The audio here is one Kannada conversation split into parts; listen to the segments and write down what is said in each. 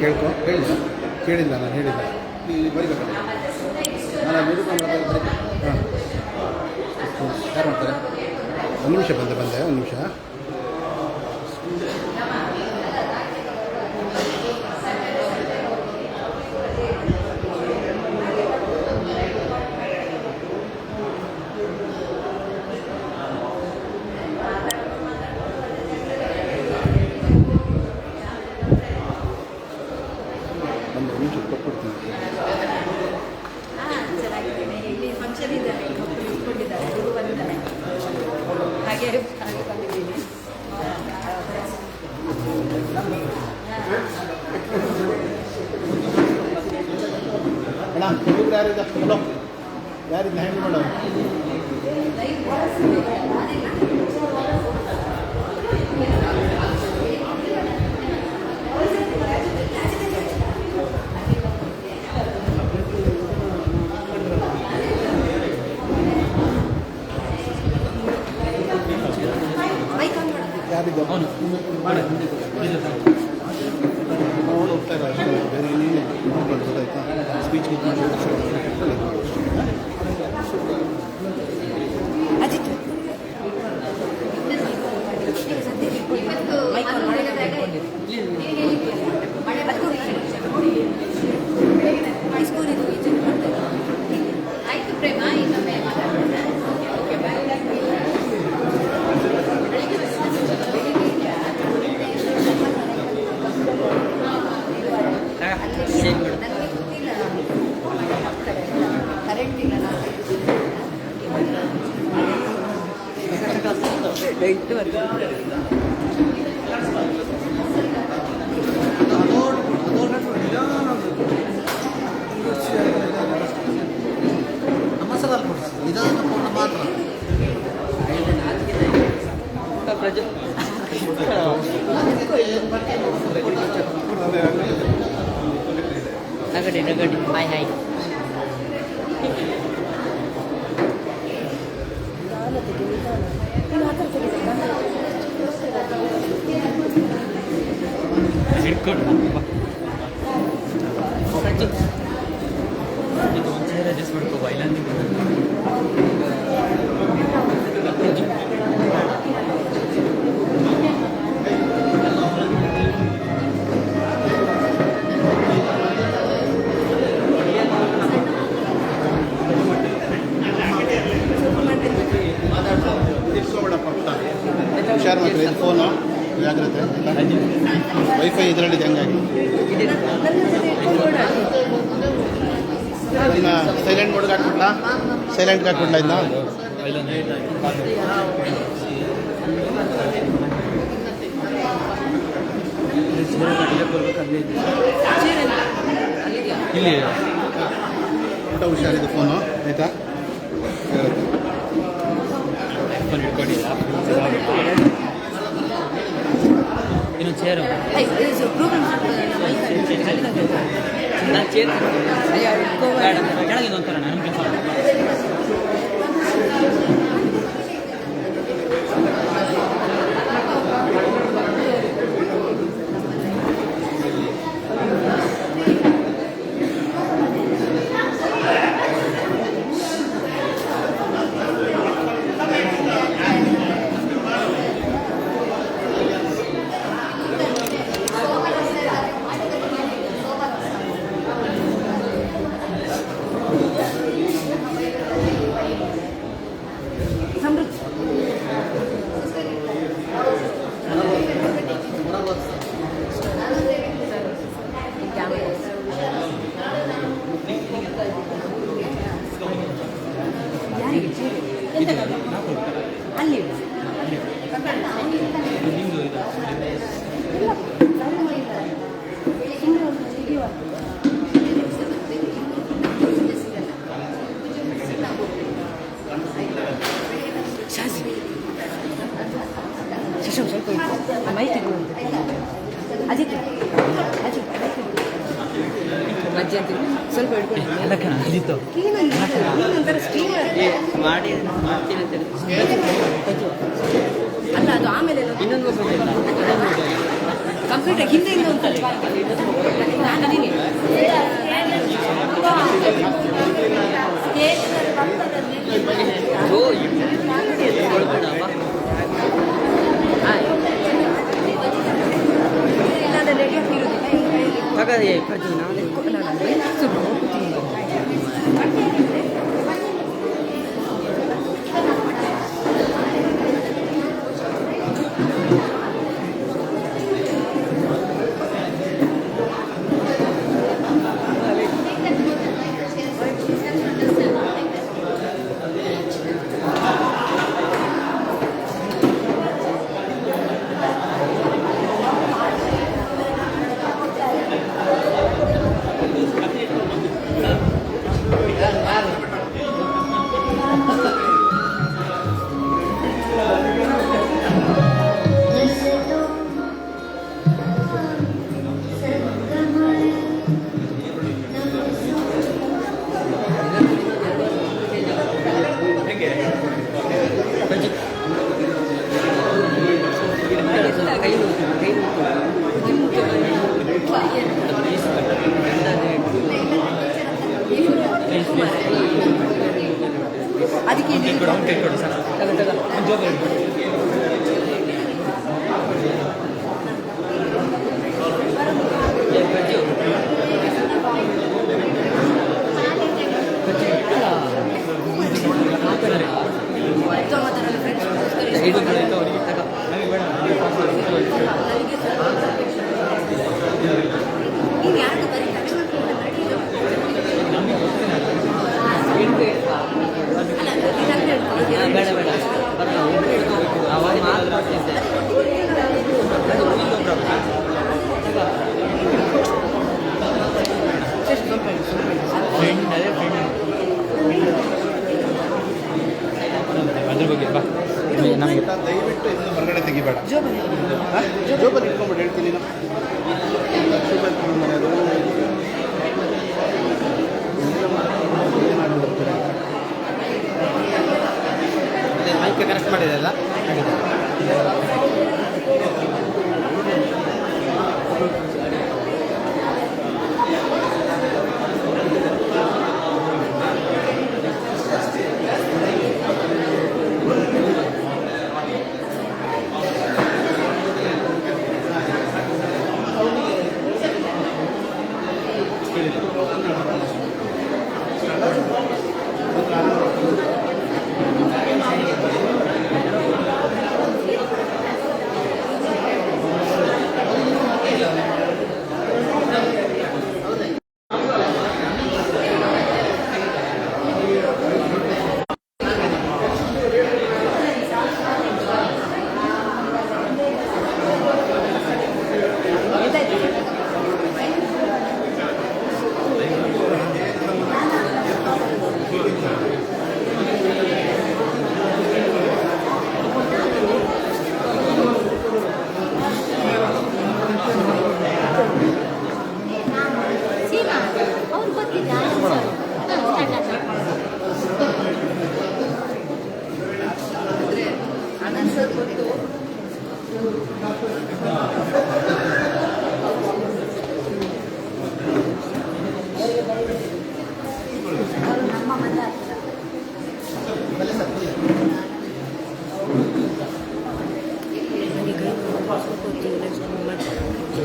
ಕೇಳ್ಕೊ ಕೇಳಿಲ್ಲ ನಾನು ಹೇಳಿಲ್ಲ ಬರೀಬೇಕು ನಾನು ನಿರೂಪ ಬರೀಬೇಕು. ಹಾಂ ಯಾರು ಮಾಡ್ತಾರೆ? ಒಂದು ನಿಮಿಷ ಬಂದೆ ಒಂದು ನಿಮಿಷ. ಅಣ್ಣ ಹುಡುಗರು ಯಾರಿದ್ದ ಹಲೋ ಯಾರಿದ್ದ ಹೆಂಗೆ ಮಾಡೋದು? ಯಾರಿದ್ದ ಅವನು ಹೋಗ್ತಾ ಇಲ್ಲ ಅಷ್ಟೇ, ಬೇರೆ ಏನೇನು ನೋಡ್ಕೊಂಡು ಗೊತ್ತಾಯ್ತಾ? ಸ್ಪೀಚ್ ಆಯ್ತು ಪ್ರೇಮ ಇನ್ನೊಮ್ಮೆ ಕರೆಂಟ್ ಇಲ್ಲ ನಗಡಿ ಹಾಯ್ ಹಾಯ್ ಒಂಚೂರು ಅಡ್ಜಸ್ಟ್ ಮಾಡ್ಕೋ ಬೈಲಾಂದಿ ಹುಷಾರು ಮಾತ್ರ ಇದು ಫೋನು ಜಾಗ್ರತೆ. ವೈಫೈ ಇದರಲ್ಲಿದೆ ಹಂಗಾಗಿ ಇನ್ನು ಸೈಲೆಂಟ್ ಮೋಡ್ಗೆ ಹಾಕ್ಬಿಡ್ಲಾ? ಸೈಲೆಂಟ್ಗೆ ಹಾಕ್ಬಿಡ್ಲಾ ಇನ್ನು? ಇಲ್ಲಿ ಊಟ ಹುಷಾರಿದೆ ಫೋನು ಆಯಿತಾ? ಇನ್ನೊಂದು ಚೇರು ನಾನು ಚೇರ್ ಕೆಳಗೆ ಒಂಥರ ನಾನು ಕೆಲಸ ಯಾರಿಗೆ ಅಲ್ಲಿ ನಿಮ್ಮದು ಇದು ಶಾಸಿ ಶಶಂ ಸ್ವಲ್ಪ ಮೈಕ್ ಅಜಿತ್ ಅಜಿತ್ ಅಜ್ಜಿ ಅಂತ ಸ್ವಲ್ಪ ಹಿಡ್ಕೊಳ್ಳಿ ಎಲ್ಲ ಕಣ ಅದಿತ್ತು ಒಂಥರ ಸ್ಟೀಮರ್ ಮಾಡಿ ಮಾಡ್ತೀನಿ ಅಂತ ಅಲ್ಲ ಅದು ಆಮೇಲೆ ಇನ್ನೊಂದು ಕಂಪ್ಯೂಟರ್ ಹಿಂದೆಯಿಂದ ಒಂದು ಸ್ವಲ್ಪ ನಾನು ಅದೀನಿ ಓ ಕೊಡ್ಬೇಡಪ್ಪ ಇಲ್ಲಾಂದ್ರೆ ರೆಡಿ ಆಗಿರೋದಿಲ್ಲ ಹಾಗಾದ್ರೆ ಕರ್ತೀವಿ ನಾವು ಅದಕ್ಕೆ ಕೊಡು ಸರ್ ಒಂದು ಜೋಗ ನೀನು ಯಾರು ಬರೀ ಬೇಡ ಬೇಡ ಅವಾಗ ಮಾತಾಡ್ತಿದ್ದೆ ಫ್ರೆಂಡ್ ಅದೇ ಫ್ರೆಂಡ್ ಅದ್ರ ಬಗ್ಗೆ ಬಾ ನಮಗೆ ದಯವಿಟ್ಟು ಇದನ್ನು ಹೊರಗಡೆ ತೆಗಿಬೇಡ. ಜೋಬಲ್ಲಿ ಜೋಬಲ್ಲಿ ಇಟ್ಕೊಂಡ್ಬಿಟ್ಟು ಹೇಳ್ತೀನಿ ನಾನು. ಜೋಬಲ್ಲಿ ಇಟ್ಕೊಂಡು ಮನೆಯದು ಮೈಕ್ ಕನೆಕ್ಟ್ ಮಾಡಿದೆ ಅಲ್ಲ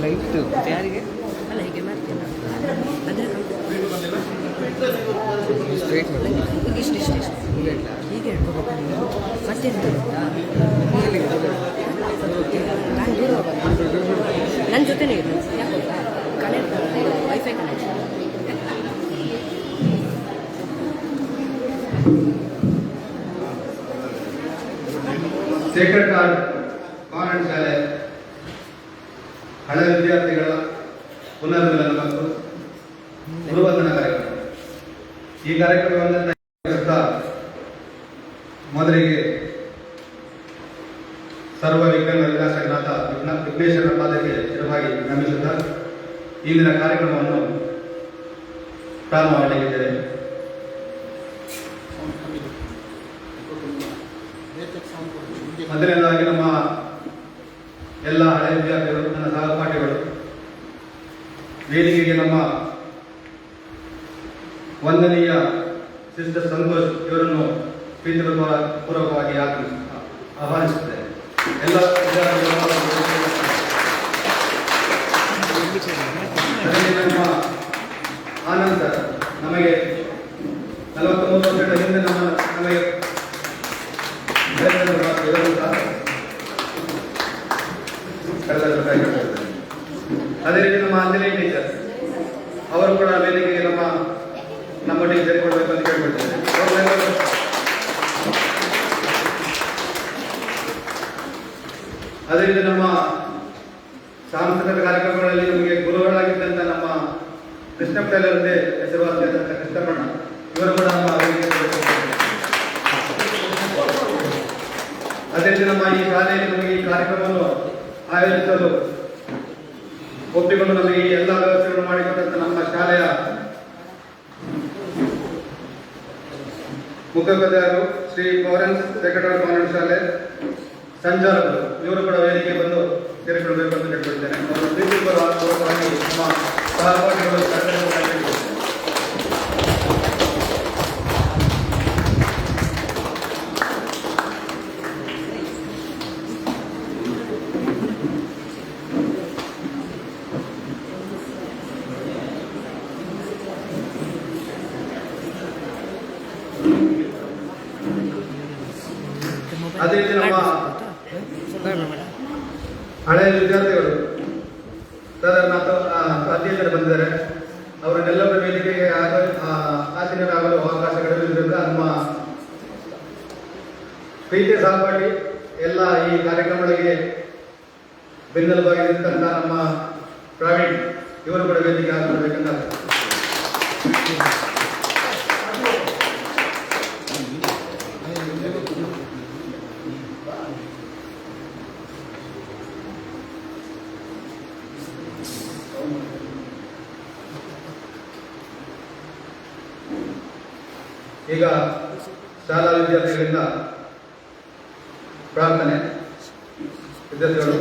ಲೈಟು ಯಾರಿಗೆ ಅಲ್ಲ ಹೀಗೆ ಮಾಡ್ತೀನಿ ಅಂದರೆ ಸ್ಟ್ರೈಟ್ ಮಾಡಿ ಇಷ್ಟು ಹೀಗೆ ಇಟ್ಕೋಬೇಕು ನೀವು ಮತ್ತೆ ನಾನು ದೂರ ಹೋಗೋದು ನನ್ನ ಜೊತೆನೇ ಇರು ಯಾಕೆ connect wifi connection Sacred heart convent ಶಾಲೆ ಹಳೆ ವಿದ್ಯಾರ್ಥಿಗಳ ಪುನರ್ಮಿಲನ ಮತ್ತು ಗುರುವಂದನಾ ಕಾರ್ಯಕ್ರಮ. ಈ ಕಾರ್ಯಕ್ರಮವನ್ನು ಮೊದಲಿಗೆ ಸರ್ವ ವಿಜ್ಞಾನ ವಿನಾಶಕನಾದ ವಿಘ್ನೇಶ್ವರ ಪಾದಕ್ಕೆ ಸ್ಥಿರವಾಗಿ ನಮಿಸುತ್ತಾ ಇಂದಿನ ಕಾರ್ಯಕ್ರಮವನ್ನು ಪ್ರಾರಂಭ ಮಾಡಲಿದ್ದೇವೆ. ಮೊದಲನೇದಾಗಿ ನಮ್ಮ ಎಲ್ಲ ಹಳೆ ವಿದ್ಯಾರ್ಥಿಗಳು, ನನ್ನ ಸಹಪಾಠಿಗಳು, ವೇದಿಕೆಗೆ ನಮ್ಮ ವಂದನೀಯ ಸಿಸ್ಟರ್ ಸಂತೋಷ್ ಇವರನ್ನು ಪ್ರೀತಿಪೂರ್ವಕವಾಗಿ ಆಹ್ವಾನಿಸುತ್ತೇನೆ. ಎಲ್ಲ ನಮ್ಮ ಆನಂದ್ ಸರ್ ನಮಗೆ 43 ವರ್ಷಗಳ ಹಿಂದೆ ನಮಗೆ ಅದೇ ರೀತಿ ನಮ್ಮ ಆಂಜನೇಯ ಟೀಚರ್ ಅವರು ಕೂಡ ವೇದಿಕೆಗೆ ನಮ್ಮೊಟ್ಟಿಗೆ ಸೇರಿಕೊಳ್ಬೇಕು ಅಂತ ಕೇಳ್ಕೊಳ್ತೇನೆ. ಅದೇ ರೀತಿ ನಮ್ಮ ಸಾಂಸ್ಕೃತಿಕ ಕಾರ್ಯಕ್ರಮಗಳಲ್ಲಿ ನಮಗೆ ಗುರುಗಳಾಗಿದ್ದಂಥ ನಮ್ಮ ಕೃಷ್ಣ ಪಟೇಲರದ್ದೇ ಹೆಸರುವಾಸಿಯಾದಂಥ ಕೃಷ್ಣಪ್ಪಣ್ಣ ಇವರು ಕೂಡ ನಮ್ಮ ಅದೇ ರೀತಿ ನಮ್ಮ ಈ ಶಾಲೆಯಲ್ಲಿ ನಮಗೆ ಈ ಕಾರ್ಯಕ್ರಮವನ್ನು ಆಯೋಜಿಸಲು ಒಪ್ಪಿಕೊಂಡು ನಮಗೆ ಈ ಎಲ್ಲ ವ್ಯವಸ್ಥೆಗಳನ್ನು ಮಾಡಿಕೊಟ್ಟಂತ ನಮ್ಮ ಶಾಲೆಯ ಮುಖ್ಯೋಪಾಧ್ಯಾಯರು ಶ್ರೀ ಫಾರೆನ್ಸ್ ಸೆಕ್ರೆಟರಿ ಕಾನ್ವೆಂಟ್ ಶಾಲೆ ಸಂಚಾಲಕರು ಇವರು ಕೂಡ ವೇದಿಕೆ ಬಂದು ಸೇರಿಕೊಳ್ಳಬೇಕು ಅಂತ ಕೇಳ್ಕೊಳ್ತೇನೆ. ಅವರು ಪ್ರೀತಿಪೂರ್ವಕವಾಗಿ ನಮ್ಮ ಸಹಪಾಠಿಗಳು ಅದೇ ರೀತಿ ನಮ್ಮ ಹಳೆಯ ವಿದ್ಯಾರ್ಥಿಗಳು ಸಾಧಾರಣ ಅಧ್ಯಕ್ಷರು ಬಂದಿದ್ದಾರೆ. ಅವರನ್ನೆಲ್ಲರ ವೇದಿಕೆಗೆ ಆಸೀನರಾಗಲು ಅವಕಾಶಗಳಿರುವುದರಿಂದ ನಮ್ಮ ಪ್ರೀತಿಯ ಸಹಪಾಠಿ ಎಲ್ಲ ಈ ಕಾರ್ಯಕ್ರಮಗಳಿಗೆ ಬೆನ್ನೆಲುಬಾಗಿ ನಿಂತಂತ ನಮ್ಮ ಪ್ರವೀಣ್ ಇವರು ಕೂಡ ವೇದಿಕೆ ಆಗಬೇಕಂತ ಈಗ ಶಾಲಾ ವಿದ್ಯಾರ್ಥಿಗಳಿಂದ ಪ್ರಾರ್ಥನೆ. ವಿದ್ಯಾರ್ಥಿಗಳು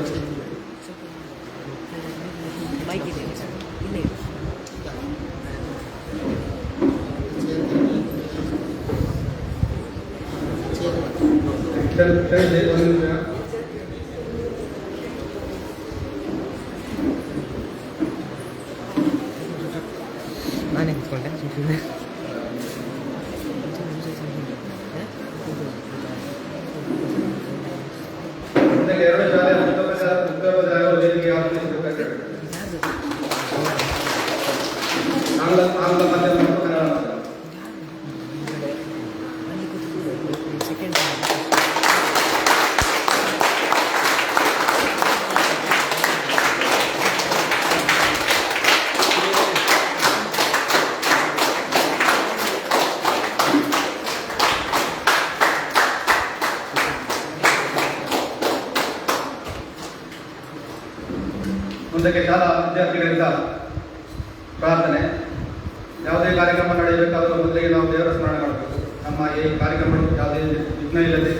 ನಾನೇ ಕೂತ್ಕೊಂಡೆ. ಎರಡು ಶಾಲೆ ಮುಖ್ಯೋಪಾಧ್ಯಾಯರು ವೇದಿಕೆಗೆ ಆಹ್ವಾನಿಸಬೇಕಾಗಿದೆ. ಆಂಗ್ಲ ಮಾಧ್ಯಮ ಮತ್ತು ಕನ್ನಡ ಮಾಧ್ಯಮ. ಮುಂದಕ್ಕೆ ಶಾಲಾ ವಿದ್ಯಾರ್ಥಿಗಳಿಂದ ಪ್ರಾರ್ಥನೆ. ಯಾವುದೇ ಕಾರ್ಯಕ್ರಮ ನಡೆಯಬೇಕಾದರೂ ಮೊದಲಿಗೆ ನಾವು ದೇವರ ಸ್ಮರಣೆ ಮಾಡಬೇಕು. ನಮ್ಮ ಈ ಕಾರ್ಯಕ್ರಮಗಳು ಯಾವುದೇ ವಿಘ್ನ ಇಲ್ಲದೆ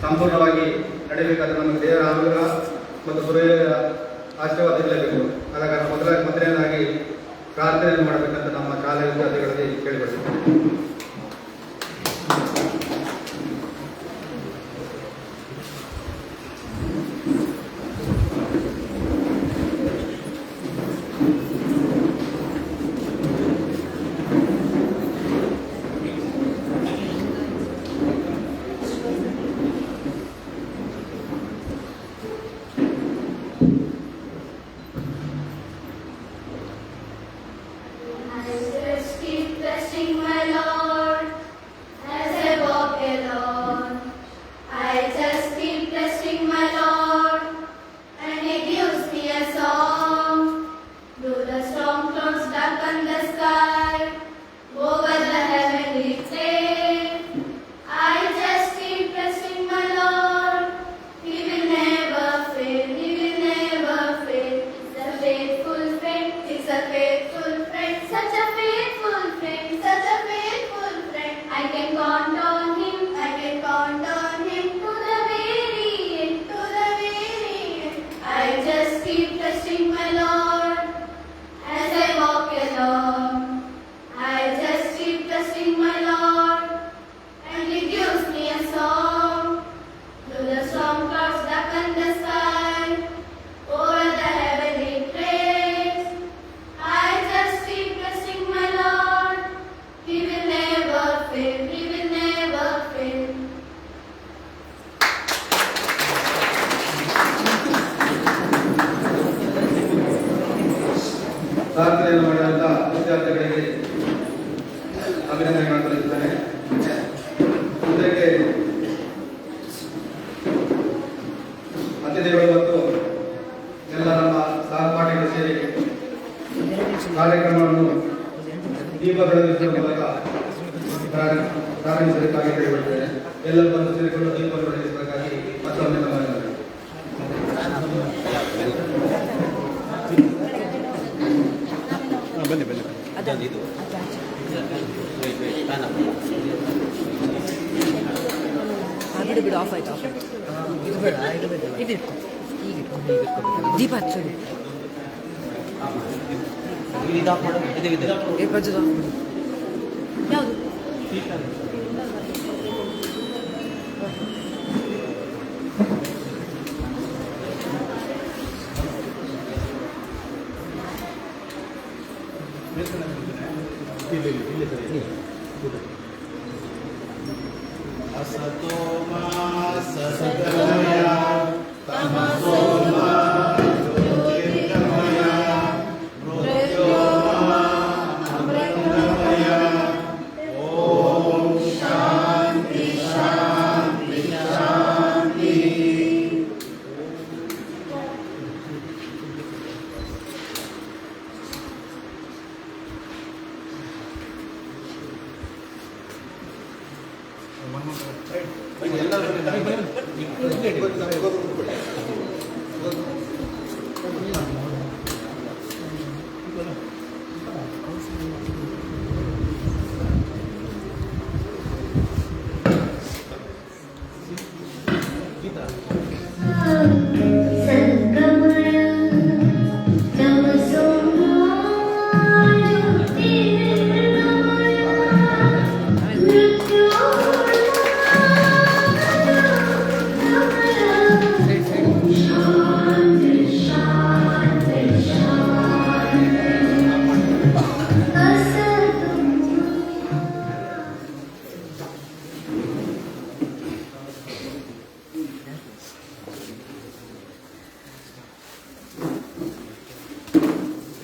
ಸಂಪೂರ್ಣವಾಗಿ ನಡೆಯಬೇಕಾದ್ರೆ ನಮಗೆ ದೇವರ ಅನುಗ್ರಹ ಮತ್ತು ಗುರುವಿನ ಆಶೀರ್ವಾದ ಇರಲೇಬೇಕು. ಆದ ಕಾರಣ ಮೊದಲನೇದಾಗಿ ಪ್ರಾರ್ಥನೆಯನ್ನು ಮಾಡಬೇಕಂತ ನಮ್ಮ ಶಾಲೆಯ ವಿದ್ಯಾರ್ಥಿಗಳಲ್ಲಿ ಕೇಳಿಕೊಳ್ತೇವೆ. Keep blessing my life. ಅತಿಥಿಗಳು ಮತ್ತು ಎಲ್ಲ ನಮ್ಮ ಸಹಪಾಠಿಗಳು ಸೇರಿ ಕಾರ್ಯಕ್ರಮವನ್ನು ದೀಪ ಬೆಳಗಿಸುವ ಮೂಲಕ ಪ್ರಾರಂಭಿಸಬೇಕಾಗಿ ಕೇಳಿಕೊಳ್ಳುತ್ತೇನೆ. ಎಲ್ಲರೂ ಬಂದು ಸೇರಿಕೊಂಡು ದೀಪ ಬೆಳಗಿಸಬೇಕಾಗಿ ಮತ್ತೊಮ್ಮೆ ನಮ್ಮನ್ನು ಬನ್ನಿ ಬನ್ನಿ ಬಿಡು ಆಫ್ ಆಯ್ತು ಇದು ಬೇಡ ಇದು ಬೇಡ ಇದು ಇಟ್ಕೊ ಈಗ ದೀಪ ಹಚ್ಚೋದು ಪ್ರಜ್ವಲ್ ಯಾವುದು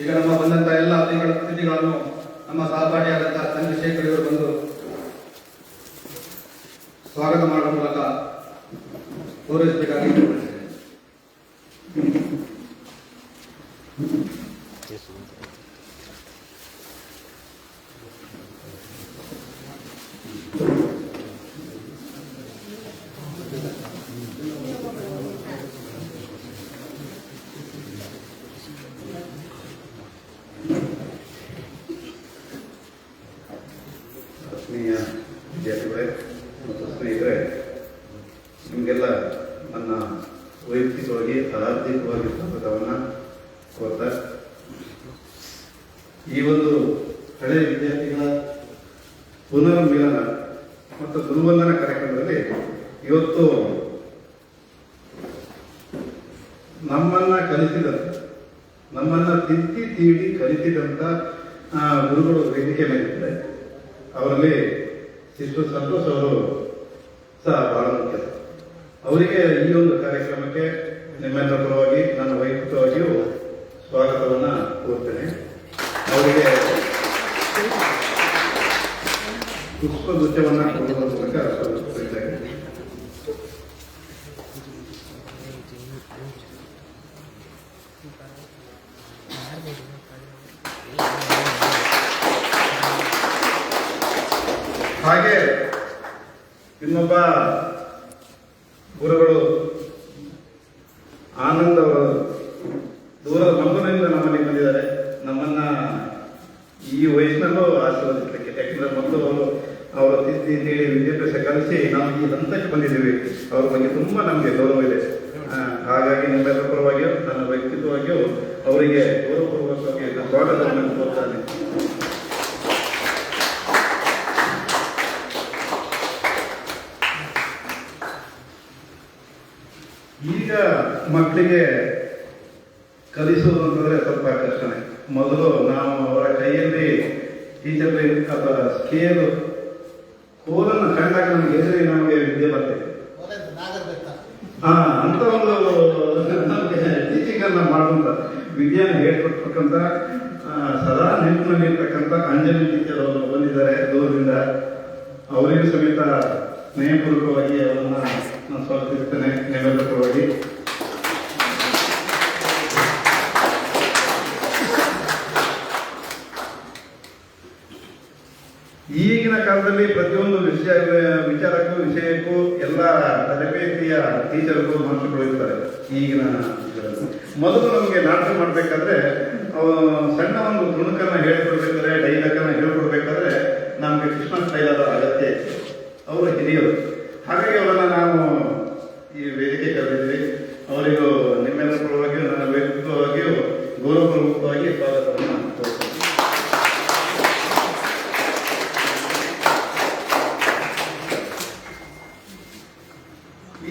ಈಗ ನಮ್ಮ ಬಂದಂತಹ ಎಲ್ಲ ಅತಿಥಿಗಳನ್ನು ನಮ್ಮ ಸಹಪಾಠಿಯಾದಂತಹ ಚಂದ್ರಶೇಖರ್ ಇವರು ಬಂದು ಸ್ವಾಗತ ಮಾಡುವ ಮೂಲಕ ಗೌರವಿಸಬೇಕಾಗಿ ಆತ್ಮೀಯ ವಿದ್ಯಾರ್ಥಿಗಳೇ ಮತ್ತು ಸ್ನೇಹಿತರೆ, ನಿಮಗೆಲ್ಲ ನನ್ನ ವೈಯಕ್ತಿಕವಾಗಿ ಆರ್ಥಿಕವಾಗಿ ಸ್ವಾಗತವನ್ನು ಕೋರ್ತಾ ಈ ಒಂದು ಹಳೆಯ ವಿದ್ಯಾರ್ಥಿಗಳ ಪುನರ್ಮಿಲನ ಮತ್ತು ಗುರುವಂದನಾ ಕಾರ್ಯಕ್ರಮದಲ್ಲಿ ಇವತ್ತು ನಮ್ಮನ್ನ ಕಲಿಸಿದಂತ, ನಮ್ಮನ್ನ ತಿದ್ದಿ ತೀಡಿ ಕಲಿಸಿದಂತ ಗುರುಗಳು ವೇದಿಕೆ ಮೇಲಿದ್ದಾರೆ. ಅವರಲ್ಲಿ ಸಿಸ್ಟರ್ ಸಂತೋಷ್ ಅವರು ಸಹ ಬಹಳ ಮುಖ್ಯ. ಅವರಿಗೆ ಈ ಒಂದು ಕಾರ್ಯಕ್ರಮಕ್ಕೆ ನಿಮ್ಮೆಲ್ಲರ ಪರವಾಗಿ ನನ್ನ ವೈಯಕ್ತಿಕವಾಗಿಯೂ ಸ್ವಾಗತವನ್ನು ಕೋರ್ತೇನೆ. ಅವರಿಗೆ ಪುಷ್ಪ ನೃತ್ಯವನ್ನು ಕೊಡುವ ಮೂಲಕ ಸ್ವಾಗತಿಸಿದ್ದೇನೆ. ಹಾಗೆ ಇನ್ನೊಬ್ಬ ಗುರುಗಳು ಆನಂದ್ ಅವರು ದೂರ ಮಂಗಳೂರಿನಿಂದ ನಮ್ಮಲ್ಲಿ ಬಂದಿದ್ದಾರೆ. ನಮ್ಮನ್ನ ಈ ವಯಸ್ಸಿನಲ್ಲೂ ಆಶೀರ್ವದಿಸಲಿಕ್ಕೆ, ಯಾಕಂದ್ರೆ ಮೊದಲು ಅವರು ತಿದ್ದಿ ತಿಳಿ ವಿದ್ಯಾಭ್ಯಾಸ ಕಲಿಸಿ ನಾವು ಈ ಹಂತಕ್ಕೆ ಬಂದಿದ್ದೀವಿ. ಅವ್ರ ಬಗ್ಗೆ ತುಂಬಾ ನಮಗೆ ಗೌರವ ಇದೆ. ಹಾಗಾಗಿ ನಿಮ್ಮೆಲ್ಲರ ಪರವಾಗಿಯೂ ನನ್ನ ವೈಯಕ್ತಿಕವಾಗಿಯೂ ಅವರಿಗೆ ಗೌರವಪೂರ್ವಕವಾಗಿ ಸ್ವಾಗತವನ್ನು ಕೋರುತ್ತಾನೆ. ಈಗ ಮಕ್ಕಳಿಗೆ ಕಲಿಸುವುದು ಅಂತಂದ್ರೆ ಸ್ವಲ್ಪ ಕಷ್ಟನೇ. ಮೊದಲು ನಾವು ಅವರ ಕೈಯಲ್ಲಿ ಟೀಚರ್ ಅಥವಾ ಸ್ಕೇಲು ಕೋಲನ್ನು ಕಂಡಾಗ ನಮ್ಗೆ ಎದುರಿ ನಮಗೆ ವಿದ್ಯೆ ಬರ್ತದೆ. ಅಂತ ಒಂದು ನಮಗೆ ಟೀಚಿಂಗ್ ಅನ್ನ ಮಾಡುವಂತ ವಿದ್ಯೆಯನ್ನು ಹೇಳ್ಕೊಡ್ತಕ್ಕಂಥ ಸದಾ ನೆನಪಿನಲ್ಲಿರ್ತಕ್ಕಂಥ ಅಂಜಲಿ ಟೀಚರ್ ಅವರು ಬಂದಿದ್ದಾರೆ ದೂರದಿಂದ. ಅವರಿಗೂ ಸಮೇತ ಸ್ನೇಹಪೂರ್ವಕವಾಗಿ ಅವರನ್ನ ನಾನು ಸ್ವಾಗತಿಸ್ತೇನೆ ನಿಮ್ಮೆಲ್ಲರ ಪರವಾಗಿ. ಇದರಲ್ಲಿ ಪ್ರತಿಯೊಂದು ವಿಷಯಕ್ಕೂ ಎಲ್ಲ ತರಬೇತಿಯ ಟೀಚರ್ಗಳು ಮಾಸ್ಟರ್ಗಳು ಇರ್ತಾರೆ. ಈಗಿನ ಇದರಲ್ಲಿ ಮೊದಲು ನಮಗೆ ನಾಟಕ ಮಾಡಬೇಕಾದ್ರೆ ಸಣ್ಣ ಒಂದು ತುಣುಕನ್ನ ಹೇಳ್ಕೊಡ್ಬೇಕಾದ್ರೆ, ಡೈಲಾಗನ್ನು ಹೇಳ್ಕೊಡ್ಬೇಕಾದ್ರೆ ನಮಗೆ ಕೃಷ್ಣ ಸ್ಟೈಲರ ಅಗತ್ಯ ಇತ್ತು. ಅವರು ಹಿರಿಯರು, ಹಾಗಾಗಿ ಅವರನ್ನು ನಾವು ಈ ವೇದಿಕೆ ಕರೆದಿದ್ವಿ. ಅವರಿಗೂ ನಿಮ್ಮೆಲ್ಲರ ಪರವಾಗಿಯೂ ನನ್ನ ವ್ಯಕ್ತಿತ್ವವಾಗಿಯೂ ಗೌರವಪೂರ್ವಕವಾಗಿ ಸ್ವಾಗತವನ್ನು ತೋರಿಸ್ತೀನಿ.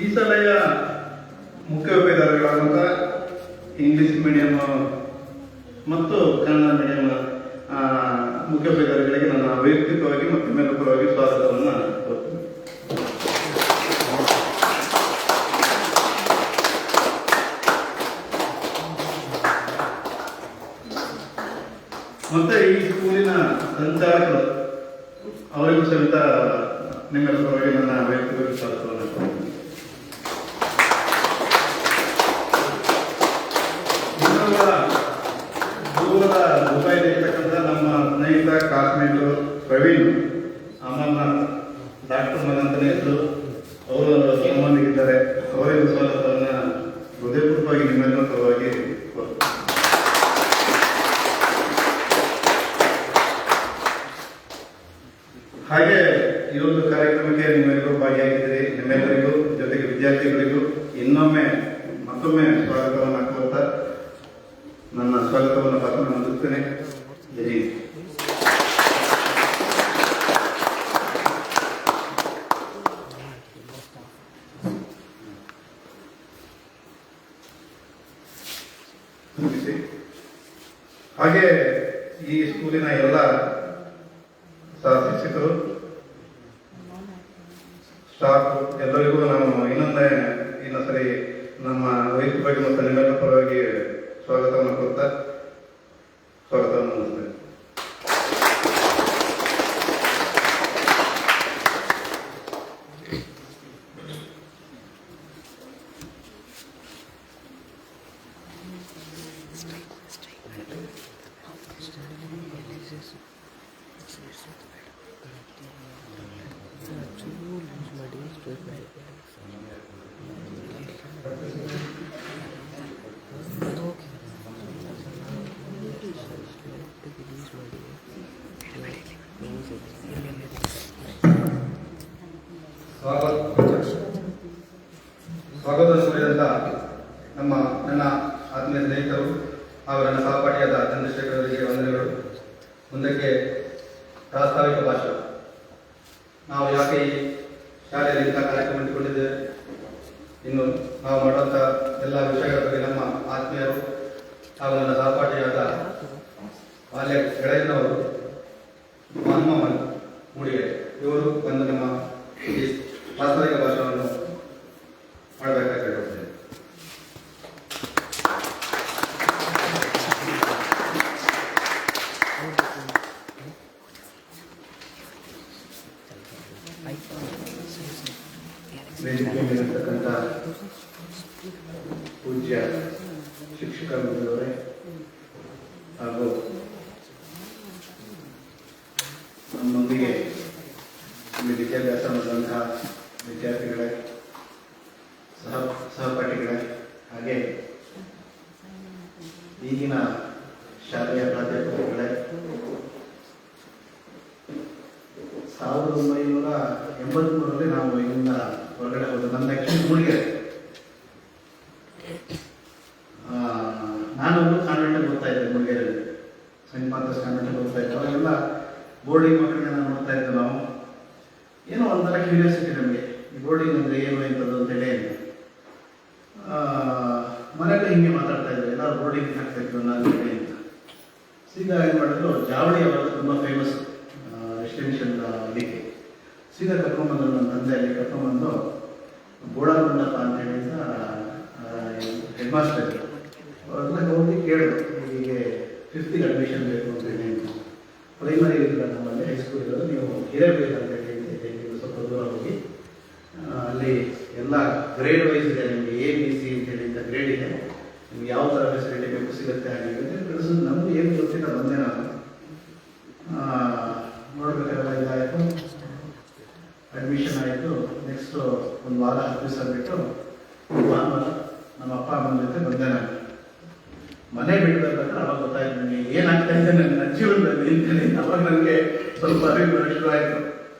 ಈ ಸಲಯ ಮುಖ್ಯ ಉಪೇದಾರಗಳಾದಂಥ ಇಂಗ್ಲಿಷ್ ಮೀಡಿಯಂ ಮತ್ತು ಕನ್ನಡ ಮೀಡಿಯಂ ಮುಖ್ಯ ಉಪೇದಾರಗಳಿಗೆ ನನ್ನ ವೈಯಕ್ತಿಕವಾಗಿ ಮತ್ತು ನಿಮ್ಮೆಲ್ಲರ ಪರವಾಗಿ ಸ್ವಾಗತವನ್ನು ತೋರಿಸ್ತೀನಿ. ಮತ್ತೆ ಈ ಸ್ಕೂಲಿನ ಸಂಚಾಲಕರು ಅವರಿಗೂ ಸಹಿತ ನಿಮ್ಮೆಲ್ಲರ ಪರವಾಗಿ ನನ್ನ ವೈಯಕ್ತಿಕ ಸ್ವಾಗತವನ್ನು ಕೊಡ್ತೀನಿ. ದೂರದ ದುಬೈಲಿರ್ತಕ್ಕಂಥ ನಮ್ಮ ಸ್ನೇಹಿತ ಕ್ಲಾಸ್ಮೇಟು ಪ್ರವೀಣ್ ಅಮರ್ನಾಥ್, ಡಾಕ್ಟರ್ ಮಗಂತನೇ ಹೆಸರು, ಅವರು ನಮ್ಮೊಂದಿಗಿದ್ದಾರೆ. ಅವರಿಗೂ ಸ್ವಾಗತವನ್ನು ಹೃದಯಪೂರ್ವಕವಾಗಿ ನಿಮ್ಮೆಲ್ಲರ ಪರವಾಗಿ ಕೊಡ್ತೀನಿ. ಹಾಗೆ ಈ ಒಂದು ಕಾರ್ಯಕ್ರಮಕ್ಕೆ ನಿಮ್ಮೆಲ್ಲರೂ ಭಾಗಿಯಾಗಿದ್ದೀರಿ. ನಿಮ್ಮೆಲ್ಲರಿಗೂ ಜೊತೆಗೆ ವಿದ್ಯಾರ್ಥಿಗಳಿಗೂ ಮತ್ತೊಮ್ಮೆ ಸ್ವಾಗತವನ್ನು ಕೋರ್ತಾ ನನ್ನ ಸ್ವಾಗತವನ್ನು ಭಾಷಣ ಮುಗಿಸ್ತೇನೆ. ಜೈ ಹಿಂದ್. ಹಾಗೆ ಈ ಸ್ಕೂಲಿನ ಎಲ್ಲ ಶಿಕ್ಷಕರು, ಸ್ಟಾಫ್ ಎಲ್ಲರಿಗೂ ನಾವು ಇನ್ನೊಂದ್ಸರಿ ನಮ್ಮ ವೈಯಕ್ತಿಕವಾಗಿ ಮತ್ತು ನಿಮ್ಮೆಲ್ಲರ ಪರವಾಗಿ ಸ್ವಾಗತವನ್ನು ಕೊಡ್ತಾ ಸ್ವಾಗತವನ್ನು ಮುಗಿಸ್ತೇನೆ. ಸ್ವಾಗತ ಕೋರಿದಂಥ ನನ್ನ ಆತ್ಮೀಯ ಸ್ನೇಹಿತರು ಹಾಗೂ ನನ್ನ ಸಹಪಾಠಿಯಾದ ಚಂದ್ರಶೇಖರ್ ಅವರಿಗೆ ವಂದನೆಗಳು. ಮುಂದಕ್ಕೆ ಪ್ರಾಸ್ತಾವಿಕ ಭಾಷಣ. ನಾವು ಯಾಕೆ ಈ ಶಾಲೆಯಲ್ಲಿ ಇಂಥ ಕಾರ್ಯಕ್ರಮ ಇಟ್ಟುಕೊಂಡಿದ್ದೇವೆ, ಇನ್ನು ನಾವು ಮಾಡುವಂಥ ಎಲ್ಲ ವಿಷಯಗಳ ಬಗ್ಗೆ ನಮ್ಮ ಆತ್ಮೀಯರು ಹಾಗೂ ನನ್ನ ಸಹಪಾಠಿಯಾದ ಬಾಲ್ಯ ಗೆಳೆಯನವರು ಹನುಮನ್ ಮೂಡಿಗೆರೆ ಇವರು ಬಂದು ನಮ್ಮ ಈ ಪ್ರಾಸ್ತಾವಿಕ ಭಾಷಣವನ್ನು ಮಾಡಬೇಕಾಗಿ ಕೇಳುತ್ತೇನೆ. ವೇದಿಕೆಯಲ್ಲಿರತಕ್ಕಂಥ ಪೂಜ್ಯ ಶಿಕ್ಷಕ ವೃಂದದವರೇ ಹಾಗೂ ನಮ್ಮೊಂದಿಗೆ ವಿದ್ಯಾಭ್ಯಾಸ ಮಾಡುವಂತಹ ವಿದ್ಯಾರ್ಥಿಗಳೇ, ಸಹಪಾಠಿಗಳೇ, ಹಾಗೆ ಈಗಿನ ಶಾಲೆಯ ಪ್ರಾಧ್ಯಾಪಕರುಗಳೇ, 1983ರಲ್ಲಿ ನಾವು ಇಲ್ಲಿಂದ ಹೊರಗಡೆ ಹೋದ. ನನ್ನ ಆ್ಯಕ್ಚುಲಿ ಮೂಡಿಗೆರೆ, ನಾನು ಕಾನ್ವೆಂಟಲ್ಲಿ ಓದ್ತಾ ಇದ್ದೆ. ಮೂಡಿಗೆರೆಯಲ್ಲಿ ಸೈಂಟ್ ಮಾರ್ಕಸ್ ಕಾನ್ವೆಂಟಲ್ಲಿ ಓದ್ತಾ ಇದ್ದೆ. ಅವಾಗೆಲ್ಲ ಬೋರ್ಡಿಂಗ್ ಮಕ್ಕಳಿಗೆ ನಾನು ನೋಡ್ತಾ ಇದ್ದೆ. ನಾವು ಏನೋ ಒಂಥರ ಕ್ಯೂರಿಯಾಸಿಟಿ ನಮಗೆ, ಈ ಬೋರ್ಡಿಂಗ್ ಅಂದರೆ ಏನು ಎಂಥದ್ದು ಅಂತೇಳಿ ಮನೆಯಲ್ಲಿ ಹಿಂಗೆ ಮಾತಾಡ್ತಾ ಇದ್ದೆ. ಎಲ್ಲರೂ ಬೋರ್ಡಿಂಗ್ ಹಾಕ್ತಾ ಇದ್ರು ನಾನು ಅಂತ. ಸೀದಾ ಏನು ಮಾಡಿದ್ರು, ಜಾವಳಿ ಅವಾಗ ತುಂಬ ಫೇಮಸ್ ರೆಸಿಡೆನ್ಷಿಯಲ್ ಇದಕ್ಕೆ. ಸೀದಾ ಕರ್ಕೊಂಡ್ಬಂದರು ನನ್ನ ತಂದೆ. ಅಲ್ಲಿ ಕರ್ಕೊಂಡ್ಬಂದು ಬೋಳಾಗೊಂಡಪ್ಪ ಅಂತ ಹೇಳಿದ ಹೆಡ್ ಮಾಸ್ಟರ್ ಇದ್ದರು. ಅವ್ರನ್ನ ಹೋಗಿ ಕೇಳಿದ್ರು, ಹೀಗೆ 5th ಅಡ್ಮಿಷನ್ ಬೇಕು ಅಂತ ಹೇಳಿ. ಪ್ರೈಮರಿ ಇಲ್ಲ ನಮ್ಮಲ್ಲಿ, ಹೈಸ್ಕೂಲ್ ಇರೋದು, ನೀವು ಹಿರೇಬೇಕಂತ ಹೇಳಿ ನೀವು ಸ್ವಲ್ಪ ದೂರ ಹೋಗಿ ಅಲ್ಲಿ ಎಲ್ಲ ಗ್ರೇಡ್ ವೈಸ್ ಇದೆ. ನಿಮಗೆ ABC ಅಂತ ಹೇಳಿದ ಗ್ರೇಡ್ ಇದೆ, ನಿಮ್ಗೆ ಯಾವ ಥರ ಫೆಸಿಲಿಟಿ ಬೇಕು ಸಿಗುತ್ತೆ ಹಾಗೆ ಕಳಿಸೋದು. ನಮಗೂ ಏನು ಗೊತ್ತಿಲ್ಲ, ಬಂದೆ ನಾನು ನೋಡ್ಬೇಕಾದ್ರೆ ಇದಾಯಿತು. ಒಂದು ವಾರ 10 ದಿವಸ ಬಿಟ್ಟು ಭಾನುವಾರ ನಮ್ಮ ಅಪ್ಪ ಅಮ್ಮನ ಜೊತೆ ಬಂದೆ ನಾನು. ಮನೆ ಬಿಡಬೇಕಾದ್ರೆ ಅವಾಗ ಗೊತ್ತಾಯ್ತು ನನಗೆ ಏನಾಗ್ತಾ ಇದೆ ನನ್ನ ಜೀವನದಲ್ಲಿ ಅಂತೇಳಿ. ಅವಾಗ ನನಗೆ ಸ್ವಲ್ಪ ಅರಿವು ಶುರು ಆಯಿತು,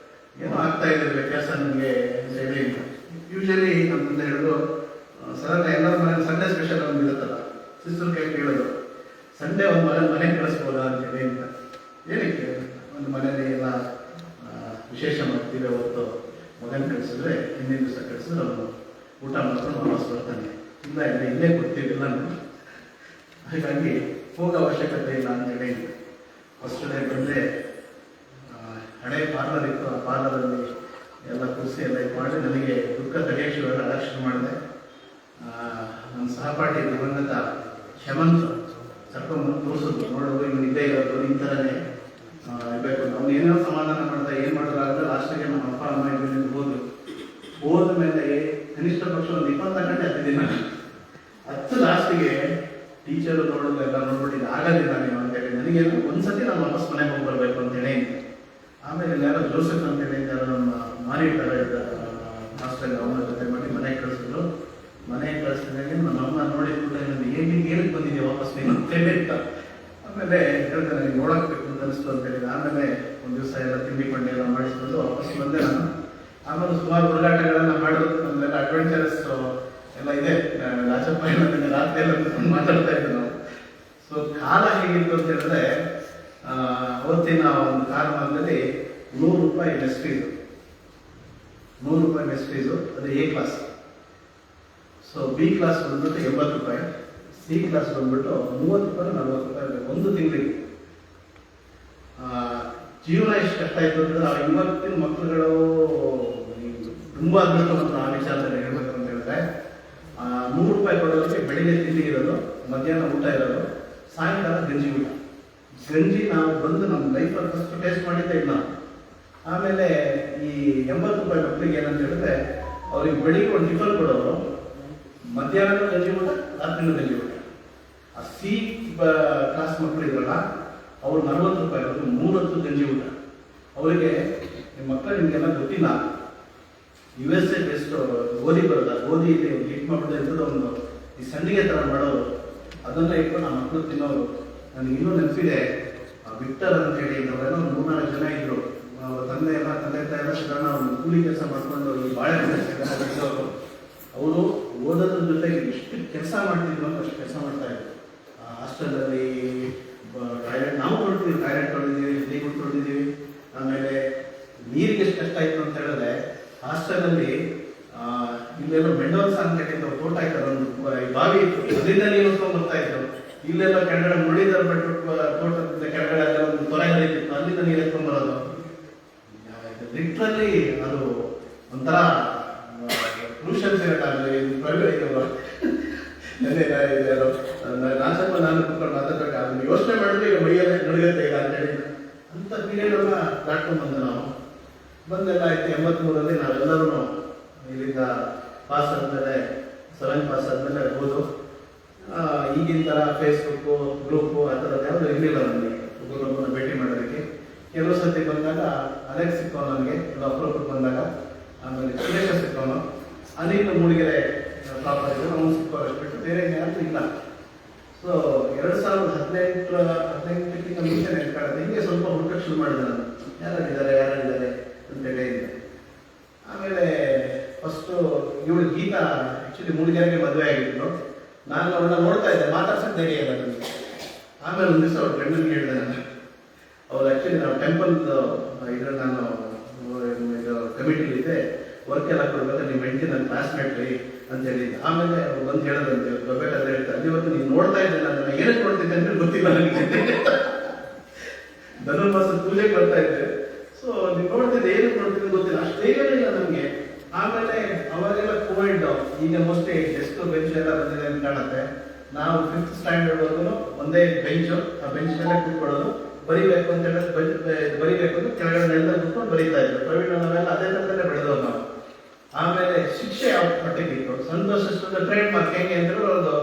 ಏನೋ ಆಗ್ತಾ ಇದೆ ವ್ಯತ್ಯಾಸ ನನಗೆ ಅಂತ ಹೇಳಿ. ಯೂಶಲಿ ನಮ್ಮ ಮುಂದೆ ಹೇಳೋದು ಸಡನ್ ಎಲ್ಲರ ಮನೆ ಸಂಡೇ ಸ್ಪೆಷಲ್ ಒಂದು ಇರುತ್ತಲ್ಲ, ಸಿಸ್ಟರ್ ಕೈ ಕೇಳೋದು ಸಂಡೇ ಒಂದು ಮನೆ ಕಳಿಸ್ಬೋದಾ ಅಂತೇಳಿ ಅಂತ. ಏನಕ್ಕೆ ಒಂದು ಮನೇಲಿ ಎಲ್ಲ ವಿಶೇಷ ಮಾಡ್ತೀವಿ, ಅವತ್ತು ಮಗನ ಕಳಿಸಿದ್ರೆ ಹಿಂದಿನ ದಿವಸ ಕಳಿಸಿದ್ರೆ ಅವನು ಊಟ ಮಾಡ್ಕೊಂಡು ವಾಪಸ್ ಬರ್ತಾನೆ. ಇಲ್ಲ ಇಲ್ಲ ಇಲ್ಲೇ ಕೊಡ್ತೀವಿ ನಾನು, ಹಾಗಾಗಿ ಹೋಗೋ ಅವಶ್ಯಕತೆ ಇಲ್ಲ ಅಂತೇಳಿ ಫಸ್ಟ್ ಡೇ ಬಂದರೆ ಹಳೆ ಪಾರ್ಲರ್ ಇತ್ತು, ಆ ಪಾರ್ಲರಲ್ಲಿ ಎಲ್ಲ ಕುರ್ಸಿ ಎಲ್ಲ ಇದು ಮಾಡಿ ನನಗೆ ದುಃಖ ತಡೆಯೋಕ್ಕೆ ಶುರು ಮಾಡಿದೆ. ನನ್ನ ಸಹಪಾಠಿ ದಿವಂಗತ ಹೇಮಂತ್ ಕರ್ಕೊಂಡು ತೋರಿಸೋದು, ನೋಡೋದು ಇವನು ಇದ್ದೇ ಇರೋದು ಈ ಥರನೇ ಇರಬೇಕು. ಅವ್ನು ಏನೋ ಸಮಾಧಾನ ಮಾಡ್ತಾ ಏನು ಮಾಡೋದಾಗಲ್ಲ. ಲಾಸ್ಟಿಗೆ ನಮ್ಮ ಅಪ್ಪ ಅಮ್ಮ ಇದರಿಂದ ಹೋದ ಮೇಲೆ ಕನಿಷ್ಠ ಪಕ್ಷ ಒಂದು 20 ಗಂಟೆ ಹತ್ತಿದ್ದೀನಿ ನಾನು. 10 ಲಾಸ್ಟಿಗೆ ಟೀಚರು ನೋಡೋದು ಎಲ್ಲ ನೋಡ್ಬಿಟ್ಟಿದ್ದು ಆಗೋದಿಲ್ಲ ನೀವು ಅಂತೇಳಿ ನನಗೆ ಒಂದ್ಸತಿ ನಾನು ವಾಪಸ್ ಮನೆಗೆ ಹೋಗಿ ಬರಬೇಕು ಅಂತೇಳಿ. ಆಮೇಲೆ ಯಾರೋ ಜೋಸೆಫ್ ಅಂತೇಳಿ ಯಾರೋ ನಮ್ಮ ಮಾನಿಟರ್ ಹಾಸ್ಟೆಲ್ ಅವನ ಜೊತೆ ಮಾಡಿ ಮನೆಗೆ ಕಳಿಸಿದ್ರು. ಮನೆಗೆ ಕಳಿಸಿದಾಗ ನಮ್ಮ ಅಮ್ಮ ನೋಡಿದ್ಬಿಟ್ಟು ಏನಕ್ಕೆ ಬಂದಿದ್ದೆ ವಾಪಸ್ ನೀನು ಅಂತೇಳಿ ಅಂತ. ಆಮೇಲೆ ಹೇಳ್ದೆ ನನಗೆ ನೋಡೋಕ್ಬೇಕು ಅಂತ ಅನಿಸ್ತು ಅಂತೇಳಿ. ಆಮೇಲೆ ಒಂದು ದಿವಸ ಎಲ್ಲ ತಿಂಡಿ ಪಂಡಿ ಎಲ್ಲ ಮಾಡಿಸ್ಕೊಂಡು ವಾಪಸ್ ಬಂದೆ ನಾನು. ಆಮೇಲೆ ಸುಮಾರು ಹುಡುಗಾಟಗಳನ್ನು ಮಾಡೋದು, ನಮ್ಮೆಲ್ಲ ಅಡ್ವೆಂಚರಸ್ ಎಲ್ಲ ಇದೆ. ರಾಜಪ್ಪ ಎಲ್ಲ ರಾತ್ರಿ ಎಲ್ಲ ಮಾತಾಡ್ತಾ ಇದ್ವಿ ನಾವು. ಸೊ ಕಾಲ ಹೇಗಿತ್ತು ಅಂತ ಹೇಳಿದ್ರೆ, ಅವತ್ತಿನ ಒಂದು ಕಾಲಮಾನದಲ್ಲಿ 100 ರೂಪಾಯಿ ಮೆಸ್ ಫೀಸು, 100 ರೂಪಾಯಿ ಮೆಸ್ ಫೀಸು. ಅದು A class. So B class ಬಂದ್ಬಿಟ್ಟು 80 ರೂಪಾಯಿ, ಸಿ ಕ್ಲಾಸ್ ಬಂದ್ಬಿಟ್ಟು 30 ರೂಪಾಯಿ 40 ರೂಪಾಯಿ ಒಂದು ತಿಂಗಳಿಗೆ. ಜೀವನ ಎಷ್ಟು ಕಷ್ಟ ಆಯಿತು ಅಂತಂದ್ರೆ, ಇವತ್ತಿನ ಮಕ್ಕಳುಗಳು ತುಂಬ ಅದೃಷ್ಟ ಮಾತ್ರ ಆ ವಿಚಾರದಲ್ಲಿ ಹೇಳ್ಬೇಕು ಅಂತ ಹೇಳಿದ್ರೆ, 100 ರೂಪಾಯಿ ಕೊಡೋದಕ್ಕೆ ಬೆಳಿಗ್ಗೆ ತಿಂಡಿ ಇರೋದು, ಮಧ್ಯಾಹ್ನ ಊಟ ಇರೋದು, ಸಾಯಂಕಾಲ ಗಂಜಿ ಊಟ. ಗಂಜಿ ನಾವು ಬಂದು ನಮ್ಮ ಲೈಫಲ್ಲಿ ಫಸ್ಟ್ ಟೇಸ್ಟ್ ಮಾಡಿದ್ದೇ ಇಲ್ಲ. ಆಮೇಲೆ ಈ 80 ರೂಪಾಯಿ ಮಕ್ಕಳಿಗೆ ಏನಂತ ಹೇಳಿದ್ರೆ, ಅವ್ರಿಗೆ ಬೆಳಿಗ್ಗೆ ಒಂದು ಟಿಫನ್ ಕೊಡೋರು, ಮಧ್ಯಾಹ್ನ ಗಂಜಿ ಊಟ, ರಾತ್ರಿನೂ ಗಂಜಿ ಊಟ. ಆ ಸಿ ಕ್ಲಾಸ್ ಮಕ್ಕಳು ಇದ್ರಲ್ಲ, ಅವ್ರು 40 ರೂಪಾಯಿ, ಅವ್ರಿಗೆ 3 ಹೊತ್ತು ಗಂಜಿ ಊಟ. ಅವರಿಗೆ ನಿಮ್ಮ ಮಕ್ಕಳು ನಿಮಗೆಲ್ಲ ಗೊತ್ತಿಲ್ಲ, USA ಬೆಸ್ಟ್ ಗೋಧಿ ಬರೋದ, ಗೋಧಿಯಲ್ಲಿ ಹಿಟ್ ಮಾಡ್ಬಿಟ್ಟು ಇರ್ತದೆ ಒಂದು ಈ ಸಂಡಿಗೆ ಥರ ಮಾಡೋರು, ಅದನ್ನು ಇಟ್ಕೊಂಡು ಆ ಮಕ್ಕಳು ತಿನ್ನೋರು. ನನಗೆ ಇನ್ನೂ ನೆನಪಿದೆ, ವಿಕ್ಟರ್ ಅಂತೇಳಿ ಅವರೆಲ್ಲ ಒಂದು 3-4 ಜನ ಇದ್ರು. ತಂದೆ ತಾಯಿ ಎಲ್ಲ ಸಿಗೋಣ ಒಂದು ಕೂಲಿ ಕೆಲಸ ಮಾಡ್ಕೊಂಡು ಈ ಬಾಳೆ ಬಿಟ್ಟವರು. ಅವರು ಓದೋದ್ರ ಜೊತೆಗೆ ಎಷ್ಟು ಕೆಲಸ ಮಾಡ್ತಿದ್ರು ಅಂತ ಅಷ್ಟು ಕೆಲಸ ಮಾಡ್ತಾ ಇದ್ರು. ಹಾಸ್ಟೆಲಲ್ಲಿ ಟಾಯ್ಲೆಟ್ ನಾವು ತೊಳಿತೀವಿ, ಟಾಯ್ಲೆಟ್ ತೊಳೆದಿದ್ದೀವಿ, ನೀರು ತೊಳೆದಿದ್ದೀವಿ. ಆಮೇಲೆ ನೀರಿಗೆ ಎಷ್ಟು ಕಷ್ಟ ಆಯಿತು ಅಂತ ಹೇಳಿದ್ರೆ, ಹಾಸ್ಟೆಲಲ್ಲಿ ಇಲ್ಲೆಲ್ಲ ಮೆಂಡೋನ್ಸ ಅಂತ ಹೇಳಿದ್ದು ತೋಟ ಆಯ್ತಾರೆ, ಒಂದು ಬಾವಿ ಇತ್ತು, ಅದರಿಂದ ನೀರು ಹೊತ್ಕೊಂಡು ಬರ್ತಾ ಇದ್ರು. ಇಲ್ಲೆಲ್ಲ ಕೆಳಗಡೆ ಮುರಳೀಧರ್ ಬೆಟ್ಟು ತೋಟದ ಕೆಳಗಡೆ ಅಲ್ಲ ಒಂದು ತೊರೆ ಹರಿತಿತ್ತು, ಅಲ್ಲಿಂದ ನೀರು ಎತ್ಕೊಂಡು ಬರೋದು. ಲಿಟ್ರಲಿ ಅದು ಒಂಥರ ಕ್ರೂಷನ್ಸ್ ಇರೋಕ್ಕಾಗಲಿ ನಾಚಪ್ಪ ನಾನು ಕುತ್ಕೊಂಡು ಮಾತಾಡಬೇಕಾದ್ರೆ ಯೋಚನೆ ಮಾಡಿದ್ರೆ ಈಗ ಮೈಯಲ್ಲೇ ನಡುಗತ್ತೆ ಇಲ್ಲ ಅಂತೇಳಿ ಅಂತ ಪೀರಿಯಡ್ ಎಲ್ಲ ದಾಟ್ಕೊಂಡು ಬಂದೆ ನಾವು. ಬಂದೆಲ್ಲ ಆಯ್ತು. 83ರಲ್ಲಿ ನಾವೆಲ್ಲರೂ ಇಲ್ಲಿಂದ ಪಾಸ್ ಆದಮೇಲೆ 7 ಪಾಸ್ ಆದಮೇಲೆ ಹೋದು. ಈಗಿನ ಥರ ಫೇಸ್ಬುಕ್ಕು ಗ್ರೂಪು ಆ ಥರದ್ದು ಯಾವುದು ಇರಲಿಲ್ಲ ನನಗೆ ಒಬ್ಬರೊಬ್ಬರನ್ನ ಭೇಟಿ ಮಾಡೋದಕ್ಕೆ. ಕೆಲವು ಸರ್ತಿ ಬಂದಾಗ ಅಲೆಕ್ಸ್ ಸಿಕ್ಕವನು ನನಗೆ, ಎಲ್ಲ ಅಪರೂಪಕ್ಕೆ ಬಂದಾಗ. ಆಮೇಲೆ ಸುರೇಶ ಸಿಕ್ಕವನು, ಅನಿಲ್ ಮೂಡಿಗೆರೆ ಪ್ರಾಪರ್ ಇದ್ರು, ಅವನು ಸಿಕ್ಕವಷ್ಟು ಬಿಟ್ಟು ಬೇರೆ ಯಾರು ಇಲ್ಲ. ಸೊ 2018ಕ್ಕಿಂತ ಮುಂಚೆ ನೆನ್ಕಾಡುತ್ತೆ, ಹಿಂಗೆ ಸ್ವಲ್ಪ ಹುಡುಕಕ್ಕೆ ಶುರು ಮಾಡಿದೆ ನಾನು, ಯಾರಾಗಿದ್ದಾರೆ ಅಂತೇಳಿ. ಆಮೇಲೆ ಫಸ್ಟು ಇವಳು ಗೀತಾ ಆ್ಯಕ್ಚುಲಿ ಮೂಡಿಗೆರೆಗೆ ಮದುವೆ ಆಗಿದ್ರು. ನಾನು ಅವಳನ್ನ ನೋಡ್ತಾ ಇದ್ದೆ, ಮಾತಾಡ್ಸೋಕೆ ಧೈರ್ಯ ಇಲ್ಲ ನನಗೆ. ಆಮೇಲೆ ಒಂದು ದಿವಸ ಅವ್ರ ಗಂಡನಿಗೆ ಹೇಳಿದೆ ನಾನು, ಅವ್ರು ಆ್ಯಕ್ಚುಲಿ ನಾವು ಟೆಂಪಲ್ ಇದ್ರಲ್ಲಿ ನಾನು ಇದು ಕಮಿಟಿಲಿದ್ದೆ, ವರ್ಕ್ ಎಲ್ಲ ಕೊಡ್ಬೇಕಾದ್ರೆ ನಿಮ್ಮ ಹೆಂಡತಿ ನನ್ನ ಕ್ಲಾಸ್ಮೇಟ್ ರೀ ಅಂತ ಹೇಳಿದ್ದೆ. ಆಮೇಲೆ ಅವ್ರು ಬಂದು ಹೇಳೋದಂತೆ, ಬರ್ಬೇಕಾದ್ರೆ ಹೇಳ್ತಾರೆ, ಅಲ್ಲಿವತ್ತು ನೀನು ನೋಡ್ತಾ ಇದ್ದೆ, ನಾನು ಏನಕ್ಕೆ ನೋಡ್ತಿದ್ದೆ ಅಂತ ಗೊತ್ತಿಲ್ಲ ನನಗೆ. ಧನುರ್ಮಾಸದ ಪೂಜೆಗೆ ಬರ್ತಾ ಇದ್ದೆ. ಸೊ ನೀವು ನೋಡ್ತಿದ್ದೆ, ಏನಕ್ಕೆ ನೋಡ್ತಿದ್ದೆ ಗೊತ್ತಿಲ್ಲ, ಅಷ್ಟು ಧೈರ್ಯ ಇಲ್ಲ ನನಗೆ. ಆಮೇಲೆ ಅವಾಗೆಲ್ಲ ಕೋವಿಡ್, ಈಗ ಮೋಸ್ಟ್ಲಿ ಡೆಸ್ಕ್ ಬೆಂಚ್ ಎಲ್ಲ ಬಂದಿದೆ ಅಂತ ಕಾಣುತ್ತೆ. ನಾವು 5th ಸ್ಟ್ಯಾಂಡರ್ಡ್ ವರ್ಗು ಒಂದೇ ಬೆಂಚು, ಆ ಬೆಂಚ್ ಮೇಲೆ ಕೂತ್ಕೊಳ್ಳೋದು, ಬರಿಬೇಕು ಅಂತ ಹೇಳಿದ್ರೆ ಬರಿಬೇಕು ಅಂತ ಕೆಳಗಡೆ ನೆಲದಲ್ಲಿ ಕೂತ್ಕೊಂಡು ಬರೀತಾ ಇದ್ರು. ಪ್ರವೀಣ್ ನಾವೆಲ್ಲ ಅದೇ ಥರದಲ್ಲೇ ಬೆಳೆದವ್ರು ನಾವು. ಆಮೇಲೆ ಶಿಕ್ಷೆ ಯಾವ ಮಟ್ಟಿಗೆ ಇತ್ತು, ಸಂತೋಷ ಟ್ರೇಡ್ ಮಾರ್ಕ್ ಹೆಂಗೆ ಅಂದ್ರೆ, ಒಂದು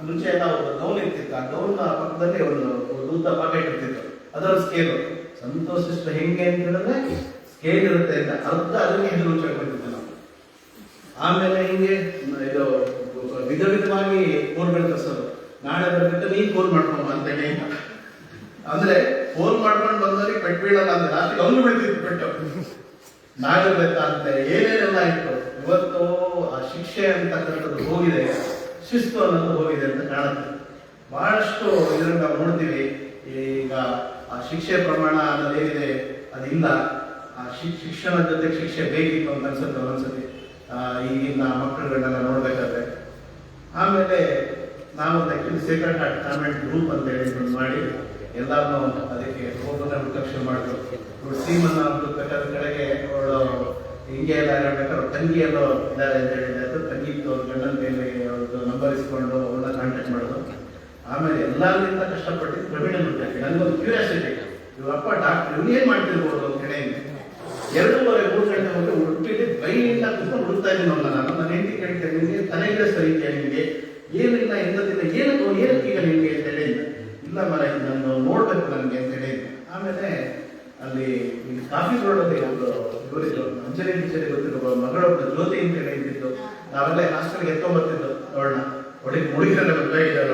ಮುಂಚೆ ಎಲ್ಲ ಒಂದು ಗೌನ್ ಇರ್ತಿತ್ತು, ಆ ಗೌನ್ ಪಕ್ಕದಲ್ಲಿ ಒಂದು ಉದ್ದ ಪಾಕೆಟ್ ಇರ್ತಿತ್ತು, ಅದರ ಸ್ಕೇಲು. ಸಂತೋಷ ಹೆಂಗೆ ಅಂತ ಹೇಳಿದ್ರೆ ಸ್ಕೇಲ್ ಇರುತ್ತೆ ಅಂತ ಅರ್ಧ ಅದಕ್ಕೆ ಹೆಸರು ಮುಚ್ಚಾಕೊಂಡಿತ್ತು ನಾವು. ಆಮೇಲೆ ಹಿಂಗೆ ಇದು ವಿಧ ವಿಧವಾಗಿ ಫೋನ್ಗಳು ತರಿಸೋದು. ನಾಳೆ ಬರ್ಬೇಕು ನೀನ್ ಫೋನ್ ಮಾಡ್ಕೊಂಬ ಅಂತೇಳಿ, ಅಂದ್ರೆ ಫೋನ್ ಮಾಡ್ಕೊಂಡು ಬಂದವರಿಗೆ ಪೆಟ್ಟು ಬೀಳಲ್ಲ ಅಂದ್ರೆ ಲಾಸ್ಟಿಗೆ ಅವನು ಬೀಳ್ತಿತ್ತು ಪೆಟ್ಟು. ನಾಳೆ ಬೇಕಾದಂತೆ ಏನೇನೆಲ್ಲ ಇತ್ತು. ಇವತ್ತು ಆ ಶಿಕ್ಷೆ ಅಂತಕ್ಕಂಥದ್ದು ಹೋಗಿದೆ, ಶಿಸ್ತು ಅನ್ನೋದು ಹೋಗಿದೆ ಅಂತ ಕಾಣುತ್ತೆ. ಬಹಳಷ್ಟು ಇದನ್ನು ನಾವು ನೋಡ್ತೀವಿ. ಈಗ ಆ ಶಿಕ್ಷೆ ಪ್ರಮಾಣ ಅನ್ನೋದೇನಿದೆ ಅದಿಲ್ಲ. ಆ ಶಿಕ್ಷಣದ ಜೊತೆಗೆ ಶಿಕ್ಷೆ ಬೇಕಿತ್ತು ಅಂತ ಅನ್ಸುತ್ತೆ ಒಂದೊಂದ್ಸತಿ ಈಗಿನ ಮಕ್ಕಳುಗಳನ್ನೆಲ್ಲ ನೋಡ್ಬೇಕಾದ್ರೆ. ಆಮೇಲೆ ನಾವು actually Sacred heart convent group ಅಂತ ಹೇಳಿ ಮಾಡಿ ಎಲ್ಲಾನು ಅದಕ್ಕೆ ಹೋಗೋದನ್ನ ಹುಡುಕಕ್ಷೆ ಮಾಡಿದ್ರು. ಸೀಮನ್ನ ಹುಡುಕ್ಬೇಕಾದ್ರೆ ಕಡೆಗೆ ಅವಳು ಹಿಂಗೆ ಎಲ್ಲ ಹೇಳ್ಬೇಕಾದ್ರೆ ತಂಗಿ ಎಲ್ಲೋ ಇದ್ದಾರೆ ಅಂತ ಹೇಳಿದ್ರೆ ತಂಗಿ ಇತ್ತು, ಅವ್ರ ಗಂಡನ ಮೇಲೆ ಅವ್ರದ್ದು ನಂಬರ್ ಇಸ್ಕೊಂಡು ಅವ್ರನ್ನ ಕಾಂಟ್ಯಾಕ್ಟ್ ಮಾಡೋದು. ಆಮೇಲೆ ಎಲ್ಲರಿಂದ ಕಷ್ಟಪಟ್ಟಿದ್ದು ಪ್ರವೀಣ ಹುಡುಕಕ್ಕೆ ನನಗೊಂದು ಕ್ಯೂರಿಯಾಸಿಟಿ, ಇವರಪ್ಪ ಡಾಕ್ಟರ್ ಇವ್ರು ಏನ್ ಮಾಡ್ತಿರ್ಬೋದು ಅಂತ ಹೇಳಿ 2:30-3 ಗಂಟೆ ಹೋಗಿ ಹುಡುಕಿಟ್ಟು ಬೈಲಿಂದ ಕುತ್ಕೊಂಡು ಹುಡುಕ್ತಾ ಇದ್ದೀನಿ ನಾನು. ನನ್ನ ಹೆಂಡತಿ ಕೇಳ್ತೇನೆ, ನಿಮಗೆ ತಲೆಗೆ ಸರಿ ಇದೆಯಾ, ನಿಮಗೆ ಏನಿಲ್ಲ ಎಂದದಿಲ್ಲ, ಏನಕ್ಕೆ ಈಗ ನಿಮಗೆ ಅಂತ ಹೇಳಿ, ಇಲ್ಲ ಮರ ನಾನು ನೋಡ್ಬೇಕು ನನಗೆ ಅಂತ ಹೇಳಿ. ಆಮೇಲೆ ಅಲ್ಲಿ ಕಾಫಿ ರೋಡಲ್ಲಿ ಒಂದು ಇವರಿದ್ರು ಅಂಜಲಿ ಟೀಚರ್ ಗೊತ್ತಿರೋ ಮಗಳೊಬ್ಬರು ಜ್ಯೋತಿ ಅಂತ ಹೇಳಿ ಇದ್ದಿದ್ದು. ನಾವೆಲ್ಲ ಹಾಸ್ಟೆಲ್ಗೆ ಎತ್ಕೊಂಡ್ಬರ್ತಿದ್ದು ಅವಳನ್ನ, ಒಳಗೆ ಮುಳುಗಿರಲ್ಲ ಬೇಕಾಗಿದ್ದಾರೆ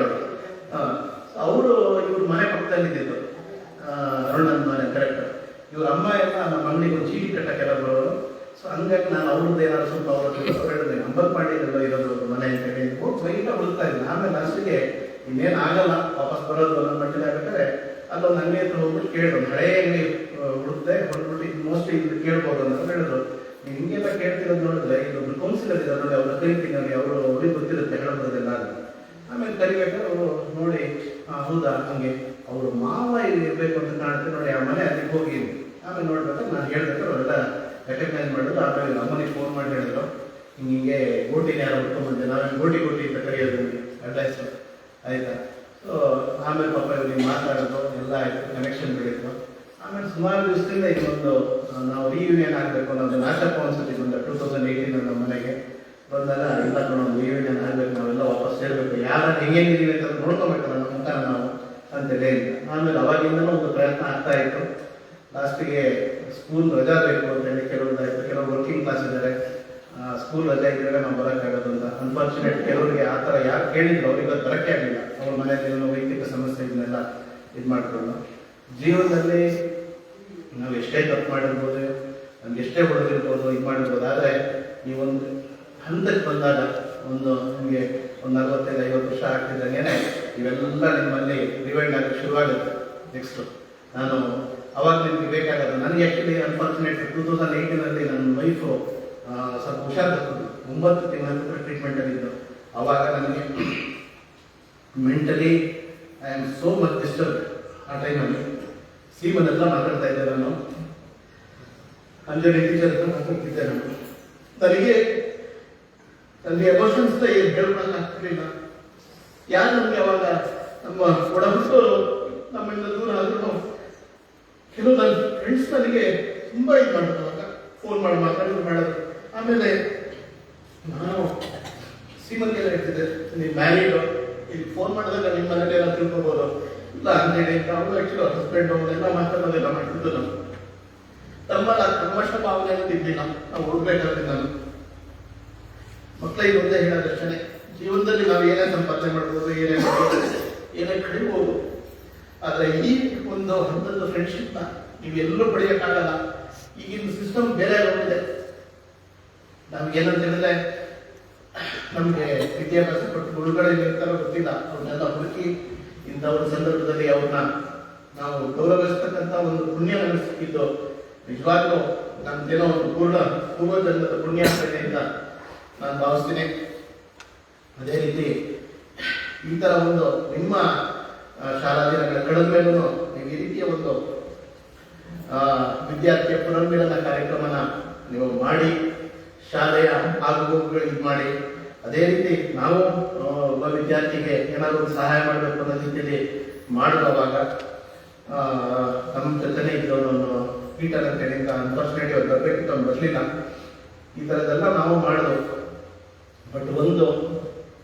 ಅವರು. ಇವ್ರ ಮನೆ ಪಕ್ಕದಲ್ಲಿ ಇದ್ದಿದ್ದು ಅರುಣನ್ ಮನೆ ಕರೆಕ್ಟ್. ಇವ್ರ ಅಮ್ಮ ಎಲ್ಲ ನಮ್ಮ ಅಂಗಡಿಗೆ ಒಂದು ಚೀಟಿ ಕಟ್ಟಕ್ಕೆಲ್ಲ ಬರೋರು. ಸೊ ಹಂಗಾಗಿ ನಾನು ಅವ್ರದ್ದು ಏನಾದ್ರು ಸ್ವಲ್ಪ ಅವ್ರ ಹೇಳಿದೆ ಅಂಬಲ್ಪಾಡಿಯಲ್ಲ ಇರೋದು ಮನೆ ಅಂತ ಹೇಳಿ ಬೈಟ ಹುಡುಕ್ತಾ ಇದ್ದೀನಿ. ಆಮೇಲೆ ಲಾಸ್ಟಿಗೆ ಇನ್ನೇನು ಆಗಲ್ಲ ವಾಪಸ್ ಬರೋದು ಅನ್ನೋ ಮಟ್ಟಿಗೆ ಆಗ್ಬೇಕಾದ್ರೆ ಅಲ್ಲೊಂದು ಅಂಗಡಿ ಹತ್ರ ಹೋಗ್ಬಿಟ್ಟು ಕೇಳಿದ್ರು, ಹಳೆ ಅಂಗಡಿ ಹುಡುಕ್ದೆ ಹೊರಡ್ಬಿಟ್ಟು ಮೋಸ್ಟ್ಲಿ ಇಲ್ಲಿ ಕೇಳ್ಬೋದು ಅಂತ ಹೇಳಿದ್ರು. ನೀವು ಹಿಂಗೆಲ್ಲ ಕೇಳ್ತಿರೋದು ನೋಡಿದ್ರೆ ಇಲ್ಲೊಬ್ರು ಕೌನ್ಸಿಲರ್ ಇದ್ದಾರೆ ನೋಡಿ, ಅವ್ರ ಕರಿತೀನಿ ನೋಡಿ, ಅವರು ಅವ್ರಿಗೆ ಗೊತ್ತಿರುತ್ತೆ ಹೇಳೋದೆಲ್ಲ. ಆಮೇಲೆ ಕರಿಬೇಕಾದ್ರೆ ಅವರು ನೋಡಿ ಹೌದಾ ಹಂಗೆ ಅವರು ಮಾವ ಇಲ್ಲಿ ಇರಬೇಕು ಅಂತ ಕಾಣುತ್ತೆ ನೋಡಿ, ಆ ಮನೆ ಅಲ್ಲಿಗೆ ಹೋಗಿ. ಆಮೇಲೆ ನೋಡ್ಬೇಕಾದ್ರೆ ನಾನು ಹೇಳ್ಬೇಕಾದ್ರೆ ಅವರೆಲ್ಲ ರೆಕಗ್ನೈಸ್ ಮಾಡಿದ್ರು. ಆಮೇಲೆ ಅಮ್ಮನಿಗೆ ಫೋನ್ ಮಾಡಿ ಹೇಳಿದ್ರು ಹಿಂಗೆ ಗೋಟಿನ ಯಾರು ಹುಡ್ಕೊಂಡ್ಬಂದೆ, ನಾವೇನು ಗೋಟಿ ಅಂತ ಕರೆಯೋದು ಅಡ್ರೆಸ್ ಆಯ್ತಾ. ಸೊ ಆಮೇಲೆ ಪಾಪ ಇವ್ರಿಗೆ ಮಾತಾಡೋದು ಎಲ್ಲ ಆಯಿತು, ಕನೆಕ್ಷನ್ ಬೆಳೀತು. ಆಮೇಲೆ ಸುಮಾರು ದಿವಸದಿಂದ ಇದೊಂದು ನಾವು ರಿಯೂನಿಯನ್ ಆಗಬೇಕು ಅನ್ನೋದು ನಾಟಕ ಅನ್ಸುತ್ತೆ. ಒಂದು 2018 ನಮ್ಮ ಮನೆಗೆ ಬಂದಾಗ ಇಲ್ಲ ಒಂದು ರಿಯೂನಿಯನ್ ಆಗಬೇಕು, ನಾವೆಲ್ಲ ವಾಪಸ್ ಸೇರಬೇಕು, ಯಾರು ಹೆಂಗಿದ್ದೀವಿ ಅಂತ ನೋಡ್ಕೋಬೇಕಲ್ಲ ನಮ್ಮ ಮುಖ ನಾವು ಅಂತೇಳಿ. ಆಮೇಲೆ ಅವಾಗಿಂದಲೂ ಒಂದು ಪ್ರಯತ್ನ ಆಗ್ತಾ ಇತ್ತು. ಲಾಸ್ಟಿಗೆ ಸ್ಕೂಲ್ ರಜಾ ಬೇಕು ಅಂತ ಹೇಳಿ ಕೆಲವೊಂದಾಯಿತು. ಕೆಲವು ವರ್ಕಿಂಗ್ ಕ್ಲಾಸ್ ಇದ್ದಾರೆ, ಸ್ಕೂಲ್ ರಜಾ ಇದ್ದರೆ ನಾವು ಬರೋಕ್ಕಾಗೋದು ಅಂತ. ಅನ್ಫಾರ್ಚುನೇಟ್ ಕೆಲವರಿಗೆ ಆ ಥರ ಯಾರು ಕೇಳಿದ್ರು ಅವ್ರಿಗೆ ಬರೋಕ್ಕೆ ಆಗಲಿಲ್ಲ. ಅವ್ರ ಮನೆಯಲ್ಲಿ ವೈಯಕ್ತಿಕ ಸಮಸ್ಯೆ ಇದನ್ನೆಲ್ಲ ಇದು ಮಾಡ್ಕೊಂಡು. ಜೀವನದಲ್ಲಿ ನಾವು ಎಷ್ಟೇ ತಪ್ಪು ಮಾಡಿರ್ಬೋದು, ನಮ್ಗೆ ಎಷ್ಟೇ ಹೊಡೆದಿರ್ಬೋದು, ಇದು ಮಾಡಿರ್ಬೋದು, ಆದರೆ ಈ ಒಂದು ಹಂತಕ್ಕೆ ಬಂದಾಗ ನಿಮಗೆ ಒಂದು 45-50 ವರ್ಷ ಆಗ್ತಿದ್ದಂಗೆ ಇವೆಲ್ಲ ನಿಮ್ಮಲ್ಲಿ ರಿವೈಂಡ್ ಆಗಕ್ಕೆ ಶುರುವಾಗುತ್ತೆ. ನೆಕ್ಸ್ಟು ನಾನು ಅವಾಗ ನಿಮಗೆ ಬೇಕಾಗಲ್ಲ. ನನಗೆ ಆ್ಯಕ್ಚುಲಿ ಅನ್ಫಾರ್ಚುನೇಟ್ 2018 ನನ್ನ ವೈಫು ಸ್ವಲ್ಪ ಹುಷಾರು ತಪ್ಪಿದ್ದು, 9 ತಿಂಗಳ ಟ್ರೀಟ್ಮೆಂಟಲ್ಲಿದ್ದು. ಆವಾಗ ನನಗೆ mentally I am so much disturb. ಆ ಟೈಮಲ್ಲಿ ಸೀಮನೆಲ್ಲ ಮಾತಾಡ್ತಾ ಇದ್ದೆ ನಾನು, ಅಂಜಲಿ ಟೀಚರ್ ಹತ್ರ ಮಾತಾಡ್ತಿದ್ದೆ ನಾನು. ನನಗೆ ಎಮೋಷನ್ಸ್ ಏನು ಹೇಳ್ಕೊಳಕ್ಕೆ ಆಗ್ತಿರ್ಲಿಲ್ಲ. ಯಾರು ನಮಗೆ ಅವಾಗ ನಮ್ಮ ಒಡಹುಟ್ಟೋರು ನಮ್ಮಿಂದ ದೂರ ಆದ್ರೂ ಕೆಲವು ನನ್ನ ಫ್ರೆಂಡ್ಸ್ ನನಗೆ ತುಂಬ ಇದು ಮಾಡೋದು, ಅವಾಗ ಫೋನ್ ಮಾಡಿ ಮಾತಾಡೋದು ಮಾಡೋದು. ಆಮೇಲೆ ನಾನು ಸೀಮನ್ಗೆಲ್ಲ ಹೇಳ್ತಿದ್ದೆ, ನೀವು ಮ್ಯಾರಿಡು, ಇಲ್ಲಿ ಫೋನ್ ಮಾಡಿದಾಗ ನಿಮ್ಮ ಮನೇಲಿ ಎಲ್ಲ ತಿಳ್ಕೊಬೋದು ಇಲ್ಲ ಅಂತೇಳಿ. ಅವರು ಆ್ಯಕ್ಚುಲಿ ಹಸ್ಬೆಂಡ್ ಅವನ್ನೆಲ್ಲ ಮಾತಾಡೋದೆಲ್ಲ ಮಾಡ್ತಿದ್ದು. ನಾವು ತಮ್ಮಷ್ಟ ಭಾವನೆಯನ್ನು ತಿದ್ದಿಲ್ಲ, ನಾವು ಹೋಗ್ಬೇಕಾದ್ರೆ ನಾನು ಮಕ್ಕಳಿಗೆ ಒಂದೇ ಹೇಳೋದಷ್ಟೇ, ಜೀವನದಲ್ಲಿ ನಾವು ಏನೇ ಸಂಪಾದನೆ ಮಾಡ್ಬೋದು, ಏನೇ ಕಡಿಬೋದು, ಆದರೆ ಈ ಒಂದು ಹಂತದ ಫ್ರೆಂಡ್ಶಿಪ್ನ ನೀವೆಲ್ಲೂ ಪಡೆಯೋಕ್ಕಾಗಲ್ಲ. ಈಗಿನ ಸಿಸ್ಟಮ್ ಬೇರೆ ಹೋಗಿದೆ. ನಮ್ಗೇನಂತ ಹೇಳಿದ್ರೆ ನಮಗೆ ವಿದ್ಯಾಭ್ಯಾಸ ಕೊಟ್ಟು ಗುರುಗಳಲ್ಲಿ ಇರ್ತಾರೋ ಗೊತ್ತಿಲ್ಲ, ಅವ್ರನ್ನೆಲ್ಲ ಹುಡುಕಿ ಇಂಥ ಒಂದು ಸಂದರ್ಭದಲ್ಲಿ ಅವ್ರನ್ನ ನಾವು ಗೌರವಿಸ್ತಕ್ಕಂಥ ಒಂದು ಪುಣ್ಯ ನಮಗೆ ಸಿಕ್ಕಿದ್ದು. ನಿಜವಾಗ್ಲೂ ನಮ್ದೇನೋ ಒಂದು ಪೂರ್ವಜನ್ಮದ ಪುಣ್ಯ ಅಂತ ನಾನು ಭಾವಿಸ್ತೀನಿ. ಅದೇ ರೀತಿ ಈ ಥರ ಒಂದು ನಿಮ್ಮ ಶಾಲಾ ದಿನಗಳ ಕಳೆದ ಮೇಲೂ ನೀವು ಈ ರೀತಿಯ ಒಂದು ವಿದ್ಯಾರ್ಥಿಯ ಪುನರ್ಮಿಲನ ಕಾರ್ಯಕ್ರಮನ ನೀವು ಮಾಡಿ ಶಾಲೆಯ ಆಗುಗಳು ಇದು ಮಾಡಿ. ಅದೇ ರೀತಿ ನಾವು ಒಬ್ಬ ವಿದ್ಯಾರ್ಥಿಗೆ ಏನಾದರೂ ಒಂದು ಸಹಾಯ ಮಾಡಬೇಕು ಅನ್ನೋ ರೀತಿಯಲ್ಲಿ ಮಾಡುವಾಗ ನಮ್ಮ ಜೊತೆನೇ ಇದ್ದವನು ಪೀಟರ್ ಅಂತ ಹೇಳಿ ಅನ್ಫಾರ್ಚುನೇಟ್ಲಿ ಅವ್ರು ಬರಬೇಕಿತ್ತು, ಅವ್ನು ಬರಲಿಲ್ಲ. ಈ ಥರದ್ದೆಲ್ಲ ನಾವು ಮಾಡೋದು. ಬಟ್ ಒಂದು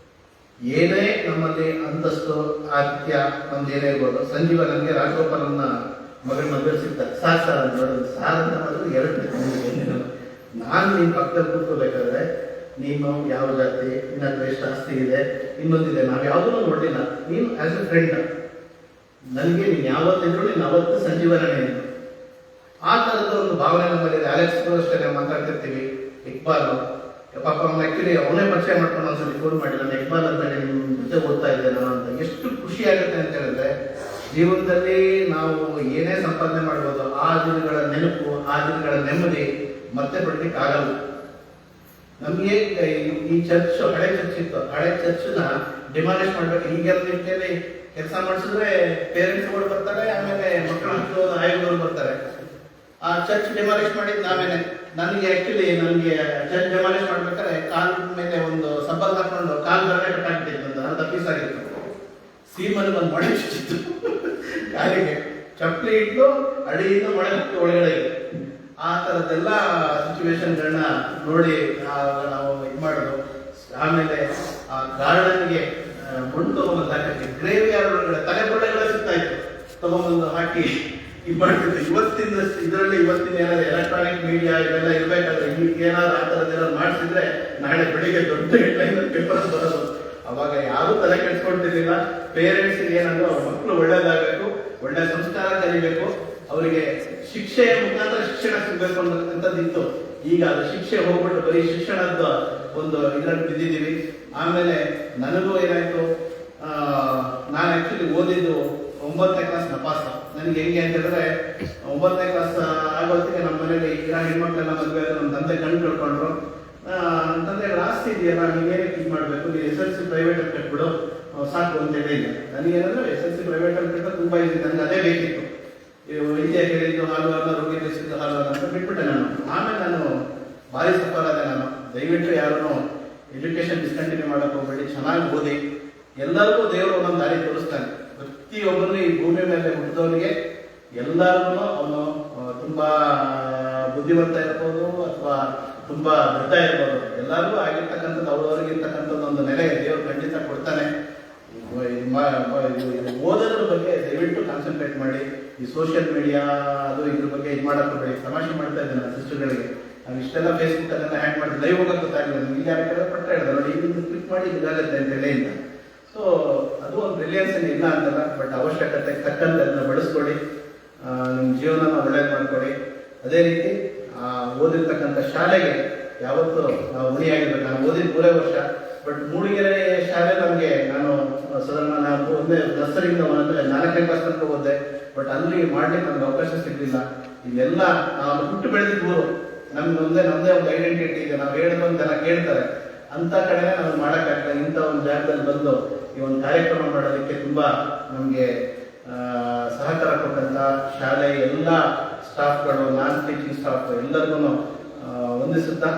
ಏನೇ ನಮ್ಮಲ್ಲಿ ಅಂತಸ್ತು ಆತಿಥ್ಯ ನಮ್ದು ಏನೇ ಇರ್ಬೋದು. ಸಂಜೀವ ನನಗೆ ರಾಜಗೋಪಾಲನ್ನ ಮಗಳ ಮದುವೆ ಸಿಗ್ತಾರೆ, ಸಾರ್ ಅಂತ ನೋಡೋದು. ಸಾರ್ ಅಂತ ಮಾಡಿದ್ರೆ 2 ನಾನು ನಿಮ್ಮ ಪಕ್ಕದಲ್ಲಿ ಕೂತ್ಕೋಬೇಕಾದ್ರೆ ನೀನು ಯಾವ ಜಾತಿ, ನಿನ್ನ ಹತ್ರ ಎಷ್ಟು ಆಸ್ತಿ ಇದೆ, ಇನ್ನೊಂದಿದೆ, ನಾವು ಯಾವುದನ್ನು ನೋಡಲಿಲ್ಲ. ನೀನು ಆಸ್ ಎ ಫ್ರೆಂಡ್ ನನಗೆ ನೀನು ಯಾವತ್ತಿದ್ರು ನೀನು ಅವತ್ತು ಸಂಜೀವನೇ ನೀನು. ಆ ಥರದ ಒಂದು ಭಾವನೆ ನಮ್ಮಲ್ಲಿದೆ. ಅಲೆಕ್ಸ್ ಅಷ್ಟೇ ನಾವು ಮಾತಾಡ್ತಿರ್ತೀವಿ. ಇಕ್ಬಾಲ್ ಪಾಪ ಅವನು ಆ್ಯಕ್ಚುಲಿ ಅವನೇ ಪರಿಚಯ ಮಾಡ್ಕೊಂಡು ಒಂದ್ಸಲಿ ಫೋನ್ ಮಾಡಿ ನಾನು ಇಕ್ಬಾಲ್ ಅಂತ ನಿಮ್ಮ ಜೊತೆ ಓದ್ತಾ ಇದ್ದೆ ನಾನು ಅಂತ. ಎಷ್ಟು ಖುಷಿ ಆಗುತ್ತೆ ಅಂತ ಹೇಳಿದ್ರೆ, ಜೀವನದಲ್ಲಿ ನಾವು ಏನೇ ಸಂಪಾದನೆ ಮಾಡ್ಬೋದು, ಆ ದಿನಗಳ ನೆನಪು, ಆ ದಿನಗಳ ನೆಮ್ಮದಿ ಮತ್ತೆ ಪಡ್ಲಿಕ್ಕೆ ಆಗಲ್ಲ. ನಮಗೆ ಈ ಚರ್ಚ್, ಹಳೆ ಚರ್ಚ್ ಇತ್ತು, ಹಳೆ ಚರ್ಚ್ನ ಡಿಮಾಲಿಷ್ ಮಾಡ್ಬೇಕು. ಈಗೆಲ್ಲ ನಿಟ್ಟಿನಲ್ಲಿ ಕೆಲಸ ಮಾಡಿಸಿದ್ರೆ ಪೇರೆಂಟ್ಸ್ಗಳು ಬರ್ತಾರೆ, ಆಮೇಲೆ ಮಕ್ಕಳು ಹಚ್ಚೋದು ಆಯೋಗಗಳು ಬರ್ತಾರೆ. ಆ ಚರ್ಚ್ ಡಿಮಾಲಿಷ್ ಮಾಡಿದ್ ನಾವೇನೆ. ನನಗೆ ಚರ್ಚ್ ಡಿಮಾಲಿಷ್ ಮಾಡ್ಬೇಕಾದ್ರೆ ಕಾಲ್ ಮೇಲೆ ಒಂದು ಸಬ್ಬಲ್ ಹಾಕೊಂಡು ಕಾಲ್ ಬರಡೆ ಕಟ್ಟಾಗ್ತಿತ್ತು, ಅರ್ಧ ಪೀಸ್ ಆಗಿತ್ತು. ಸೀಮಲ್ಲಿ ಒಂದು ಮೊಳೆ ಚುಚ್ಚಿತ್ತು ಕಾಲಿಗೆ, ಚಪ್ಪಲಿ ಇಟ್ಟು ಅಡಿಯಿಂದ ಮೊಳೆ ಒಳಗಡೆ ಇದೆ. ಆ ಥರದ್ದೆಲ್ಲ ಸಿಚುವೇಶನ್ಗಳನ್ನ ನೋಡಿ ನಾವು ಇದು ಮಾಡೋದು. ಆಮೇಲೆ ಆ ಗಾರ್ಡನ್ಗೆ ಮಣ್ಣು ತಗೊಂಬಂದು ಹಾಕಿ ಗ್ರೇವ್ ಯಾರ್ಡ್ ಒಳಗಡೆ ತಲೆಬೊಳ್ಳೆಗಳ ಸಿಗ್ತಾ ಇತ್ತು, ತಗೊಂಬಂದು ಹಾಕಿ ಇದು ಮಾಡ್ತಿತ್ತು. ಇವತ್ತಿನ ಏನಾದ್ರು ಎಲೆಕ್ಟ್ರಾನಿಕ್ ಮೀಡಿಯಾ ಇವೆಲ್ಲ ಇರಬೇಕಾದ್ರೆ ಈಗ ಏನಾದ್ರು ಆ ಥರದ್ದು ಏನಾದ್ರು ಮಾಡಿಸಿದ್ರೆ ನಾಳೆ ಬೆಳಿಗ್ಗೆ ದೊಡ್ಡ ಹೆಡ್ಲೈನ್ ಪೇಪರ್ಸ್ ಬರೋದು. ಅವಾಗ ಯಾರೂ ತಲೆ ಕೆಡ್ಸ್ಕೊಳ್ತಿರ್ಲಿಲ್ಲ. ಪೇರೆಂಟ್ಸ್ಗೆ ಏನಂದ್ರೆ ಅವ್ರ ಮಕ್ಕಳು ಒಳ್ಳೇದಾಗಬೇಕು, ಒಳ್ಳೆ ಸಂಸ್ಕಾರ ಕಲಿಬೇಕು, ಅವರಿಗೆ ಶಿಕ್ಷೆಯ ಮುಖಾಂತರ ಶಿಕ್ಷಣ ಸಿಗ್ಬೇಕು ಅನ್ನೋಂಥದ್ದಿತ್ತು. ಈಗ ಅದು ಶಿಕ್ಷೆ ಹೋಗ್ಬಿಟ್ಟು ಬರೀ ಶಿಕ್ಷಣದ ಒಂದು ಇದರಲ್ಲಿ ಬಿದ್ದಿದ್ದೀವಿ. ಆಮೇಲೆ ನನಗೂ ಏನಾಯ್ತು, ನಾನು ಆಕ್ಚುಲಿ ಓದಿದ್ದು 9ನೇ ಕ್ಲಾಸ್ ನಪಾಸ. ನನಗೆ ಹೆಂಗೆ ಅಂತ ಹೇಳಿದ್ರೆ 9ನೇ ಕ್ಲಾಸ್ ಆಗೋತ್ತಿಗೆ ನಮ್ಮ ಮನೇಲಿ ಈಗ ಹೆಣ್ಮಕ್ಳೆಲ್ಲ ಮದುವೆ ನಮ್ಮ ತಂದೆ ಕಣ್ಣು ಕಳ್ಕೊಂಡ್ರು. ಅಂತಂದ್ರೆ ಆಸ್ತಿ ಇದೆಯಲ್ಲ, ನೀವೇನಕ್ಕೆ ಇದು ಮಾಡಬೇಕು, ನೀವು SSLC ಪ್ರೈವೇಟ್ ಅಲ್ಲಿ ಕಟ್ಬಿಡು ಸಾಕು ಅಂತ ಹೇಳಿಲ್ಲ. ನನಗೇನಂದ್ರೆ SSLC ಪ್ರೈವೇಟ್ ಅಲ್ಲಿ ಕಟ್ಟೋ ತುಂಬಾ ಇದೆ, ನನಗೆ ಅದೇ ಬೇಕಿತ್ತು. ವಿದ್ಯೆ ಹೇಳಿದ್ದು ಹಾಲು ಅಲ್ಲ, ರೋಗಿ ಬೆಳೆಸಿದ್ದು ಹಾಲು ಅಲ್ಲ ಅಂತ ಬಿಟ್ಬಿಟ್ಟೆ ನಾನು. ಆಮೇಲೆ ನಾನು ಭಾರಿ ಸಫಲ ಆದೆ. ನಾನು ದಯವಿಟ್ಟು ಯಾರೂ ಎಜುಕೇಶನ್ ಡಿಸ್ಕಂಟಿನ್ಯೂ ಮಾಡಕ್ಕೆ ಹೋಗ್ಬೇಡಿ, ಚೆನ್ನಾಗಿ ಓದಿ. ಎಲ್ಲರಿಗೂ ದೇವರು ಒಂದೊಂದು ದಾರಿ ತೋರಿಸ್ತಾನೆ. ಪ್ರತಿಯೊಬ್ಬರು ಈ ಭೂಮಿ ಮೇಲೆ ಹುಟ್ಟಿದವನಿಗೆ ಎಲ್ಲರಿಗೂ ಅವನು ತುಂಬಾ ಬುದ್ಧಿವಂತ ಇರ್ಬೋದು ಅಥವಾ ತುಂಬಾ ದೊಡ್ಡ ಇರ್ಬೋದು, ಎಲ್ಲರಿಗೂ ಆಗಿರ್ತಕ್ಕಂಥದ್ದು ಅವ್ರವ್ರಿಗೆ ಇರ್ತಕ್ಕಂಥದ್ದು ಒಂದು ನೆಲೆ ದೇವರು ಖಂಡಿತ ಕೊಡ್ತಾನೆ. ಓದೋದ್ರ ಬಗ್ಗೆ ದಯವಿಟ್ಟು ಕಾನ್ಸಂಟ್ರೇಟ್ ಮಾಡಿ. ಈ ಸೋಷಿಯಲ್ ಮೀಡಿಯಾ ಅದು ಇದ್ರ ಬಗ್ಗೆ ಇದು ಮಾಡಕ್ಕೆ ಹೋಗ್ಬೇಡಿ. ತಮಾಷೆ ಮಾಡ್ತಾ ಇದ್ದೆ ನಾನು ಸಿಸ್ಟರ್ಗಳಿಗೆ. ನಾವು ಇಷ್ಟೆಲ್ಲ ಫೇಸ್ಬುಕ್ ಅದನ್ನ ಹ್ಯಾಂಗ್ ಮಾಡಿ ಲೈವ್ ಹೋಗಕ್ಕೆ ಗೊತ್ತಾಗಲಿಲ್ಲ. ನಿಮ್ಗೆ ಯಾರು ಪಟ್ಟ ಹೇಳಿದ ನೋಡಿ, ಈಗ ಕ್ಲಿಕ್ ಮಾಡಿ ಇದಾಗುತ್ತೆ ಅಂತ ಹೇಳಿ ಅಂತ. ಸೊ ಅದು ಒಂದು ಬ್ರಿಲಿಯನ್ಸ್ ಇಲ್ಲ ಅಂತಲ್ಲ, ಬಟ್ ಅವಶ್ಯಕತೆ ತಕ್ಕಂತೆ ಅದನ್ನ ಬಳಸ್ಕೊಡಿ, ನಿಮ್ಮ ಜೀವನನ ಒಳ್ಳೇದು ಮಾಡ್ಕೊಡಿ. ಅದೇ ರೀತಿ ಓದಿರ್ತಕ್ಕಂಥ ಶಾಲೆಗೆ ಯಾವತ್ತು ನಾವು ಉಣಿಯಾಗಿರ್ಬೇಕು. ನಾನು ಓದಿದ 3 ವರ್ಷ, ಬಟ್ ಮೂಡಿಗೆರೆ ಶಾಲೆ ನಮಗೆ ನಾನು ಸಾಧಾರಣ ಒಂದೇ ನರ್ಸರಿಯಿಂದ 4ನೇ ಕ್ಲಾಸ್ ತನಕ ಓದಿದೆ. ಬಟ್ ಅಲ್ಲಿ ಮಾಡ್ಲಿಕ್ಕೆ ನಮ್ಗೆ ಅವಕಾಶ ಸಿಗಲಿಲ್ಲ. ಇಲ್ಲೆಲ್ಲ ನಾವು ಹುಟ್ಟು ಬೆಳೆದಿದ್ದ ಊರು, ನಮ್ದೇ ಒಂದು ಐಡೆಂಟಿಟಿ ಇದೆ. ನಾವು ಹೇಳಿದ ಜನ ಕೇಳ್ತಾರೆ, ಅಂತ ಕಡೆ ನಾವು ಮಾಡೋಕ್ಕಾಗಲ್ಲ. ಇಂಥ ಒಂದು ಜಾಗದಲ್ಲಿ ಬಂದು ಈ ಒಂದು ಕಾರ್ಯಕ್ರಮ ಮಾಡೋದಕ್ಕೆ ತುಂಬಾ ನಮಗೆ ಸಹಕಾರ ಕೊಟ್ಟಂತ ಶಾಲೆ ಎಲ್ಲ ಸ್ಟಾಫ್ಗಳು, ನಾನ್ ಟೀಚಿಂಗ್ ಸ್ಟಾಫ್ ಎಲ್ಲರಿಗೂ ವಂದಿಸುತ್ತಾ,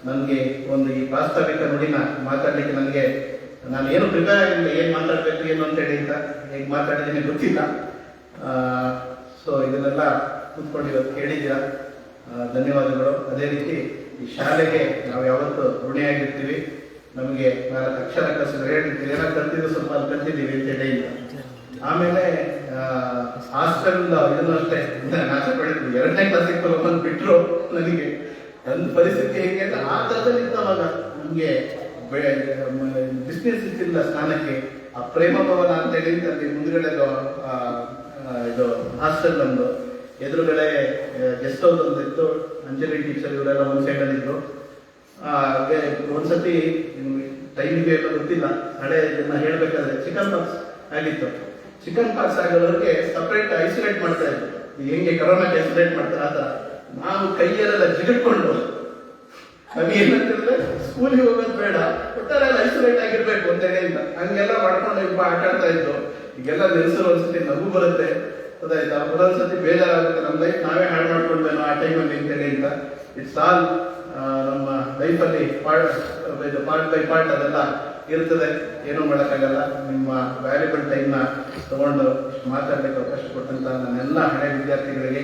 ನನಗೆ ಒಂದು ಈ ಪ್ರಾಸ್ತಾವಿಕ ನುಡಿನ ಮಾತಾಡಲಿಕ್ಕೆ ನಾನು ಏನು ಪ್ರಿಪೇರ್ ಆಗಿಲ್ಲ, ಏನು ಮಾತಾಡಬೇಕು ಏನು ಅಂತೇಳಿ ಅಂತ ಹೇಗೆ ಮಾತಾಡಿದ್ದೀನಿ ಗೊತ್ತಿಲ್ಲ. ಸೊ ಇದನ್ನೆಲ್ಲ ಕೂತ್ಕೊಂಡು ಇವತ್ತು ಕೇಳಿದ್ದೀರಾ, ಧನ್ಯವಾದಗಳು. ಅದೇ ರೀತಿ ಈ ಶಾಲೆಗೆ ನಾವು ಯಾವತ್ತು ಋಣಿಯಾಗಿರ್ತೀವಿ. ನಮಗೆ 4 ಅಕ್ಷರ ಕಲಿಸಿದ್ರೆ ಏನೋ ಕಲ್ತಿದ್ದು ಸ್ವಲ್ಪ ಅಲ್ಲಿ ಕಲ್ತಿದ್ದೀವಿ ಅಂತ ಹೇಳಿ. ಆಮೇಲೆ ಹಾಸ್ಟೆಲ್ ಇದನ್ನು ಅಷ್ಟೇ ನಾಚೆ ಪಡಿದ್ವಿ. 2ನೇ ಕ್ಲಾಸಿಗೆ ಬಂದು ಬಿಟ್ಟರು. ನನಗೆ ಒಂದು ಪರಿಸ್ಥಿತಿ ಹೇಗೆ ಅಂತ ಆ ಥರದಲ್ಲಿ ಇದ್ದವಾಗ ನಮಗೆ ಬಿಸ್ನೆಸ್ ಇತ್ತಿಲ್ಲ ಸ್ನಾನಕ್ಕೆ. ಆ ಪ್ರೇಮ ಭವನ ಅಂತ ಹೇಳಿ ಅಲ್ಲಿ ಮುಂದ್ಗಡೆ ಇದು ಹಾಸ್ಟೆಲ್ ಒಂದು ಎದುರುಗಡೆ ಗೆಸ್ಟ್ ಹೌಸ್ ಒಂದು ಇತ್ತು. ಅಂಜಲಿ ಟೀಚರ್ ಇವರೆಲ್ಲ ಒಂದು ಸೈಡಲ್ಲಿ ಇದ್ರು. ಒಂದ್ಸತಿ ಟೈಮಿಗೆ ಎಲ್ಲ ಗೊತ್ತಿಲ್ಲ, ಹಳೆ ಇದನ್ನ ಹೇಳ್ಬೇಕಾದ್ರೆ ಚಿಕನ್ ಪಾಕ್ಸ್ ಆಗಿತ್ತು. ಚಿಕನ್ ಪಾಕ್ಸ್ ಆಗೋರಿಗೆ ಸಪ್ರೇಟ್ ಐಸೋಲೇಟ್ ಮಾಡ್ತಾ ಇದ್ರು. ಹೆಂಗೆ ಕರೋನಾಕ್ಕೆ ಐಸೋಲೇಟ್ ಮಾಡ್ತಾರೆ ಆ ಥರ. ನಾವು ಕೈಯಲ್ಲೆಲ್ಲ ಜಿಗಿಟ್ಕೊಂಡು ಏನಂತಂದ್ರೆ ಸ್ಕೂಲಿಗೆ ಹೋಗೋದು ಬೇಡ, ಒಟ್ಟಾರೆ ಐಸೋಲೇಟ್ ಆಗಿರ್ಬೇಕು ಅಂತ ಹೇಳಿ ಹಂಗೆಲ್ಲ ಮಾಡ್ಕೊಂಡು ಆಟ ಆಡ್ತಾ ಇದ್ದು. ಈಗೆಲ್ಲ ನೆನೆಸಲು ಒಂದ್ಸತಿ ನಗು ಬರುತ್ತೆ, ಗೊತ್ತಾಯ್ತಾ? ಒಂದೊಂದ್ಸತಿ ಬೇಜಾರಾಗುತ್ತೆ, ನಮ್ಮ ಲೈಫ್ ನಾವೇ ಹಾಳು ಮಾಡ್ಕೊಳ್ಬೇಕೋ ಆ ಟೈಮಲ್ಲಿ ಅಂತೇಳಿ ಅಂತ. ಇಟ್ಸ್ ಆಲ್ ನಮ್ಮ ಲೈಫಲ್ಲಿ ಪಾರ್ಟ್ ಬೈ ಪಾರ್ಟ್ ಅದೆಲ್ಲ ಇರ್ತದೆ, ಏನೂ ಮಾಡೋಕ್ಕಾಗಲ್ಲ. ನಿಮ್ಮ ವ್ಯಾಲ್ಯೂಬಲ್ ಟೈಮ್ನ ತಗೊಂಡು ಮಾತಾಡಲಿಕ್ಕೆ ಅವಕಾಶ ಕೊಟ್ಟಂತ ನನ್ನೆಲ್ಲ ಹಳೆ ವಿದ್ಯಾರ್ಥಿಗಳಿಗೆ,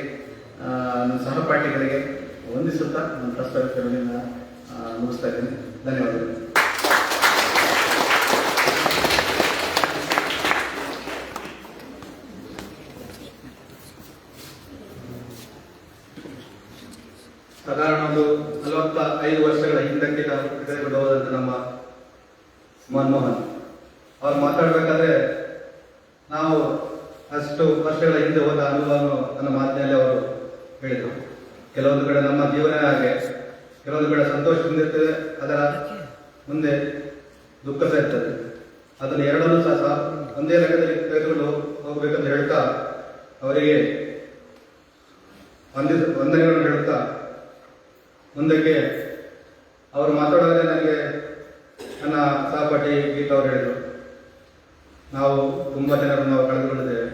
ನನ್ನ ಸಹಪಾಠಿಗಳಿಗೆ ವಂದಿಸುತ್ತಾ ನನ್ನ ಪ್ರಸ್ತಾವಿಕೆಗಳನ್ನು ಮುಗಿಸ್ತಾ ಇದ್ದೀನಿ. ಧನ್ಯವಾದಗಳು. ಸಾಧಾರಣ ಒಂದು 45 ವರ್ಷಗಳ ಹಿಂದಕ್ಕೆ ನಾವು ತೆಗೆದುಕೊಂಡು ಹೋದ ಮನಮೋಹನ್. ಅವ್ರು ಮಾತಾಡಬೇಕಾದ್ರೆ ನಾವು ಅಷ್ಟು ವರ್ಷಗಳ ಹಿಂದೆ ಹೋದ ಅನುಭವವನ್ನು ನನ್ನ ಮಾತಿನಲ್ಲಿ ಅವರು ಹೇಳಿದರು. ಕೆಲವೊಂದು ಕಡೆ ನಮ್ಮ ಜೀವನ ಹಾಗೆ, ಕೆಲವೊಂದು ಕಡೆ ಸಂತೋಷದಿಂದ ಇರ್ತದೆ, ಅದರ ಮುಂದೆ ದುಃಖ ಸಹ ಇರ್ತದೆ. ಅದನ್ನು ಎರಡನ್ನೂ ಸಹ ಒಂದೇ ಲೆಕ್ಕದಲ್ಲಿ ತೆಗೆದುಕೊಂಡು ಹೋಗಬೇಕಂತ ಹೇಳ್ತಾ ಅವರಿಗೆ ವಂದನೆಗಳನ್ನು ಹೇಳುತ್ತಾ ಮುಂದಕ್ಕೆ ಅವರು ಮಾತಾಡುವಾಗ ನನಗೆ ನನ್ನ ಸಹಪಾಠಿ ಗೀತಾ ಅವರು ಹೇಳಿದರು, ನಾವು ತುಂಬ ಜನರನ್ನು ನಾವು ಕಳೆದುಕೊಂಡಿದ್ದೇವೆ,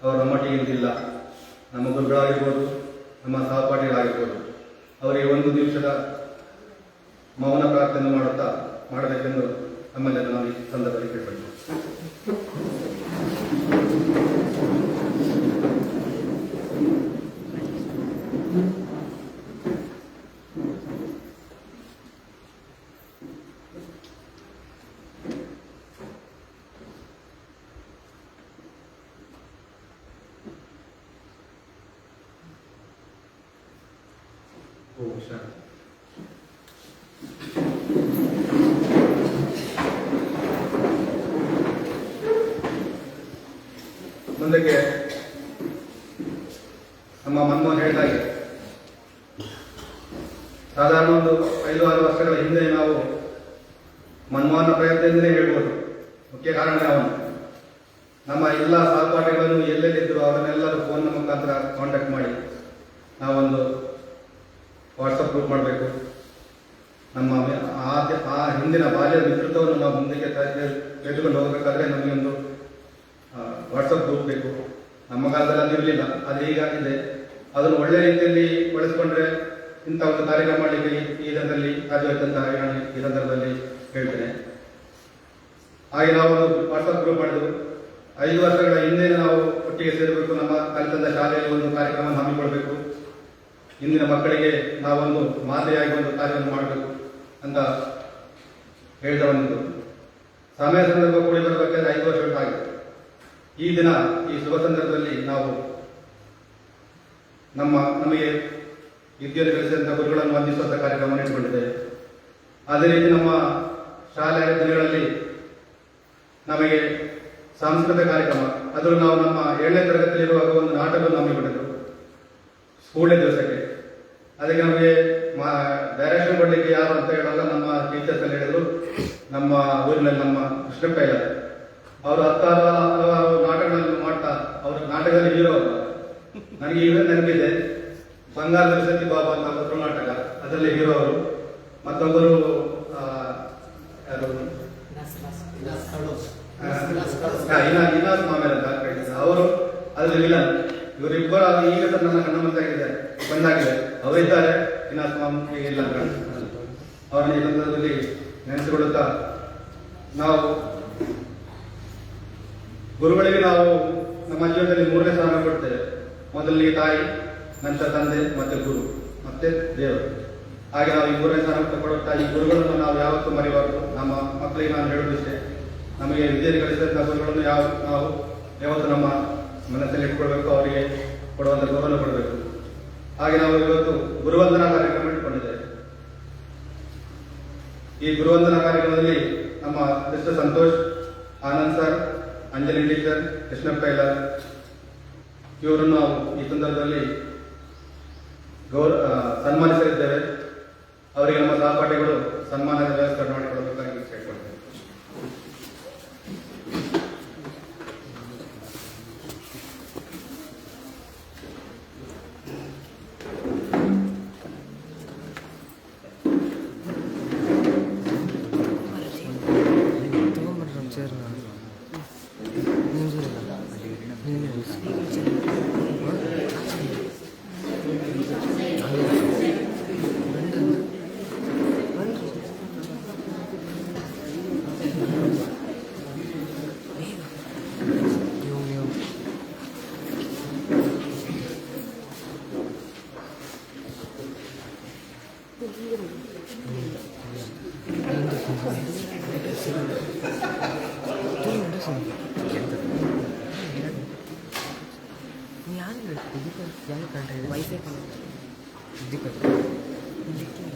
ಅವರು ನಮ್ಮೊಟ್ಟಿಗೆ ಇದ್ದಿಲ್ಲ, ನಮ್ಮ ಗುರುಗಳಾಗಿರ್ಬೋದು, ನಮ್ಮ ಸಹಪಾಠಿಗಳಾಗಿರ್ಬೋದು. ಅವರಿಗೆ ಒಂದು ನಿಮಿಷದ ಮೌನ ಪ್ರಾರ್ಥನೆ ಮಾಡಬೇಕೆಂದು ನಮ್ಮಲ್ಲಿ ನಾವು ಈ ಸಂದರ್ಭದಲ್ಲಿ ಕೇಳ್ಕೊಳ್ತೀವಿ. ಮುಂದಕ್ಕೆ ನಮ್ಮ ಮನಮೋಹನ್ ಹೇಳಿದಾಗೆ ಸಾಧಾರಣ ಒಂದು 5-6 ವರ್ಷಗಳ ಹಿಂದೆ ನಾವು ಮನಮೋಹನ ಪ್ರಯತ್ನದಿಂದಲೇ ಹೇಳ್ಬೋದು. ಮುಖ್ಯ ಕಾರಣ ಅವನು ನಮ್ಮ ಎಲ್ಲ ಸಹಪಾಠಿಗಳನ್ನು ಎಲ್ಲೆಲ್ಲಿದ್ದರು ಅವರನ್ನೆಲ್ಲರೂ ಫೋನ್ನ ಮುಖಾಂತರ ಕಾಂಟ್ಯಾಕ್ಟ್ ಮಾಡಿ ನಾವೊಂದು ವಾಟ್ಸಪ್ ಗ್ರೂಪ್ ಮಾಡಬೇಕು, ನಮ್ಮ ಆ ಹಿಂದಿನ ಬಾಲ್ಯ ಮಿತ್ರತ್ವವನ್ನು ನಾವು ಮುಂದಕ್ಕೆ ತೆಗೆದುಕೊಂಡು ಹೋಗಬೇಕಾದ್ರೆ ನಮಗೆ ಒಂದು ವಾಟ್ಸಪ್ ಗ್ರೂಪ್ ಬೇಕು. ನಮ್ಮ ಕಾಲದಲ್ಲಿ ಅದು ಇರಲಿಲ್ಲ, ಅದು ಹೀಗಾಗಿದೆ. ಅದನ್ನು ಒಳ್ಳೆ ರೀತಿಯಲ್ಲಿ ಬಳಸಿಕೊಂಡ್ರೆ ಇಂಥ ಒಂದು ಕಾರ್ಯಕ್ರಮ ಮಾಡಲಿಕ್ಕೆ ಈ ದಿನದಲ್ಲಿ ಸಾಧ್ಯವಾಯ್ತು ಅಂತ ಈ ಸಂದರ್ಭದಲ್ಲಿ ಹೇಳ್ತೇನೆ. ಹಾಗೆ ನಾವು ಒಂದು ವಾಟ್ಸಪ್ ಗ್ರೂಪ್ ಮಾಡಿದೆವು. 5 ವರ್ಷಗಳ ಹಿಂದೆ ನಾವು ಒಟ್ಟಿಗೆ ಸೇರಬೇಕು, ನಮ್ಮ ಕಲಿತಂದ ಶಾಲೆಯಲ್ಲಿ ಒಂದು ಕಾರ್ಯಕ್ರಮವನ್ನು ಹಮ್ಮಿಕೊಳ್ಬೇಕು, ಇಂದಿನ ಮಕ್ಕಳಿಗೆ ನಾವೊಂದು ಮಾದರಿಯಾಗಿ ಒಂದು ಕಾರ್ಯವನ್ನು ಮಾಡಬೇಕು ಅಂತ ಹೇಳ್ತಾ ಬಂದಿದ್ದು. ಸಮಯ ಸಂದರ್ಭ ಕೂಡಿ ಬರಬೇಕಾದ್ರೆ 5 ವರ್ಷಗಳು ಆಗಿದೆ. ಈ ದಿನ ಈ ಶುಭ ಸಂದರ್ಭದಲ್ಲಿ ನಾವು ನಮಗೆ ವಿದ್ಯೆಯನ್ನು ಕಲಿಸಿದಂಥ ಗುರುಗಳನ್ನು ವಂದಿಸುವಂಥ ಕಾರ್ಯಕ್ರಮವನ್ನು ಇಟ್ಟುಕೊಂಡಿದ್ದೇವೆ. ಅದೇ ರೀತಿ ನಮ್ಮ ಶಾಲೆಯ ದಿನಗಳಲ್ಲಿ ನಮಗೆ ಸಾಂಸ್ಕೃತಿಕ ಕಾರ್ಯಕ್ರಮ, ಅದನ್ನು ನಾವು ನಮ್ಮ 7ನೇ ತರಗತಿಯಲ್ಲಿರುವಾಗ ಒಂದು ನಾಟಕವನ್ನು ಹಮ್ಮಿಕೊಂಡಿದ್ದರು ಸ್ಕೂಲ್ನೇ ದಿವಸಕ್ಕೆ. ಅದಕ್ಕೆ ನಮಗೆ ಡೈರೆಕ್ಷನ್ ಕೊಡಲಿಕ್ಕೆ ಯಾರು ಅಂತ ಹೇಳುವಾಗ ನಮ್ಮ ಟೀಚರ್ಸ್ ಅಲ್ಲಿ ಹೇಳಿದ್ರು, ನಮ್ಮ ಊರಿನಲ್ಲಿ ನಮ್ಮ ಕೃಷ್ಣಪ್ಪ ಇದ್ದಾರೆ, ಅವರು ಹಲವಾರು ನಾಟಕಗಳನ್ನು ಮಾಡ್ತಾ ಅವರು ನಾಟಕದಲ್ಲಿ ಹೀರೋ ಅವರು. ನನಗೆ ಈಗ ನೆನಪಿದೆ, ಬಂಗಾರದ ಸತಿ ಬಾಬಾ ಅಂತ ಒಂದು ನಾಟಕ, ಅದರಲ್ಲಿ ಹೀರೋ ಅವರು. ಮತ್ತೊಬ್ಬರು ಇನಾಸ್ ಮಾಮೇಲ್ ಅಂತ ಅವರು ಅದರಲ್ಲಿ ವಿಲನ್. ಇವರಿಬ್ಬರು ಅದು ಈಗ ನನ್ನ ಕಣ್ಣ ಮುಂದಾಗಿದ್ದಾರೆ, ಬಂದಾಗಿದೆ. ಅವರಿದ್ದಾರೆ, ಇನಾಸ್ ಮಾಮ್ ಇಲ್ಲ ಅಂತ ಅವ್ರನ್ನ ಈ ಸಂದರ್ಭದಲ್ಲಿ ನೆನೆಸಿಕೊಳ್ಳುತ್ತಾ ನಾವು ಗುರುಗಳಿಗೆ ನಾವು ನಮ್ಮ ಜೀವನದಲ್ಲಿ 3ನೇ ಸ್ಥಾನ ಕೊಡ್ತೇವೆ. ಮೊದಲನೇ ತಾಯಿ, ನಂತರ ತಂದೆ, ಮತ್ತೆ ಗುರು, ಮತ್ತೆ ದೇವರು. ಹಾಗೆ ನಾವು ಈ 3ನೇ ಸ್ಥಾನ ಕೊಡುತ್ತಾ ಈ ಗುರುಗಳನ್ನು ನಾವು ಯಾವತ್ತೂ ಮರೆಯಬಾರದು. ನಮ್ಮ ಮಕ್ಕಳಿಗೆ ನಾನು ಹೇಳುವುದಿಷ್ಟೇ, ನಮಗೆ ವಿದ್ಯೆಯನ್ನು ಕಲಿಸಿದಂಥ ಗುರುಗಳನ್ನು ನಾವು ಯಾವತ್ತು ನಮ್ಮ ಮನಸ್ಸಲ್ಲಿ ಇಟ್ಕೊಳ್ಬೇಕು, ಅವರಿಗೆ ಕೊಡುವಂಥ ಗೌರವ ಕೊಡಬೇಕು. ಹಾಗೆ ನಾವು ಇವತ್ತು ಗುರುವಂದನಾ ಕಾರ್ಯಕ್ರಮ ಇಟ್ಕೊಂಡಿದ್ದೇವೆ. ಈ ಗುರುವಂದನಾ ಕಾರ್ಯಕ್ರಮದಲ್ಲಿ ನಮ್ಮ mister Santosh, Anand sir, Anjali teacher, Krishnappa ಇಲ್ಲರ್ ಇವರನ್ನು ನಾವು ಈ ಸಂದರ್ಭದಲ್ಲಿ ಸನ್ಮಾನಿಸಲಿದ್ದೇವೆ. ಅವರಿಗೆ ನಮ್ಮ ಸಹಪಾಠಿಗಳು ಸನ್ಮಾನದ ವ್ಯವಸ್ಥೆ ಮಾಡಿಕೊಡಬೇಕಾಗಿ ಕೇಳ್ಕೊಳ್ತೇವೆ.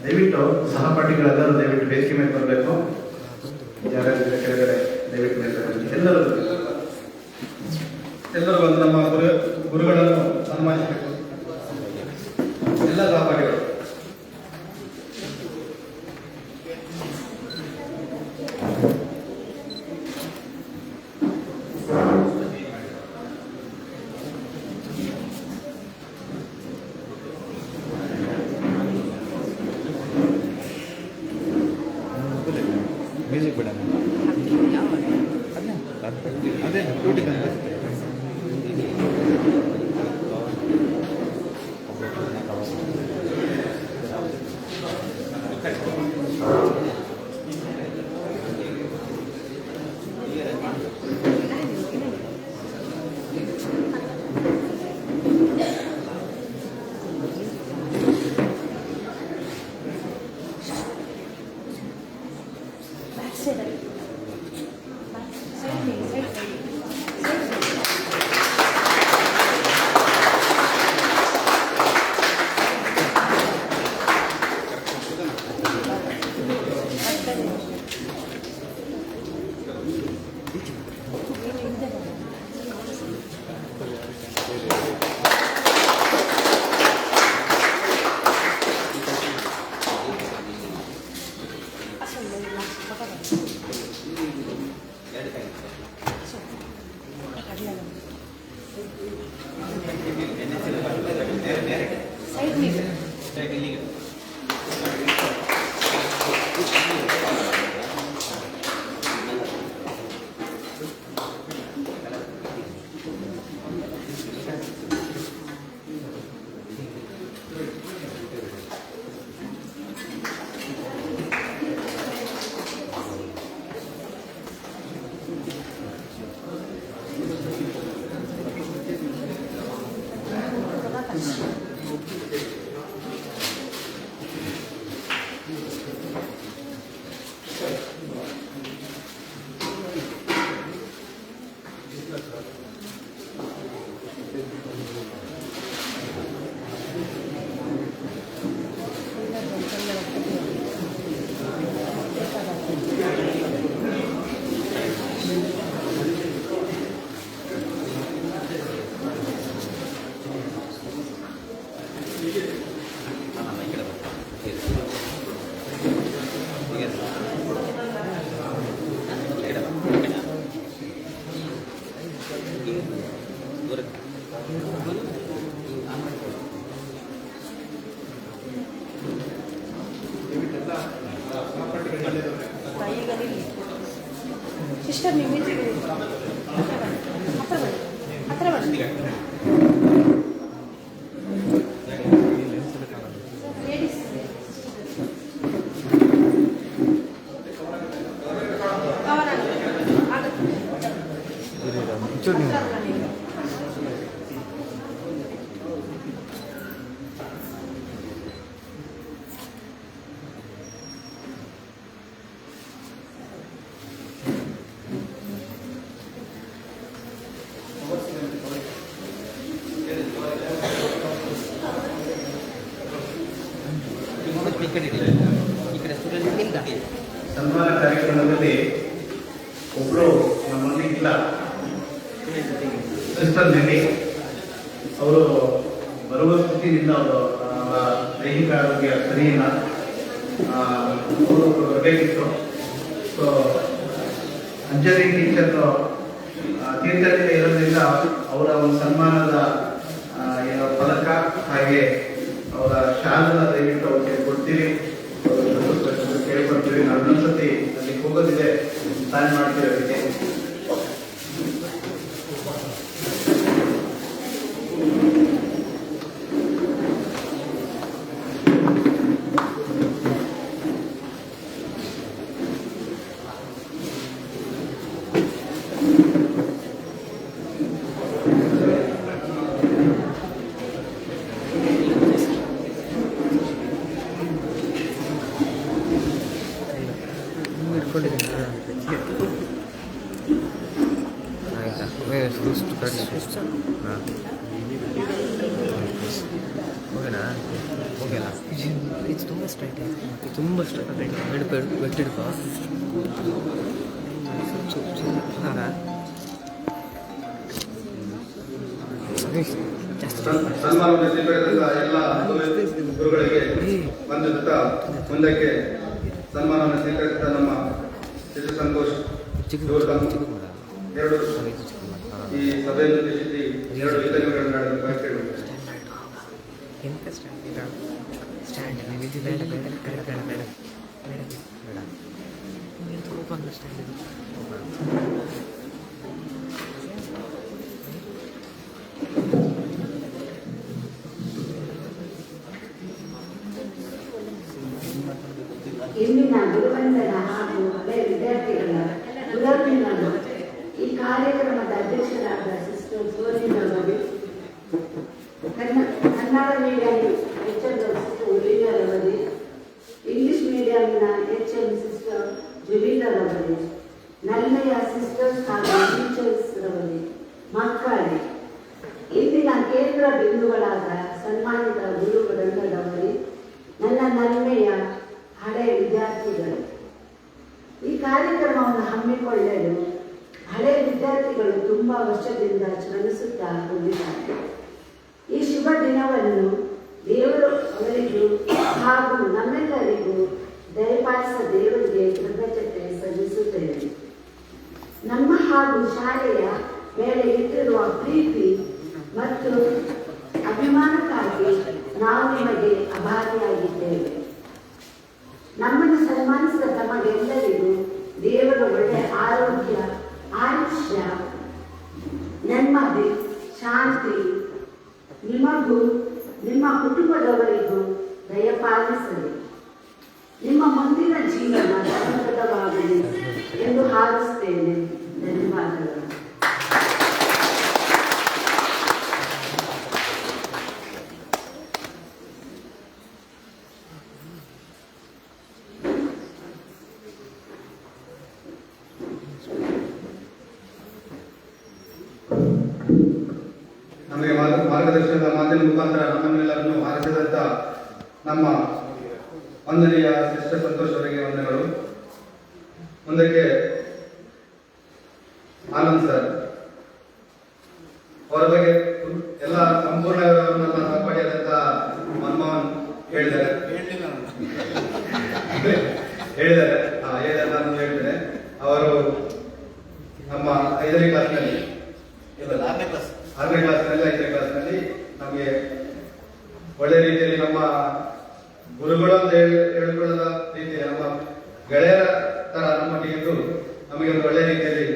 ದಯವಿಟ್ಟು ಸಹಪಾಠಿಗಳೆಲ್ಲರೂ ದಯವಿಟ್ಟು ವೇದಿಕೆ ಮೇಲೆ ಬರಬೇಕು. ಮ್ಯೂಸಿಕ್ ಬಿಡೋಣ ಯಾವ ಅದೇ ಡ್ಯೂಟಿ ಬಂದು ಸಿಸ್ಟರ್ ನೀವು ಹತ್ರ ಬನ್ನಿ ಸನ್ಮಾನ ಕಾರ್ಯಕ್ರಮದಲ್ಲಿ ಒಬ್ಬರು ನಮ್ಮಲ್ಲಿ ಇಲ್ಲ, ಸಿಸ್ಟರ್ ನೆಲ್ಲಿ ಅವರು ಬರುವ ಸ್ಥಿತಿಯಿಂದ ಅವರು ದೈಹಿಕ ಆರೋಗ್ಯ ಸರಿ ಇಲ್ಲ, ಅವರು ಬರಬೇಕಿತ್ತು. ಸೊ ಅಂಜಲಿ ಟೀಚರ್ ತೀರ್ಥಹಳ್ಳಿ ಇರೋದ್ರಿಂದ ಅವರ ಒಂದು ಸನ್ಮಾನದ ಫಲಕ ಹಾಗೆ ಅವರ ಶಾಲನ ದಯವಿಟ್ಟು ಅವ್ರಿಗೆ ಕೊಡ್ತೀವಿ, ಕೇಳ್ಕೊಡ್ತೀವಿ. ನಾವು ಇನ್ನೊಂದ್ಸತಿ ಅಲ್ಲಿ ಹೋಗೋದಿದೆ, ಪ್ಲಾನ್ ಮಾಡ್ತೀವಿ ಅದಕ್ಕೆ. ಓಕೆನಾ ಓಕೆನಾ ಇದು ತುಂಬ ಸ್ಟ್ರೈಟ್ ಆಯಿತು, ತುಂಬ ಸ್ಟ್ರೈಟ್ ಆಯಿತು. ಬೆಟ್ಟಿಡ್ಕೋ ಸನ್ಮಾನವನ್ನು ಸ್ವೀಕರಿಸಿದ ಎಲ್ಲ ಗುರುಗಳಿಗೆ ವಂದಿಸುತ್ತಾ ಮುಂದಕ್ಕೆ ಸನ್ಮಾನವನ್ನು ಸ್ವೀಕರಿಸಿದ ನಮ್ಮ ಶಿಶು ಸಂತೋಷ್ ಇವರು ಎರಡು ಈ ಸಭೆಯನ್ನು ಉದ್ದೇಶಿಸಿ ಎರಡು ಯೋಜನೆಗಳನ್ನು ನಡೆಸಲು ಕೇಳಿದರು. ಎಂತ ಸ್ಟ್ಯಾಂಡ್ ಬೇಡ ಬೇಡ ಬೇಡ ಬೇಡ ಬೇಡ ಬೇಡ ಬೇಡ ಸ್ವಲ್ಪ ಅಂಡರ್ಸ್ಟ್ಯಾಂಡ್ ಇದೆ. ಇಂದಿನ ಗುರುವಂದನ ಹಾಗೂ ಹಳೆಯ ವಿದ್ಯಾರ್ಥಿಗಳ ಗುಲಾಬಿಗಳನ್ನು ಈ ಕಾರ್ಯಕ್ರಮದ ಅಧ್ಯಕ್ಷರಾದ ಸಿಸ್ಟರ್ ಸೋನಿರವರು, ಕನ್ನಡ ಮೀಡಿಯಂ HM ಸಿಸ್ಟರ್ ಉಲಿಂಗರವರೇ, ಇಂಗ್ಲಿಷ್ ಮೀಡಿಯಂನ HM ಸಿಸ್ಟರ್ ಜುಬಿಲರವರೇ, ನಲ್ಮೆಯ ಸಿಸ್ಟರ್ಸ್ ಹಾಗೂ ಟೀಚರ್ಸ್ ರವರೇ, ಮಕ್ಕಳೇ, ಇಂದಿನ ಕೇಂದ್ರ ಬಿಂದುಗಳಾದ ಸನ್ಮಾನಿತ ಗುರು ವೃಂದದವರೇ, ನನ್ನ ನಲ್ಮೆಯ ಹಳೆಯ ವಿದ್ಯಾರ್ಥಿಗಳು, ಈ ಕಾರ್ಯಕ್ರಮವನ್ನು ಹಮ್ಮಿಕೊಳ್ಳಲು ಹಳೆಯ ವಿದ್ಯಾರ್ಥಿಗಳು ತುಂಬ ವರ್ಷದಿಂದ ಶ್ರಮಿಸುತ್ತಾ ಬಂದಿದ್ದಾರೆ. ಈ ಶುಭ ದಿನವನ್ನು ದೇವರು ಅವರಿಗೂ ಹಾಗೂ ನಮ್ಮೆಲ್ಲರಿಗೂ ದಯಪಾಲಿಸ ದೇವರಿಗೆ ಕೃತಜ್ಞತೆ ಸಲ್ಲಿಸುತ್ತೇನೆ. ನಮ್ಮ ಹಾಗೂ ಶಾಲೆಯ ಮೇಲೆ ಇಟ್ಟಿರುವ ಪ್ರೀತಿ ಮತ್ತು ಅಭಿಮಾನಕ್ಕಾಗಿ ನಾವು ನಿಮಗೆ ಅಭಾರಿಯಾಗಿದ್ದೇವೆ. ನಮ್ಮನ್ನು ಸನ್ಮಾನಿಸಿದ ತಮಗೆಲ್ಲರಿಗೂ ದೇವರು ಒಳ್ಳೆಯ ಆರೋಗ್ಯ, ಆಯುಷ್ಯ, ನೆಮ್ಮದಿ, ಶಾಂತಿ ನಿಮಗೂ ನಿಮ್ಮ ಕುಟುಂಬದವರಿಗೂ ದಯಪಾಲಿಸಲಿ. ನಿಮ್ಮ ಮುಂದಿನ ಜೀವನ ಸಮೃದ್ಧವಾಗಲಿ ಎಂದು ಹಾರೈಸುತ್ತೇನೆ. ಧನ್ಯವಾದಗಳು. ನಮಗೆ ಮಾರ್ಗದರ್ಶನದ ಮಾಧ್ಯಮ ಮುಖಾಂತರ ನಮ್ಮನ್ನೆಲ್ಲರನ್ನು ಆರಿಸಿದಂಥ ನಮ್ಮ ವಂದನೀಯ ಸಿಸ್ಟರ್ ಸಂತೋಷ್ ಅವರಿಗೆ ವಂದನೆಗಳು. ಮುಂದಕ್ಕೆ ಆನಂದ್ ಸರ್ ಅವರ ಬಗ್ಗೆ ಎಲ್ಲ ಸಂಪೂರ್ಣ ವಿವರವನ್ನು ಸಹಪಾಠಿಯಾದಂಥ ಮನಮೋಹನ್ ಹೇಳಿದ್ದಾರೆ. ನಾನು ಹೇಳ್ತೇನೆ. ಅವರು ನಮ್ಮ 5ನೇ ಕ್ಲಾಸ್ನಲ್ಲಿ 6ನೇ ಕ್ಲಾಸ್ನಲ್ಲಿ 5ನೇ ಕ್ಲಾಸ್ನಲ್ಲಿ ನಮಗೆ ಒಳ್ಳೆ ರೀತಿಯಲ್ಲಿ ನಮ್ಮ ಗುರುಗಳು ಅಂತ ಹೇಳಿಕೊಳ್ಳದ ರೀತಿಯಲ್ಲಿ ನಮ್ಮ ಗೆಳೆಯರ ತರ ನಮ್ಮೊಟ್ಟಿಗೆ ಇದ್ದು ನಮಗೆ ಒಂದು ಒಳ್ಳೆ ರೀತಿಯಲ್ಲಿ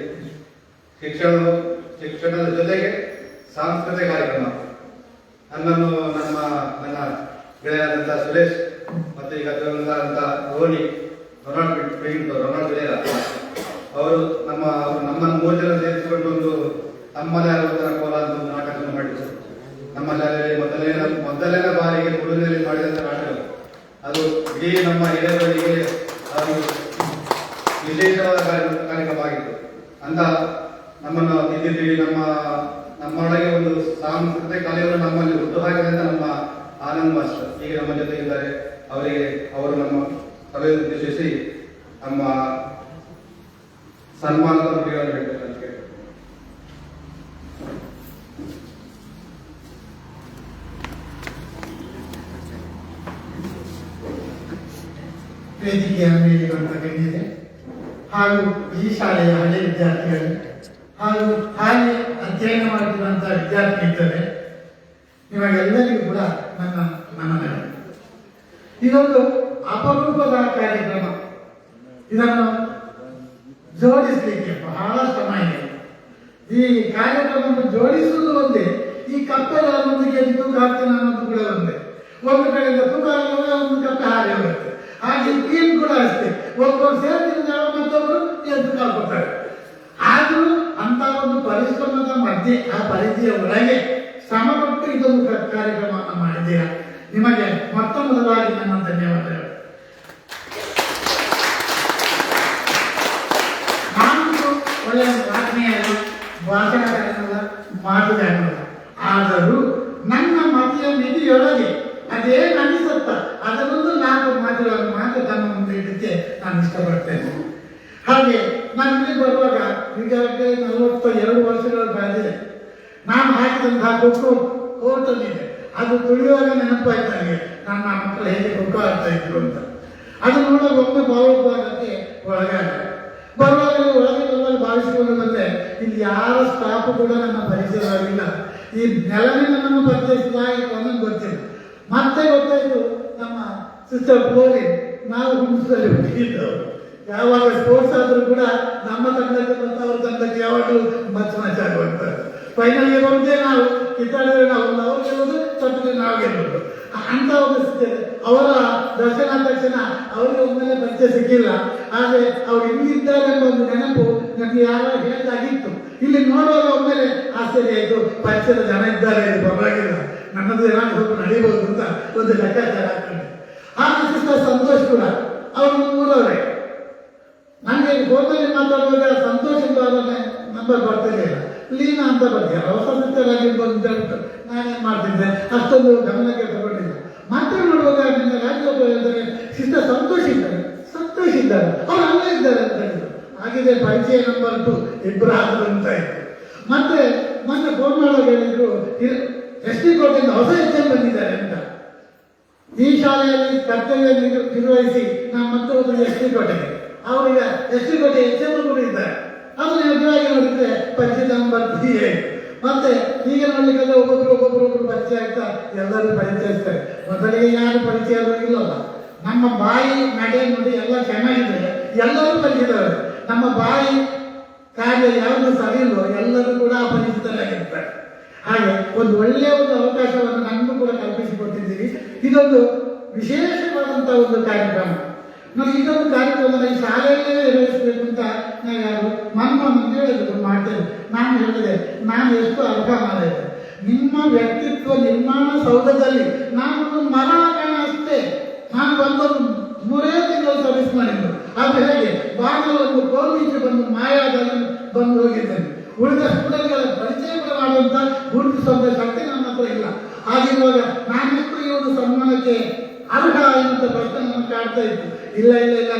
ಶಿಕ್ಷಣದ ಜೊತೆಗೆ ಸಾಂಸ್ಕೃತಿಕ ಕಾರ್ಯಕ್ರಮ ನನ್ನನ್ನು ನನ್ನ ಗೆಳೆಯರಾದಂಥ ಸುರೇಶ್ ಮತ್ತು ಈಗ ಅಂತ ರೋನಿ ರೊನಾಲ್ಡ್ ವಿಲೇರ ಅವರು ನಮ್ಮನ್ನು 3 ಜನ ಸೇರಿಸಿಕೊಂಡು ಒಂದು ನಮ್ಮದೇ 60ರ ಕೋಲ ಅಂತ ಒಂದು ನಾಟಕವನ್ನು ಮಾಡಿದ್ರು. ನಮ್ಮ ಶಾಲೆಯಲ್ಲಿ ಮೊದಲನೇ ಬಾರಿಗೆ ತುಳುವಿನಲ್ಲಿ ಮಾಡಿದಂಥ ನಾಟಕ ಅದು ಇಡೀ ನಮ್ಮ ಹಿರಿಯರಿಗೆ ಅದು ವಿಶೇಷವಾದ ಕಾರ್ಯಕ್ರಮ ಆಗಿತ್ತು ಅಂತ ನಮ್ಮನ್ನು ತಿದ್ದಿದ್ದೀವಿ. ನಮ್ಮೊಳಗೆ ಒಂದು ಸಾಂಸ್ಕೃತಿಕ ಕಲೆಯನ್ನು ನಮ್ಮಲ್ಲಿ ಹುಟ್ಟು ಹಾಕಿದಂತ ನಮ್ಮ ಆನಂದ್ ಮಾಸ್ಟರ್ ಈಗ ನಮ್ಮ ಜೊತೆ ಇದ್ದಾರೆ. ಅವರು ನಮ್ಮ ಸಭೆಯನ್ನು ಉದ್ದೇಶಿಸಿ ನಮ್ಮ ಸನ್ಮಾನದ ನುಡಿಗಳನ್ನು ಹೇಳ್ತಾರೆ. ವೇದಿಕೆಯ ಮೇಲೆ ಗಣ್ಯತೆ ಹಾಗೂ ಈ ಶಾಲೆಯ ಹಳೆ ವಿದ್ಯಾರ್ಥಿಗಳು ಹಾಗೂ ಹಾಗೆ ಅಧ್ಯಯನ ಮಾಡುತ್ತಿರುವಂತಹ ವಿದ್ಯಾರ್ಥಿ ಇದ್ದರೆ ನಿಮಗೆಲ್ಲರಿಗೂ ಕೂಡ ನನ್ನ ನಮನಗಳು. ಇದೊಂದು ಅಪರೂಪದ ಕಾರ್ಯಕ್ರಮ. ಇದನ್ನು ಜೋಡಿಸಲಿಕ್ಕೆ ಬಹಳ ಶ್ರಮ ಇದೆ. ಈ ಕಾರ್ಯಕ್ರಮವನ್ನು ಜೋಡಿಸುವುದು ಒಂದೇ, ಈ ಕಪ್ಪೆಗಳನ್ನೊಂದಿಗೆ ತೂಕ ಹಾಕ್ತಾನೆ ಅನ್ನೋದು ಕೂಡ ಒಂದೇ. ಒಂದು ಕಡೆಯಿಂದ ತೂಕ ಹಾಕಿದ್ರೆ ಒಂದು ಕಪ್ಪೆ ಹಾಗೆ ಹೋಗುತ್ತೆ. ಹಾಗೆ ಟೀಮ್ ಕೂಡ ಅಷ್ಟೇ, ಒಬ್ಬರು ಸೇರ್ತಿದ್ದಾರೆ ಮತ್ತೊಬ್ಬರು ಎದ್ದು ಕಾಲ್ಕೊಡ್ತಾರೆ. ಆದರೂ ಅಂತ ಒಂದು ಪರಿಶ್ರಮದ ಮಧ್ಯೆ ಆ ಪರಿಧಿಯ ಒಳಗೆ ಶ್ರಮ ಪಟ್ಟು ಇದೊಂದು ಕಾರ್ಯಕ್ರಮವನ್ನು ಮಾಡಿದ್ದೀರಾ. ನಿಮಗೆ ಮೊತ್ತ ಮೊದಲಾಗಿ ನನ್ನ ಧನ್ಯವಾದಗಳು. ನಾನು ಒಳ್ಳೆಯ ಆತ್ಮೀಯರು, ಭಾಷಣಕಾರನಲ್ಲ, ಮಾತುಗಾರನಲ್ಲ. ಆದರೂ ನನ್ನ ಮತಿಯ ಮಿತಿಯೊಳಗೆ ಅದೇನು ಅನಿಸುತ್ತ ಅದರೊಂದು 4 ಮಾತುಗಳನ್ನು ಮಾತ್ರ ತಮ್ಮ ಮುಂದೆ ಇಡಕ್ಕೆ ನಾನು ಇಷ್ಟಪಡ್ತೇನೆ. ಹಾಗೆ ನಾನು ಇಲ್ಲಿ ಬರುವಾಗ ಈಗಾಗಲೇ 42 ವರ್ಷಗಳು ಕಳೆದಿದೆ. ನಾನು ಹಾಕಿದಂತಹ ಖೋಖೋ ಕೋರ್ಟಲ್ಲಿದೆ, ಅದು ತುಳಿಯುವಾಗ ನೆನಪಾಯ್ತು ನನಗೆ ನನ್ನ ಮಕ್ಕಳು ಹೇಗೆ ಖೋಖೋ ಆಡ್ತಾ ಇದ್ರು ಅಂತ. ಅದು ನೋಡಲು ಒಮ್ಮೆ ಭಾವೋದ್ವಾಗಕ್ಕೆ ಒಳಗಾಗ ಬರುವಾಗ ಒಳಗೆ ಬರುವಾಗ ಭಾವಿಸಿಕೊಂಡು ಬಂದೆ, ಇಲ್ಲಿ ಯಾರ ಸ್ಟಾಫ್ ಕೂಡ ನನ್ನ ಪರಿಚಯವಾಗಿಲ್ಲ. ಈ ನೆಲನೇ ನನ್ನನ್ನು ಪರಿಚಯಿಸಲಾಗಿ ನನಗೆ ಗೊತ್ತಿಲ್ಲ. ಮತ್ತೆ ಗೊತ್ತಾಯ್ತು ನಮ್ಮ ಸಿಸ್ಟರ್ ಪೋಲಿ ನಾವು ಹುಣಸದಲ್ಲಿ ಹುಟ್ಟಿದ್ದವರು. ಯಾವಾಗ ಸ್ಪೋರ್ಟ್ಸ್ ಆದರೂ ಕೂಡ ನಮ್ಮ ತಂಡಕ್ಕೆ ಮತ್ತು ಅವ್ರ ತಂಡಕ್ಕೆ ಯಾವಾಗಲೂ ಮಚ್ ಆಗುವಂಥದ್ದು. ಫೈನಲ್ಗೆ ಬರುವುದೇ ನಾವು, ಕಿತ್ತಾಡಿದ್ರೆ ನಾವು, ಅವ್ರು ಗೆಲ್ಲೋದು, ತಪ್ಪಿದ್ರೆ ನಾವು ಗೆಲ್ಲೋದು ಅಂತ ಒಂದು ಸ್ಥಿತಿ. ಅವರ ದರ್ಶನ ಅಂದ ತಕ್ಷಣ ಅವರಿಗೆ ಒಮ್ಮೆಲೆ ಪರಿಚಯ ಸಿಕ್ಕಿಲ್ಲ, ಆದರೆ ಅವ್ರು ಹೆಂಗಿದ್ದಾರೆ ಎಂಬ ಒಂದು ನೆನಪು ನನಗೆ ಯಾವಾಗ ಹೇಳಿದಾಗಿತ್ತು. ಇಲ್ಲಿ ನೋಡುವಾಗ ಒಮ್ಮೆಲೆ ಆಶ್ಚರ್ಯ ಆಯಿತು, ಪರಿಚಯದ ಜನ ಇದ್ದಾರೆ, ಇದು ಪರವಾಗಿಲ್ಲ, ನನ್ನದು ಏನಾದ್ರು ಸ್ವಲ್ಪ ನಡೀಬಹುದು ಅಂತ ಒಂದು ಲೆಕ್ಕಾಚಾರ ಹಾಕೊಂಡೆ. ಹಾಗೆ ಸಿಸ್ಟರ್ ಸಂತೋಷ್ ಕೂಡ ಅವರು ಊರವರೇ. ನನಗೆ ಫೋನಲ್ಲಿ ಮಾತಾಡುವಾಗ ಸಂತೋಷದಿಂದ ಅವರನ್ನೇ ನಂಬರ್ ಬರ್ತಿರಲಿಲ್ಲ, ಲೀನಾ ಅಂತ ಬರ್ತೀಯ ಹೊಸ ಸಿಸ್ಟರ್ ಆಗಿರ್ಬೋದು ಅಂತ ಹೇಳ್ಬಿಟ್ಟು ನಾನೇನು ಮಾಡ್ತಿದ್ದೆ, ಅಷ್ಟೊಂದು ಗಮನಕ್ಕೆ ತಗೊಂಡಿಲ್ಲ. ಮಾತನಾಡುವಾಗ ನಿನ್ನ ರಾಜ್ಯೋಪ ಹೇಳಿದರೆ ಸಿಸ್ಟರ್ ಸಂತೋಷ ಇದ್ದಾರೆ, ಅವ್ರು ಅಲ್ಲೇ ಇದ್ದಾರೆ ಅಂತ ಹೇಳಿದ್ರು. ಹಾಗಿದೆ ಪರಿಚಯ ನಂಬರ್ 2 ಇಬ್ಬರು ಆದರು ಅಂತ ಇತ್ತು. ಮತ್ತೆ ಮೊನ್ನೆ ಫೋನ್ ಮಾಡುವಾಗ ಹೇಳಿದ್ರು SD ಕೋಟೆಯಿಂದ ಹೊಸ HM ಬಂದಿದ್ದಾರೆ ಅಂತ. ಈ ಶಾಲೆಯಲ್ಲಿ ಕರ್ತವ್ಯ ನಿರ್ವಹಿಸಿ ನಾವು ಮತ್ತೆ ಹೋದ್ರೆ SD ಕೋಟೆಗೆ, ಅವರಿಗೆ SD ಕೋಟೆ HM ಕೂಡ ಇದ್ದಾರೆ. ಅದು ನಿಜವಾಗಿ ನೋಡಿದ್ರೆ ಪರಿಚಯ ನಂಬರ್ 3 ಮತ್ತೆ ಈಗ ನೋಡ್ಲಿಕ್ಕೆ ಒಬ್ಬೊಬ್ರು ಪರಿಚಯ ಆಗ್ತಾ ಎಲ್ಲರೂ ಪರಿಚಯಿಸ್ತಾರೆ. ಮೊದಲಿಗೆ ಯಾರು ಪರಿಚಯ ಇಲ್ಲಲ್ಲ. ನಮ್ಮ ಬಾಯಿ ನಡೆ ನೋಡಿ ಎಲ್ಲ ಚೆನ್ನಾಗಿದ್ರೆ ಎಲ್ಲರೂ ಪರಿಚಿತರು. ನಮ್ಮ ಬಾಯಿ ಕಾರ್ಯ ಯಾವುದು ಸರಿ ಇಲ್ಲೋ ಎಲ್ಲರೂ ಕೂಡ ಪರಿಚಿತರಾಗಿರ್ತಾರೆ. ಹಾಗೆ ಒಂದು ಒಳ್ಳೆಯ ಒಂದು ಅವಕಾಶವನ್ನು ನಮಗೂ ಕೂಡ ಕಲ್ಪಿಸಿಕೊಟ್ಟಿದ್ದೀರಿ. ಇದೊಂದು ವಿಶೇಷವಾದಂಥ ಒಂದು ಕಾರ್ಯಕ್ರಮ. ನೋಡಿ, ಇದೊಂದು ಕಾರ್ಯಕ್ರಮವನ್ನು ಈ ಶಾಲೆಯಲ್ಲೇ ನಿರ್ವಹಿಸಬೇಕು ಅಂತ ನಾವು ಯಾರು ಮನ್ಮೋಹನ್ ಹೇಳಿದ್ರು ಮಾಡ್ತೇವೆ. ನಾನು ಹೇಳಿದೆ, ನಾನು ಎಷ್ಟು ಅರ್ಥ ಮಾಡಿದೆ, ನಿಮ್ಮ ವ್ಯಕ್ತಿತ್ವ ನಿರ್ಮಾಣ ಸೌಧದಲ್ಲಿ ನಾನು ಮರ ಕಾಣ ಅಷ್ಟೇ. ನಾನು ಬಂದೊಂದು 3 ತಿಂಗಳು ಸರ್ವಿಸ್ ಮಾಡಿದ್ದು. ಅದು ಹೇಗೆ ಬಾಗಿಲೊಂದು ಕೋಲ್ಮೀಚೆ ಬಂದು ಮಾಯಾದಲ್ಲಿ ಬಂದು ಹೋಗಿದ್ದೇನೆ. ಉಳಿದ ಸ್ಟೂಡೆಂಟ್ಗಳ ಪರಿಚಯ ಕೂಡ ಮಾಡುವಂತ ಗುರುತಿಸುವಂತ ಶಕ್ತಿ ನನ್ನ ಹತ್ರ ಇಲ್ಲ. ಹಾಗಿರುವಾಗ ನಾನೆಷ್ಟು ಈ ಒಂದು ಸನ್ಮಾನಕ್ಕೆ ಅರ್ಹ ಎನ್ನುವಂತ ಪ್ರಶ್ನೆ ನನಗೆ ಕಾಡ್ತಾ ಇತ್ತು. ಇಲ್ಲ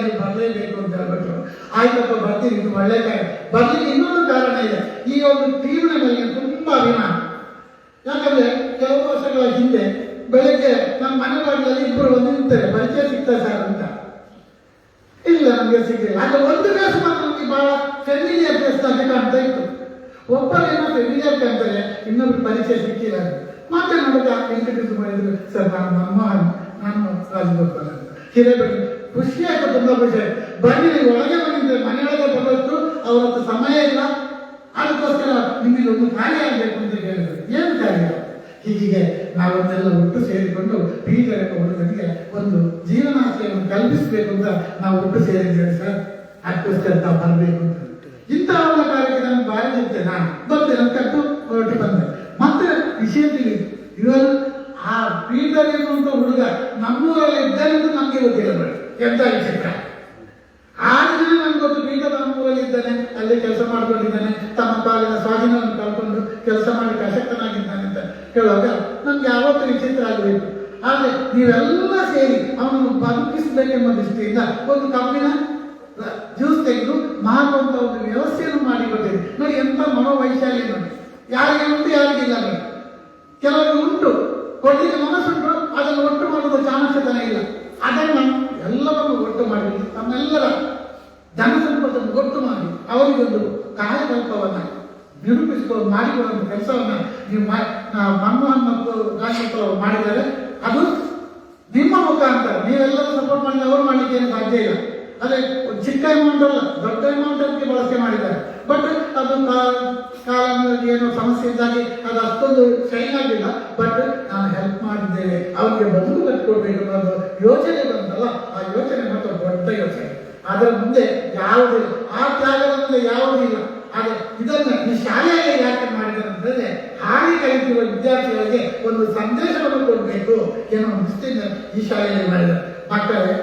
ನೀವು ಬರಲೇಬೇಕು ಅಂತ ಹೇಳ್ಬಿಟ್ರು. ಆಯ್ತಪ್ಪ ಬರ್ತೀನಿ, ಇದು ಒಳ್ಳೆ ಕಾರ್ಯ. ಬರ್ಲಿಕ್ಕೆ ಇನ್ನೊಂದು ಕಾರಣ ಇದೆ, ಈ ಒಂದು ಟೀಮ್ನ ಮೇಲೆ ತುಂಬಾ ಅಭಿಮಾನ. ಯಾಕಂದ್ರೆ ಕೆಲವು ವರ್ಷಗಳ ಹಿಂದೆ ಬೆಳಗ್ಗೆ ನನ್ನ ಮನೆ ಬಾಗಿಲಲ್ಲಿ ಇಬ್ಬರು ಬಂದು ನಿಂತಾರೆ, ಪರಿಚಯ ಸಿಗ್ತಾ ಸರ್ ಅಂತ. ಇಲ್ಲ, ನಮಗೆ ಸಿಗಲಿಲ್ಲ. ಅದು ಒಂದು ಕೇಸ್ ಮಾತ್ರ ನಮಗೆ ಬಹಳ ಫೆಮಿಲಿಯರ್ ಕೇಸ್ ಆಗಿ ಕಾಣ್ತಾ ಇತ್ತು. ಒಬ್ಬರೇನೋ ಫೆಮಿಲಿಯರ್ ಕಾಣ್ತಾರೆ, ಇನ್ನೊಬ್ರು ಪರಿಚಯ ಸಿಕ್ಕಿಲ್ಲ. ಮತ್ತೆ ನೋಡಿದ್ರೆ ಇಂಟ್ರಡ್ಯೂಸ್ ಮಾಡಿದ್ರು, ಸರ್ ನಾನು ಮನ್ಮೋಹನ್, ನಾನು ರಾಜಗೋಪಾಲ್ ಅಂತ. ಹಿರೇಬೇಡಿ ಖುಷಿ ಆಯ್ತು, ತುಂಬಾ ಖುಷಿ ಆಯ್ತು. ಬನ್ನಿ, ಒಳಗೆ ಬಂದಿದ್ರೆ ಮನೆಯೊಳಗೆ ಬರೋಷ್ಟು ಅವ್ರ ಹತ್ರ ಸಮಯ ಇಲ್ಲ, ಅದಕ್ಕೋಸ್ಕರ ನಿಮಗೆ ಒಂದು ಕಾರ್ಯ ಆಗಬೇಕು ಅಂತ ಹೇಳಿದ್ರು. ಏನು ಕಾರ್ಯ? ಹೀಗೆ ನಾವನ್ನೆಲ್ಲ ಒಟ್ಟು ಸೇರಿಕೊಂಡು ಬೀದರ ಹುಡುಗನಿಗೆ ಒಂದು ಜೀವನಾಶ್ರಯವನ್ನು ಕಲ್ಪಿಸಬೇಕು ಅಂತ ನಾವು ಒಟ್ಟು ಸೇರಿದ್ದೇವೆ ಸರ್. ಅದಕ್ಕೋಸ್ಕರ ತಾವು ಬರಬೇಕು ಅಂತ ಇಂತಹ ಒಂದು ಕಾರ್ಯಕ್ಕೆ ನಾನು ಬಾರಿ ಇರ್ತೇನೆ. ನಾನು ಬರ್ತೇನೆ ಕಟ್ಟು ಹೊರಟು ಬಂದೆ. ಮತ್ತೆ ವಿಷಯ ತಿಳಿದು ಇವರು ಆ ಬೀದರ್ ಎನ್ನುವಂತ ಹುಡುಗ ನಮ್ಮೂರಲ್ಲಿ ಇದ್ದಾನೆ ಅಂತ ನಮ್ಗೆ ಗೊತ್ತಿಲ್ಲ. ಬೇಡ ಎಂತ ವಿಚಿತ್ರ. ಆ ದಿನ ನನ್ಗೆ ಗೊತ್ತು, ಬೀದರ್ ನಮ್ಮೂರಲ್ಲಿ ಇದ್ದಾನೆ, ಅಲ್ಲಿ ಕೆಲಸ ಮಾಡ್ಕೊಂಡಿದ್ದಾನೆ, ತಮ್ಮ ಕಾಲಿನ ಸ್ವಾಧೀನವನ್ನು ಕಳ್ಕೊಂಡು ಕೆಲಸ ಮಾಡಿ ಅಶಕ್ತನಾಗಿದ್ದಾನೆ ಅಂತ ಹೇಳುವಾಗ ನಮ್ಗೆ ಯಾವತ್ತೂ ವಿಚಿತ್ರ ಆಗಬೇಕು. ಆದ್ರೆ ನೀವೆಲ್ಲ ಸೇರಿ ಅವನನ್ನು ಬದುಕಿಸಬೇಕೆಂಬ ದೃಷ್ಟಿಯಿಂದ ಒಂದು ಕಬ್ಬಿನ ಜ್ಯೂಸ್ ತೆಗೆದು ಮಾರುವಂತ ಒಂದು ವ್ಯವಸ್ಥೆಯನ್ನು ಮಾಡಿಕೊಟ್ಟಿದೆ. ನೋಡಿ ಎಂತ ಮನೋವೈಶಾಲ್ಯ ನೋಡಿ. ಯಾರಿಗೆ ಉಂಟು, ಯಾರಿಗಿಲ್ಲ ನೋಡಿ. ಕೆಲವರಿಗೆ ಉಂಟು, ಕೊಡ್ಲಿಕ್ಕೆ ಮನಸ್ಸುಂಟು, ಅದನ್ನು ಒಟ್ಟು ಮಾಡುವ ಚಾಣಕ್ಷತನ ಇಲ್ಲ. ಅದನ್ನು ಎಲ್ಲವನ್ನು ಒಟ್ಟು ಮಾಡಿ ತಮ್ಮೆಲ್ಲರ ಜನಸಂಪತ್ತನ್ನು ಒಟ್ಟು ಮಾಡಿ ಅವರಿಗೊಂದು ಕಾಯಕಲ್ಪವನ್ನ ನಿರೂಪಿಸಿಕೊಂಡು ಮಾಡಿಕೊಳ್ಳುವಂಥ ಕೆಲಸವನ್ನ ನೀವು ಮನ್ಮೋಹನ್ ಮತ್ತು ರಾಜಗೋಪಾಲ್ ಮಾಡಿದ್ದಾರೆ. ಅದು ನಿಮ್ಮ ಮುಖಾಂತರ ನೀವೆಲ್ಲರೂ ಸಪೋರ್ಟ್ ಮಾಡಿ ಅವರು ಮಾಡಲಿಕ್ಕೆ ಏನು ಸಾಧ್ಯ ಇಲ್ಲ. ಅದೇ ಚಿಕ್ಕ ಅಮೌಂಟ್ ಅಲ್ಲ, ದೊಡ್ಡ ಅಮೌಂಟ್ ಅದಕ್ಕೆ ಬಳಕೆ ಮಾಡಿದ್ದಾರೆ. ಬಟ್ ಅದು ಕಾಲದಲ್ಲಿ ಏನೋ ಸಮಸ್ಯೆ ಇದ್ದಾಗಿ ಅದು ಅಷ್ಟೊಂದು ಶೈನ್ ಆಗಿಲ್ಲ. ಬಟ್ ನಾವು ಹೆಲ್ಪ್ ಮಾಡಿದ್ದೇವೆ, ಅವ್ರಿಗೆ ಬದುಕು ಕಟ್ಕೊಡ್ಬೇಕು ಅನ್ನೋದು ಯೋಚನೆ ಬಂತಲ್ಲ, ಆ ಯೋಚನೆ ಮಾತ್ರ ದೊಡ್ಡ ಯೋಚನೆ. ಅದರ ಮುಂದೆ ಯಾವುದಿಲ್ಲ, ಆ ತ್ಯಾಗದ ಮುಂದೆ ಯಾವುದಿಲ್ಲ. ಆದರೆ ಇದನ್ನು ಈ ಶಾಲೆಯಲ್ಲಿ ಯಾಕೆ ಮಾಡಿದ್ದಾರೆ ಅಂತಂದ್ರೆ, ಹಾಗೆ ಕಲಿತಿರುವ ವಿದ್ಯಾರ್ಥಿಗಳಿಗೆ ಒಂದು ಸಂದೇಶವನ್ನು ಕೊಡಬೇಕು ಎನ್ನುವ ದೃಷ್ಟಿಯಿಂದ ಈ ಶಾಲೆಯಲ್ಲಿ ಮಾಡಿದ್ದಾರೆ. ಮಕ್ಕಳೇ,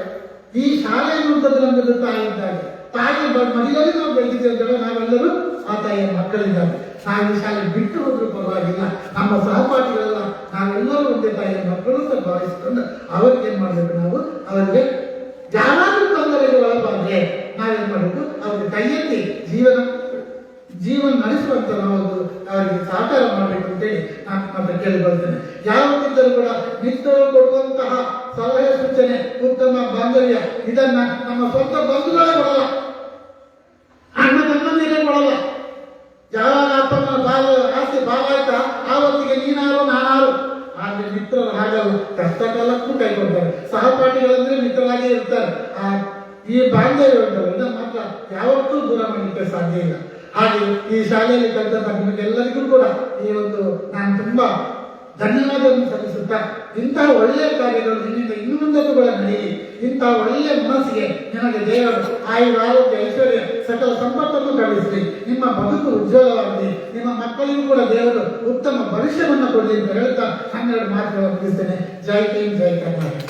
ಈ ಶಾಲೆ ಅನ್ನುವಂಥದ್ದು ನಮ್ಮದು ತಾಯಿ ಇದ್ದಾಗೆ. ತಾಯಿ ಮಡಿಲಲ್ಲಿ ನಾವು ಬೆಳೆದಿದ್ದೇವೆ ಅಂತ ನಾವೆಲ್ಲರೂ ಆ ತಾಯಿಯ ಮಕ್ಕಳಿದ್ದಾರೆ. ನಾವು ಈ ಶಾಲೆ ಬಿಟ್ಟು ಹೋದ್ರೂ ಪರವಾಗಿಲ್ಲ, ನಮ್ಮ ಸಹಪಾಠಿಗಳೆಲ್ಲ ನಾವೆಲ್ಲರೂ ಒಂದೇ ತಾಯಿಯ ಮಕ್ಕಳು ಅಂತ ಭಾವಿಸಿಕೊಂಡು ಅವ್ರಿಗೆ ಏನ್ ಮಾಡಬೇಕು, ನಾವು ಅವರಿಗೆ ಯಾರಾದ್ರೂ ತೊಂದರೆಗೆ ಒಳಗಾದ್ರೆ ನಾವೇನ್ ಮಾಡಬೇಕು, ಅವ್ರಿಗೆ ಕೈ ಎತ್ತಿ ಜೀವನ ನಡೆಸುವಂತ ನಾವು ಅವರಿಗೆ ಸಹಕಾರ ಮಾಡಬೇಕು ಅಂತೇಳಿ ನಾನು ಮತ್ತೆ ಕೇಳಿ ಬರ್ತೇನೆ. ಯಾವತ್ತಿದ್ದರೂ ಕೂಡ ಮಿತ್ರರು ಕೊಡುವಂತಹ ಸಲಹೆ ಸೂಚನೆ, ಉತ್ತಮ ಬಾಂಧವ್ಯ ಇದನ್ನ ನಮ್ಮ ಸ್ವಂತ ಬಂಧುಗಳೇ ಕೊಡಲ್ಲ, ಅಣ್ಣ ತಮ್ಮಂದಿರೇ ಕೊಡಲ್ಲ. ಯಾವಾಗ ಅಪ್ಪನ ಆಸ್ತಿ ಭಾಗ ಆಯ್ತಾ ಆವತ್ತಿಗೆ ನೀನಾರು ನಾನಾರು. ಆದ್ರೆ ಮಿತ್ರರು ಹಾಗಲ್ಲ, ಕಷ್ಟ ಕಾಲಕ್ಕೂ ಕೈ ಕೊಡ್ತಾರೆ. ಸಹಪಾಠಿಗಳಂದ್ರೆ ಮಿತ್ರರಾಗೇ ಇರ್ತಾರೆ. ಈ ಬಾಂಧವ್ಯ ಉಂಟಲ್ಲ, ಮಾಡಲಿಕ್ಕೆ ಸಾಧ್ಯ ಇಲ್ಲ. ಹಾಗೆ ಈ ಶಾಲೆಯಲ್ಲಿ ಕಲಿತಂತ ನಿಮಗೆಲ್ಲರಿಗೂ ಕೂಡ ಈ ಒಂದು ನಾನು ತುಂಬಾ ಧನ್ಯವಾದವನ್ನು ಸಲ್ಲಿಸುತ್ತಾ, ಇಂತಹ ಒಳ್ಳೆಯ ಕಾರ್ಯಗಳು ನಿನ್ನಿಂದ ಇನ್ನು ಮುಂದಕ್ಕೂ ಕೂಡ ನಡೆಯಲಿ. ಇಂತಹ ಒಳ್ಳೆಯ ಮನಸ್ಸಿಗೆ ನಿಮಗೆ ದೇವರು ಆಯುರ ಆರೋಗ್ಯ ಐಶ್ವರ್ಯ ಸಕಲ ಸಂಪತ್ತನ್ನು ಕಳಿಸಲಿ. ನಿಮ್ಮ ಬದುಕು ಉಜ್ವಲವಾಗಲಿ. ನಿಮ್ಮ ಮಕ್ಕಳಿಗೂ ಕೂಡ ದೇವರು ಉತ್ತಮ ಭವಿಷ್ಯವನ್ನು ಕೊಡಲಿ ಅಂತ ಹೇಳ್ತಾ 12 ಮಾತುಗಳನ್ನು ಮುಗಿಸ್ತೇನೆ. ಜೈ ಹಿಂದ್, ಜೈ ಕರ್ನಾಟಕ.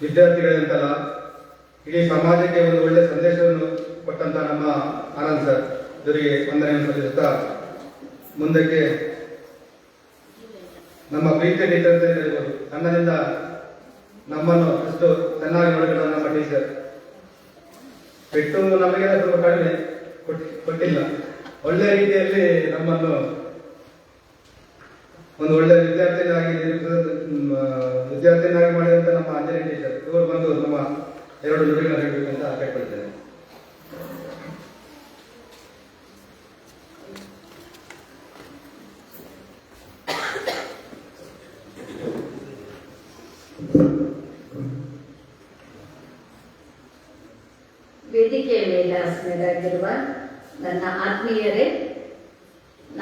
ವಿದ್ಯಾರ್ಥಿಗಳಂತಲ್ಲ ಇಡೀ ಸಮಾಜಕ್ಕೆ ಒಂದು ಒಳ್ಳೆಯ ಸಂದೇಶವನ್ನು ಕೊಟ್ಟಂತ ನಮ್ಮ ಆನಂದ್ ಸರ್ ಇವರಿಗೆ ವಂದನೆಯನ್ನು ಸಲ್ಲಿಸುತ್ತಾ, ಮುಂದಕ್ಕೆ ನಮ್ಮ ಪ್ರೀತಿಯ ಟೀಚರ್ ಅಂತ ಹೇಳ್ಬೋದು. ಸಣ್ಣದಿಂದ ನಮ್ಮನ್ನು ಅಷ್ಟು ಚೆನ್ನಾಗಿ ನೋಡಿಕೊಳ್ಳೋ ನಮ್ಮ ಟೀಚರ್ ಪೆಟ್ಟು ನಮಗೆ ಸ್ವಲ್ಪ ಕಡಿಮೆ ಕೊಟ್ಟಿಲ್ಲ, ಒಳ್ಳೆಯ ರೀತಿಯಲ್ಲಿ ನಮ್ಮನ್ನು ಒಂದು ಒಳ್ಳೆಯ ವಿದ್ಯಾರ್ಥಿನಾಗಿ ಮಾಡಿದಂತ ನಮ್ಮ ಅಂಜನೇಯ ಟೀಚರ್ ಇವರು ಬಂದು ನಮ್ಮ 2 ನುಡಿಗಳನ್ನು ಹೇಳಬೇಕಂತ ಕೇಳ್ಕೊಳ್ತೇನೆ. ವೇದಿಕೆಯ ಮೇಲೆ ಆಸೀನರಾಗಿರುವ ನನ್ನ ಆತ್ಮೀಯರೇ,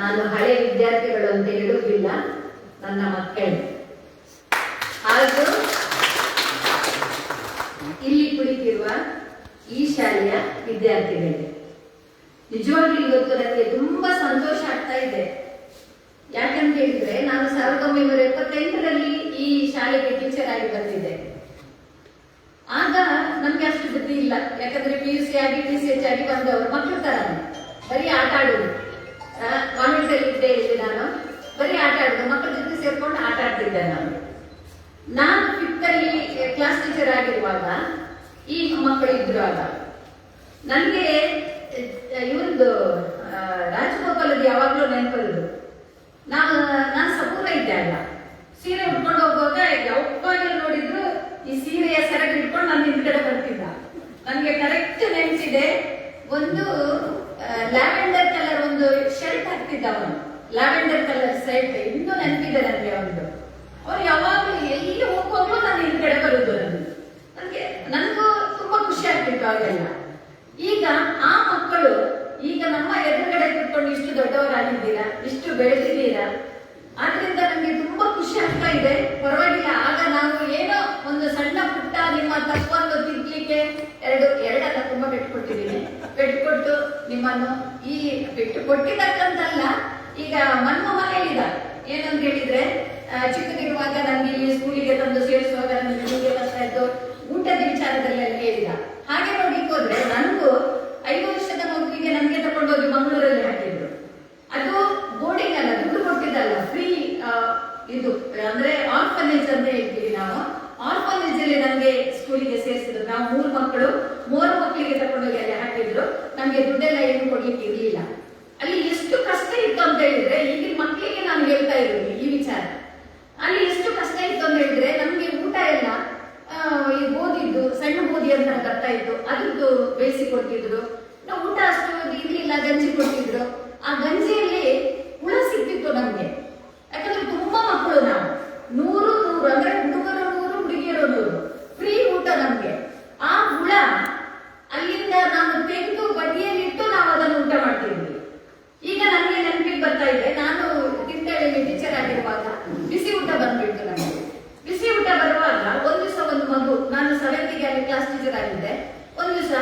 ನಾನು ಹಳೆ ವಿದ್ಯಾರ್ಥಿಗಳು ಅಂತ ಹೇಳುವುದಿಲ್ಲ, ನನ್ನ ಮಕ್ಕಳು ಹಾಗೂ ಇಲ್ಲಿ ಕುಳಿತಿರುವ ಈ ಶಾಲೆಯ ವಿದ್ಯಾರ್ಥಿಗಳಿಗೆ ನಿಜವಾಗ್ಲೂ ಇವತ್ತು ನನಗೆ ತುಂಬಾ ಸಂತೋಷ ಆಗ್ತಾ ಇದೆ. ಯಾಕಂತ ಹೇಳಿದ್ರೆ ನಾನು 1978ರಲ್ಲಿ ಈ ಶಾಲೆಗೆ ಟೀಚರ್ ಆಗಿ ಬಂದಿದ್ದೆ. ಆಗ ನಮ್ಗೆ ಅಷ್ಟು ಬುದ್ಧಿ ಇಲ್ಲ, ಯಾಕಂದ್ರೆ PUC ಆಗಿ PCH ಆಗಿ ಬಂದವರು ಮಕ್ಕಳು ತರ ಬರೀ ಆಟ ಆಡುದು. ಕಾನ್ವೆಂಟ್ ಅಲ್ಲಿ ಇದ್ದೇ ಇದ್ದೆ ನಾನು, ಬರೀ ಆಟ ಆಡುದು, ಮಕ್ಕಳ ಜೊತೆ ಸೇರ್ಕೊಂಡು ಆಟ ಆಡ್ತಿದ್ದೆ ನಾನು 5th ಅಲ್ಲಿ ಕ್ಲಾಸ್ ಟೀಚರ್ ಆಗಿರುವಾಗ ಈ ಮಕ್ಕಳು ಇದ್ರು. ಆಗ ನನಗೆ ಇವ್ರದ್ದು ರಾಜಗೋಪಾಲದ ಯಾವಾಗ್ಲೂ ನೆನಪರುದು. ನಾನು ಸಪೂರ ಇದ್ದೆ ಅಲ್ಲ, ಸೀರೆ ಉಟ್ಕೊಂಡು ಹೋಗುವಾಗ ಯಾವಾಗಲೂ ನೋಡಿದ್ರು ಈ ಸೀರೆಯ ಸೆರಗು ಇಟ್ಕೊಂಡು ನನ್ನ ಹಿಂದ್ಗಡೆ ಬರ್ತಿದ್ದ. ನನಗೆ ಕರೆಕ್ಟ್ ನೆನ್ಸಿದೆ, ಒಂದು ಲ್ಯಾವೆಂಡರ್ ಕಲರ್ ಒಂದು ಶರ್ಟ್ ಹಾಕ್ತಿದ್ದ ಅವನು, ಲ್ಯಾವೆಂಡರ್ ಕಲರ್ ಶರ್ಟ್ ಇನ್ನೂ ನೆನಪಿದೆ ನನಗೆ. ಅವ್ರು ಯಾವಾಗಲೂ ಎಲ್ಲಿ ಹೋಗುವಾಗ್ಲೂ ನಾನು ಹಿಂದ್ಗಡೆ ಬರುದು. ನನಗೂ ತುಂಬಾ ಖುಷಿ ಆಗ್ತಿತ್ತು ಅವೆಲ್ಲ. ಈಗ ಆ ಮಕ್ಕಳು ಈಗ ನಮ್ಮ ಎದುರುಗಡೆ ಕೂತ್ಕೊಂಡು ಇಷ್ಟು ದೊಡ್ಡವರಾಗಿದ್ದೀರಾ, ಇಷ್ಟು ಬೆಳೆದಿದ್ದೀರಾ. ಆದ್ರಿಂದ ನನಗೆ ತುಂಬಾ ಖುಷಿ ಆಗ್ತಾ ಇದೆ. ಪರವಾಗಿಲ್ಲ, ಆಗ ನಾವು ಏನೋ ಒಂದು ಸಣ್ಣ ಪುಟ್ಟ ನಿಮ್ಮ ತಪ್ಪನ್ನು ತಿದ್ಲಿಕ್ಕೆ ಎರಡಲ್ಲ ತುಂಬಾ ಪೆಟ್ಟುಕೊಟ್ಟಿದ್ದೀನಿ. ಪೆಟ್ಟುಕೊಟ್ಟು ನಿಮ್ಮನ್ನು ಈ ಪೆಟ್ಟು ಕೊಟ್ಟಿದ್ದಕ್ಕಂತಲ್ಲ, ಈಗ ಮನ್ಮೋಹನ್ ಹೇಳಿದ ಏನಂತ ಹೇಳಿದ್ರೆ, ಚಿಕ್ಕದಿರುವಾಗ ನನಗೆ ಇಲ್ಲಿ ಸ್ಕೂಲಿಗೆ ತಂದು ಸೇರಿಸುವಾಗ ನನಗೆ ಕಷ್ಟ ಇತ್ತು, ಊಟದ ವಿಚಾರದಲ್ಲಿ ಹೇಳಿದ. ಹಾಗೆ ನೋಡ್ಲಿಕ್ಕೆ ಹೋದ್ರೆ ನನಗೂ 5 ವರ್ಷದ ಮಗುವಿಗೆ ನನಗೆ ತಗೊಂಡೋಗಿ ಮಂಗಳೂರಲ್ಲಿ ಹಾಕಿದ್ರು. ಅದು ಬೋರ್ಡಿಂಗ್ ಅಲ್ಲ, ದುಡ್ಡು ಕೊಟ್ಟಿದ್ದಲ್ಲ, ಫ್ರೀ ಇದು ಅಂದ್ರೆ ಆರ್ಫನೇಜ್ ಅಂತ ಹೇಳ್ತೀವಿ ನಾವು. ಆರ್ಫನೇಜ್ ಅಲ್ಲಿ ನನಗೆ ಸ್ಕೂಲಿಗೆ ಸೇರಿಸಿದ್ರು. ನಾವು 3 ಮಕ್ಕಳು, 3 ಮಕ್ಕಳಿಗೆ ತಗೊಂಡೋಗಿ ಅಲ್ಲಿ ಹಾಕಿದ್ರು. ನಮ್ಗೆ ದುಡ್ಡೆಲ್ಲ ಏನು ಕೊಡ್ಲಿಕ್ಕೆ ಇರ್ಲಿಲ್ಲ. ಅಲ್ಲಿ ಎಷ್ಟು ಕಷ್ಟ ಇತ್ತು ಅಂತ ಹೇಳಿದ್ರೆ, ಈಗಿನ ಮಕ್ಕಳಿಗೆ ನಾನು ಹೇಳ್ತಾ ಇರೋದು ಈ ವಿಚಾರ. ಅಲ್ಲಿ ಎಷ್ಟು ಕಷ್ಟ ಇತ್ತು ಅಂತ ಹೇಳಿದ್ರೆ, ನಮ್ಗೆ ಊಟ ಎಲ್ಲ ಈ ಗೋಧಿದ್ದು ಸಣ್ಣ ಗೋಧಿ ಅಂತ ಬರ್ತಾ ಇತ್ತು, ಅದದ್ದು ಬೇಯಿಸಿ ಕೊಡ್ತಿದ್ರು. ನಾವು ಊಟ ಅಷ್ಟು ಇರ್ಲಿಲ್ಲ, ಗಂಜಿ ಕೊಡ್ತಿದ್ರು. ಆ ಗಂಜಿಯಲ್ಲಿ ಹುಳ ಸಿಕ್ತಿತ್ತು ನಮ್ಗೆ, ಯಾಕಂದ್ರೆ ತುಂಬಾ ಮಕ್ಕಳು ನಾವು, 100 ಅಂದ್ರೆ ಹುಡುಗರು 100 ಹುಡುಗಿಯರು 100, ಫ್ರೀ ಊಟ ನಮ್ಗೆ. ಆ ಹುಳ ಅಲ್ಲಿಂದ ನಾನು ತೆಗೆದು ಬದಿಯಲ್ಲಿಟ್ಟು ನಾವು ಅದನ್ನು ಊಟ ಮಾಡ್ತಿದ್ವಿ. ಈಗ ನನಗೆ ನೆನಪಿಗೆ ಬರ್ತಾ ಇದೆ, ನಾನು ತಿಂತಳ್ಳಿ ಟೀಚರ್ ಆಗಿರುವಾಗ ಬಿಸಿ ಊಟ ಬಂದ್ಬಿಡ್ತು ನಮಗೆ. ಬಿಸಿ ಊಟ ಬರುವಾಗ ಒಂದು ದಿವಸ ಒಂದು ಮಗು, ನಾನು 7th ಗೆ ಅಲ್ಲಿ ಕ್ಲಾಸ್ ಟೀಚರ್ ಆಗಿದ್ದೆ, ಒಂದು ದಿವಸ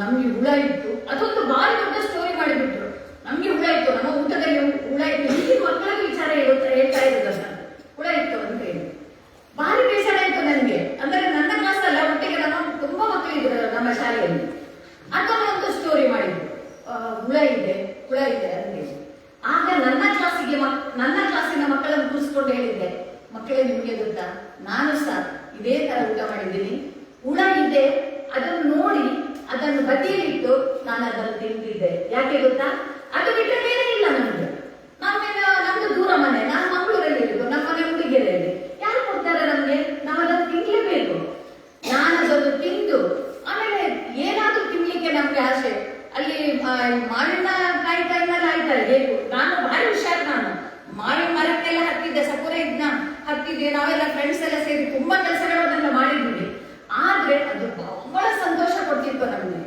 ನಮ್ಗೆ ಹುಳ ಇತ್ತು. ಅದೊಂದು ಭಾರಿ ದೊಡ್ಡ ಸ್ಟೋರಿ ಮಾಡಿಬಿಟ್ರು. ನಮ್ಗೆ ಹುಳ ಇತ್ತು, ನಮ್ಮ ಊಟದಲ್ಲಿ ಹುಳ ಇತ್ತು. ಈ ಮಕ್ಕಳಿಗೆ ವಿಚಾರ ಹೇಳ್ತಾ ಇರೋದನ್ನ ಹುಳ ಇತ್ತು ಅಂತ ಹೇಳಿ ಭಾರಿ ಬೇಸರ ಇತ್ತು ನನಗೆ. ಅಂದ್ರೆ ನನ್ನ ಕ್ಲಾಸ್ ಅಲ್ಲ, ಒಟ್ಟಿಗೆ ನಮ್ಮ ತುಂಬಾ ಮಕ್ಕಳಿದ್ರು ನಮ್ಮ ಶಾಲೆಯಲ್ಲಿ. ಅದನ್ನ ಒಂದು ಸ್ಟೋರಿ ಮಾಡಿದ್ರು, ಹುಳ ಇದೆ ಅಂತ ಹೇಳಿ. ಆಗ ನನ್ನ ಕ್ಲಾಸಿನ ಮಕ್ಕಳನ್ನು ಕೂರಿಸ್ಕೊಂಡು ಹೇಳಿದ್ದೆ, ಮಕ್ಕಳೇ ನಿಮ್ಗೆ ಗೊತ್ತಾ, ನಾನು ಸಹ ಇದೇ ತರ ಊಟ ಮಾಡಿದ್ದೀನಿ, ಹುಳ ಇದೆ, ಅದನ್ನು ನೋಡಿ ಅದನ್ನು ಬದಿಯಲ್ಲಿಟ್ಟು ನಾನು ಅದನ್ನು ತಿಂತಿದ್ದೆ. ಯಾಕೆ ಗೊತ್ತಾ, ಅದು ಬಿಟ್ಟ ಬೇರೆ ಇಲ್ಲ ನಮ್ಗೆ. ನಮ್ದು ದೂರ ಮನೆ, ನಾನು ಮಂಗಳೂರಲ್ಲಿ ಇರೋದು, ನಮ್ಮ ಮನೆ ಹುಡುಗಿಯರಲ್ಲಿ ಯಾರು ಕೊಡ್ತಾರೆ ನಮ್ಗೆ, ನಾವು ಅದನ್ನು ತಿನ್ಲೇಬೇಕು. ನಾನು ಅದನ್ನು ತಿಂದು ಆಮೇಲೆ ಏನಾದ್ರೂ ತಿನ್ಲಿಕ್ಕೆ ನಮ್ಗೆ ಆಸೆ. ಅಲ್ಲಿ ಮಾವಿನ ಕಾಯಿ ಟೈಮಲ್ಲಿ ಆಯ್ತಾರೆ ಬೇಕು, ನಾನು ಭಾರಿ ಹುಷಾರು. ನಾನು ಮಾವಿನ ಮರಕ್ಕೆಲ್ಲ ಹತ್ತಿದ್ದೆ, ಸಪುರ ಇದನ್ನ ಹತ್ತಿದ್ದೆ, ನಾವೆಲ್ಲ ಫ್ರೆಂಡ್ಸ್ ಎಲ್ಲ ಸೇರಿ ತುಂಬಾ ಕೆಲಸಗಳನ್ನೆಲ್ಲ ಮಾಡಿದ್ವಿ. ಆದ್ರೆ ಅದು ಬಹಳ ಸಂತೋಷ ಕೊಡ್ತಿತ್ತು ನಮ್ಗೆ.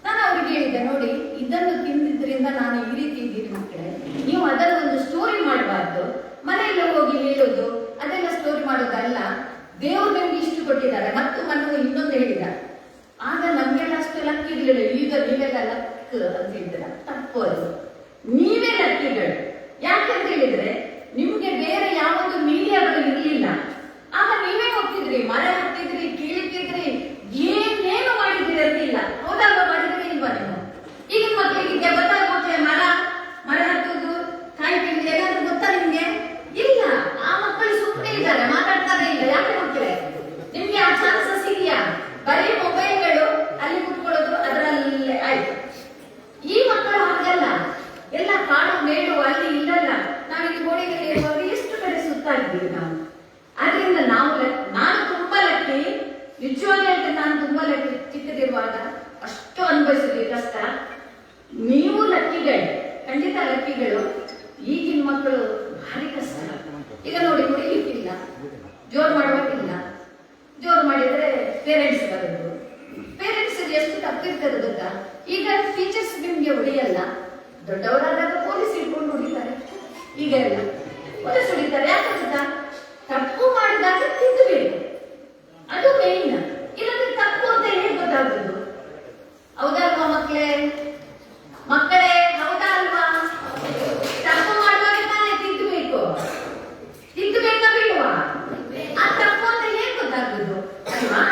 ನಾನು ಅವ್ರಿಗೆ ಹೇಳಿದ್ದೆ, ನೋಡಿ ಇದನ್ನು ತಿಂದಿದ್ರಿಂದ ನಾನು ಈ ರೀತಿ ಇದ್ದೀನಿ ಮಕ್ಕಳೇ, ನೀವು ಅದನ್ನು ಒಂದು ಸ್ಟೋರಿ ಮಾಡಬಾರ್ದು, ಮನೆಯಲ್ಲ ಹೋಗಿ ಹೇಳೋದು ಅದೆಲ್ಲ ಸ್ಟೋರಿ ಮಾಡೋದಲ್ಲ, ದೇವ್ರು ನಿಮ್ಗೆ ಇಷ್ಟು ಕೊಟ್ಟಿದ್ದಾರೆ. ಮತ್ತು ಮನವು ಇನ್ನೊಂದು ಹೇಳಿದ, ಆಗ ನಮ್ಗೆಲ್ಲ ಅಷ್ಟು ಲಕ್ ಇರ್ಲಿಲ್ಲ, ಈಗ ನೀವೆಲ್ಲ ಲಕ್ ಅಂತ ಹೇಳಿದ್ರ, ತಪ್ಪು ಅದು. ನೀವೇ ಲಕ್ಕಿಗಳು. ಯಾಕಂತ ಹೇಳಿದ್ರೆ ನಿಮ್ಗೆ ಬೇರೆ ಯಾವೊಂದು ಮೀಡಿಯಾಗಳು ಇರ್ಲಿಲ್ಲ. ಆಗ ನೀವೇ ಹೋಗ್ತಿದ್ರಿ, ಮರ ಹತ್ತಿದ್ರಿ, ಕೀಳಿತಿದ್ರಿ, ಏನೇನು ಮಾಡಿದ್ರಿ ಅಂತಿಲ್ಲ. ಹೌದಲ್ವಾ? ಮಾಡಿದ್ರಿ ಇಲ್ವಾ ನೀವು? ಈಗಿನ ಮಕ್ಕಳಿಗೆ ಗೊತ್ತಾಗುತ್ತೆ ಮರ ಹತ್ತುದು, ಕಾಯಿ ತಿಂದು ಏನಾದ್ರು ಗೊತ್ತಾ ನಿಮ್ಗೆ? ಇಲ್ಲ. ಆ ಮಕ್ಕಳು ಸುಮ್ಮನೆ ಇದ್ದಾರೆ, ಮಾತಾಡ್ತಾರೆ ಇಲ್ಲ. ಯಾಕೆ ಮಕ್ಕಳೇ? ನಿಮ್ಗೆ ಆ ಚಾನ್ಸಸ್ ಇದೆಯಾ? ಬರೀ ಮೊಬೈಲ್ಗಳು, ಅಲ್ಲಿ ಕುತ್ಕೊಳ್ಳೋದು, ಅದರಲ್ಲೇ ಆಯ್ತು. ಈ ಮಕ್ಕಳು ಹಾಗಲ್ಲ, ಎಲ್ಲ ಕಾಡು ಮೇಡು ಅಲ್ಲಿ ಇಲ್ಲಲ್ಲ. ನಾವಿಲ್ಲಿ ಗೋಡೆಯಲ್ಲಿ ಇರುವಾಗ ಎಷ್ಟು ಕಡೆ ಸುತ್ತಾಗಿದ್ದೀವಿ ನಾವು. ಆದ್ರಿಂದ ನಾನು ತುಂಬಾ ಲಕ್ಕಿ, ನಿಜವಾಗಿ ಹೇಳ್ತೇನೆ, ನಾನು ತುಂಬಾ ಲಕ್ಕಿ. ಚಿಕ್ಕದಿರುವಾಗ ಅಷ್ಟು ಅನುಭವಿಸಿದ್ವಿ ಕಷ್ಟ. ನೀವು ಲಕ್ಕಿಗಳು, ಖಂಡಿತ ಲಕ್ಕಿಗಳು. ಈಗಿನ ಮಕ್ಕಳು ಭಾರಿ ಕಷ್ಟ. ಈಗ ನೋಡಿ, ಕುಡಿಲಿಕ್ಕಿಲ್ಲ, ಜೋರು ಮಾಡಬೇಕಿಲ್ಲ. ಜೋರು ಮಾಡಿದ್ರೆ ಪೇರೆಂಟ್ಸ್ ಬರೋದು. ಪೇರೆಂಟ್ಸ್ ಎಷ್ಟು ತಪ್ಪಿರ್ತದೆ ಗೊತ್ತಾ? ಈಗ ಟೀಚರ್ಸ್ ನಿಮ್ಗೆ ಹೊಡೆಯಲ್ಲ, ದೊಡ್ಡವರಾದಾಗ ಪೊಲೀಸ್ ಇಟ್ಕೊಂಡು ಹೊಡಿತಾರೆ. ಈಗ ಎಲ್ಲ ಪೊಲೀಸ್ ಹೊಡಿತಾರೆ. ಯಾಕೆ ಗೊತ್ತಾ? ತಪ್ಪು ಮಾಡಿದಾಗ ತಿದ್ದಬೇಕು, ಅದು ಮೇನ್. ಇಲ್ಲಂದ್ರೆ ತಪ್ಪು ಅಂತ ಹೇಗೆ ಗೊತ್ತಾಗುದು? ಹೌದಲ್ವಾ ಮಕ್ಕಳೇ? ಮಕ್ಕಳೇ ಹೌದಾ ಅಲ್ವಾ? ತಪ್ಪು ಮಾಡುವಾಗ ತಾನೇ ತಿದ್ದಬೇಕು. ತಿದ್ದಬೇಕಾ ಬಿಡುವ? ಆ ತಪ್ಪು ಅಂತ ಹೇಗೆ ಗೊತ್ತಾಗುದು ಅಲ್ವಾ?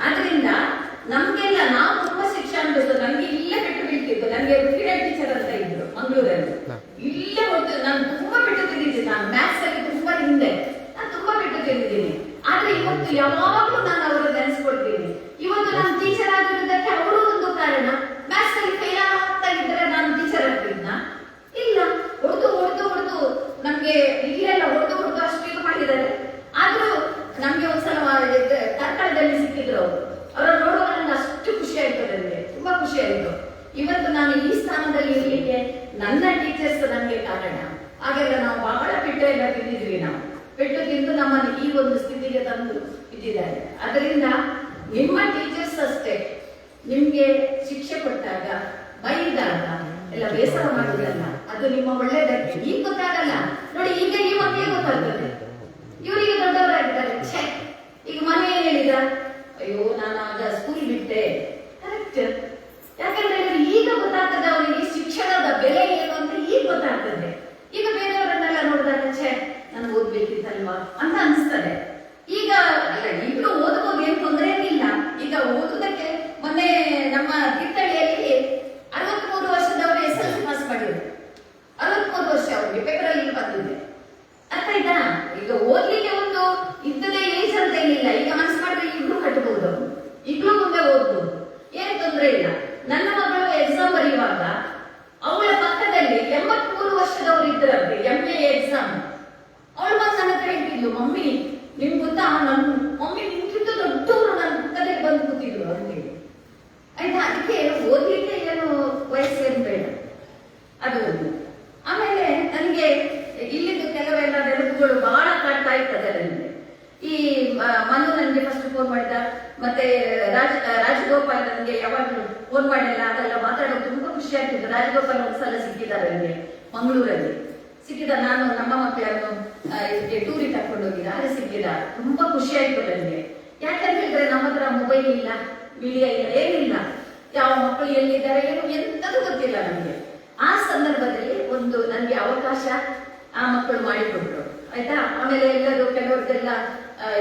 ಆದ್ರಿಂದ ನಮ್ಗೆಲ್ಲ ನಾವು ತುಂಬಾ ಶಿಕ್ಷೆ ಅನ್ಬೋದು. ನಮ್ಗೆ ಇಲ್ಲೇ ಬಿಟ್ಟು ಬೀಳ್ತಿತ್ತು. ನನಗೆ ಕ್ರೀಡಾ ಟೀಚರ್ ಅಂತ ಇದ್ರು ಮಂಗಳೂರಲ್ಲಿ. ಇಲ್ಲೇ ಹೋಗ್ತು. ನಾನು ತುಂಬಾ ಬಿಟ್ಟು ತಿಂದಿದ್ದೀನಿ. ನಾನು ಮ್ಯಾಥ್ಸ್ ಅಲ್ಲಿ ತುಂಬಾ ಹಿಂದೆ, ನಾನು ತುಂಬಾ ಬಿಟ್ಟು ತಿಂದಿದ್ದೀನಿ. ಆದ್ರೆ ಇವತ್ತು ಯಾವಾಗ್ಲೂ ನಾನು ಅವರನ್ನು ನೆನೆಸ್ಕೊಳ್ತೀನಿ. ಇವತ್ತು ನಾನು ಟೀಚರ್ ಆಗಿರೋದಕ್ಕೆ ಅವರು ಒಂದು ಕಾರಣ. ಮ್ಯಾಥ್ಸ್ ಅಲ್ಲಿ ಫೇಲ್ ಆಗ್ತಾಗಿದ್ರೆ ನಾನು ಟೀಚರ್ ಆಗ್ತಿದ್ನ? ಇಲ್ಲ. ಹೊಡೆದು ಹೊಡೆದು ಹೊಡೆದು ನಮ್ಗೆ ಇಲ್ಲೆಲ್ಲ ಹೊಡೆದು ಹೊಡೆದು ಅಷ್ಟು ಇದು ಮಾಡಿದ್ದಾರೆ. ಆದ್ರೂ ನಮ್ಗೆ ಒಂದ್ಸಲ ಕಾರ್ಕಳದಲ್ಲಿ ಸಿಕ್ಕಿದ್ರು ಅವರು. ಅವರನ್ನು ನೋಡುವಾಗ ನನಗೆ ಅಷ್ಟು ಖುಷಿ ಆಯ್ತು, ನನಗೆ ತುಂಬಾ ಖುಷಿ ಆಯ್ತು. ಇವತ್ತು ನಾನು ಈ ಸ್ಥಾನದಲ್ಲಿ ಇರ್ಲಿಕ್ಕೆ ನನ್ನ ಟೀಚರ್ಸ್ ನನಗೆ ಕಾರಣ. ಹಾಗೆಲ್ಲ ನಾವು ಬಹಳ ಪೆಟ್ಟು ಎಲ್ಲ ತಿಂದಿದ್ವಿ. ನಾವು ಪೆಟ್ಟು ತಿಂದು ನಮ್ಮನ್ನು ಈ ಒಂದು ಸ್ಥಿತಿಗೆ ತಂದು ಇಟ್ಟಿದ್ದಾರೆ. ಅದರಿಂದ ನಿಮ್ಮ ಟೀಚರ್ಸ್ ಅಷ್ಟೇ, ನಿಮ್ಗೆ ಶಿಕ್ಷೆ ಕೊಟ್ಟಾಗ, ಬೈದಾಗ ಎಲ್ಲ ಬೇಸರ ಮಾಡುವುದಲ್ಲ, ಅದು ನಿಮ್ಮ ಒಳ್ಳೇದಕ್ಕೆ. ಈಗ ಗೊತ್ತಾಗಲ್ಲ ನೋಡಿ. ಈಗ ಈ ಮಕ್ಕಳಿಗೆ ಗೊತ್ತಾಗ್ತದೆ, ಇವರಿಗೆ ದೊಡ್ಡವರಾಗಿದ್ದಾರೆ. ಛೇ, ಈಗ ಮನೆ ಏನ್ ಹೇಳಿದ, ಅಯ್ಯೋ ನಾನು ಆಗ ಸ್ಕೂಲ್ ಬಿಟ್ಟೆ. ಕರೆಕ್ಟ್. ಯಾಕಂದ್ರೆ ಈಗ ಗೊತ್ತಾಗ್ತದೆ ಅವನಿಗೆ ಶಿಕ್ಷಣದ ಬೆಲೆ ಏನು ಅಂತ. ಈಗ ಗೊತ್ತಾಗ್ತದೆ. ಈಗ ಬೇರೆಯವರನ್ನೆಲ್ಲ ನೋಡಿದಾಗ ಛೇ ನಾನು ಓದ್ಬೇಕಿತ್ತಲ್ವಾ ಅಂತ ಅನಿಸ್ತದೆ. ಈಗ ಅಲ್ಲ, ಈಗಲೂ ಓದಬಹುದು, ಏನ್ ತೊಂದರೆ ಏನಿಲ್ಲ. ಈಗ ಓದುದಕ್ಕೆ ಮೊನ್ನೆ ನಮ್ಮ ತೀರ್ಥಹಳ್ಳಿಯಲ್ಲಿ 63 ವರ್ಷದವರು SLC ಪಾಸ್ ಮಾಡಿದ್ರು. 63 ವರ್ಷ ಅವ್ರಿಗೆ ಪೇಪರ್ ಅಲ್ಲಿ ಬಂದಿದೆ. ಅರ್ಥ ಆಯ್ತಾ? ಈಗ ಓದ್ಲಿಕ್ಕೆ ಒಂದು ಇದ್ದದೇ ಏಜ್ ಅಂತ ಏನಿಲ್ಲ. ಈಗ ಮನಸ್ಸು ಮಾಡಿದ್ರೆ ಈಗಲೂ ಕಟ್ಟಬಹುದು, ಈಗಲೂ ಮುಂದೆ ಓದ್ಬಹುದು, ಏನ್ ತೊಂದರೆ ಇಲ್ಲ. ನನ್ನ ಮಗಳು ಎಕ್ಸಾಮ್ ಬರೆಯುವಾಗ ಅವಳ ಪಕ್ಕದಲ್ಲಿ 83 ವರ್ಷದವರು ಇದ್ರಂತೆ, MA ಎಕ್ಸಾಮ್. ಅವಳು ಬಂದು ನನ್ನ ಹತ್ರ ಹೇಳ್ತಿದ್ಲು, ಮಮ್ಮಿ ನಿಮ್ಗೆ ಗೊತ್ತಾ, ನನ್ನ ಮಮ್ಮಿ ನಿಮ್ಗಿಂತ ದೊಡ್ಡವರು ನನ್ನ ಪಕ್ಕದಲ್ಲಿ ಬಂದು ಕೂತಿದ್ರು ಅಂತೇಳಿ. ಆಯ್ತಾ? ಅದಕ್ಕೆ ಓದ್ಲಿಕ್ಕೆ ಏನು ವಯಸ್ಸೇನು ಬೇಡ, ಅದು ಒಂದು. ಆಮೇಲೆ ನನಗೆ ಇಲ್ಲಿದ್ದು ಕೆಲವೆಲ್ಲ ನೆನಪುಗಳು ಬಹಳ ಕಾಡ್ತಾ ಇರ್ತದೆ ನನಗೆ. ಈ ಮನು ನನಗೆ ಫಸ್ಟ್ ಫೋನ್ ಮಾಡಿದ, ಮತ್ತೆ ರಾಜಗೋಪಾಲ್ ನನಗೆ ಯಾವಾಗಲೂ ಫೋನ್ ಮಾಡಿಲ್ಲ, ಅದೆಲ್ಲ ಮಾತಾಡೋದು ತುಂಬಾ ಖುಷಿ ಆಗ್ತಿತ್ತು. ರಾಜಗೋಪಾಲ್ ಒಂದ್ಸಲ ಸಿಕ್ಕಿದ್ದಾರೆ ನನಗೆ ಮಂಗಳೂರಲ್ಲಿ. ಸಿಕ್ಕಿದ, ನಾನು ನಮ್ಮ ಮಕ್ಕಳನ್ನು ಇದಕ್ಕೆ ಟೂರಿಗೆ ಕರ್ಕೊಂಡು ಹೋಗಿದ್ದ, ಅಲ್ಲಿ ಸಿಕ್ಕಿದ. ತುಂಬಾ ಖುಷಿ ಆಯ್ತು ನನಗೆ. ಯಾಕಂತ ಹೇಳಿದ್ರೆ ನಮ್ಮ ಹತ್ರ ಮೊಬೈಲ್ ಇಲ್ಲ, ಮೀಡಿಯಾ ಇಲ್ಲ, ಏನಿಲ್ಲ. ಯಾವ ಮಕ್ಕಳು ಎಲ್ಲಿದ್ದಾರೆ ಏನು ಎಂತದ್ದು ಗೊತ್ತಿಲ್ಲ ನಮ್ಗೆ. ಆ ಸಂದರ್ಭದಲ್ಲಿ ಒಂದು ನನಗೆ ಅವಕಾಶ ಆ ಮಕ್ಕಳು ಮಾಡಿಕೊಟ್ರು. ಆಯ್ತಾ? ಆಮೇಲೆ ಎಲ್ಲರೂ ಕೆಲವ್ರದ್ದೆಲ್ಲ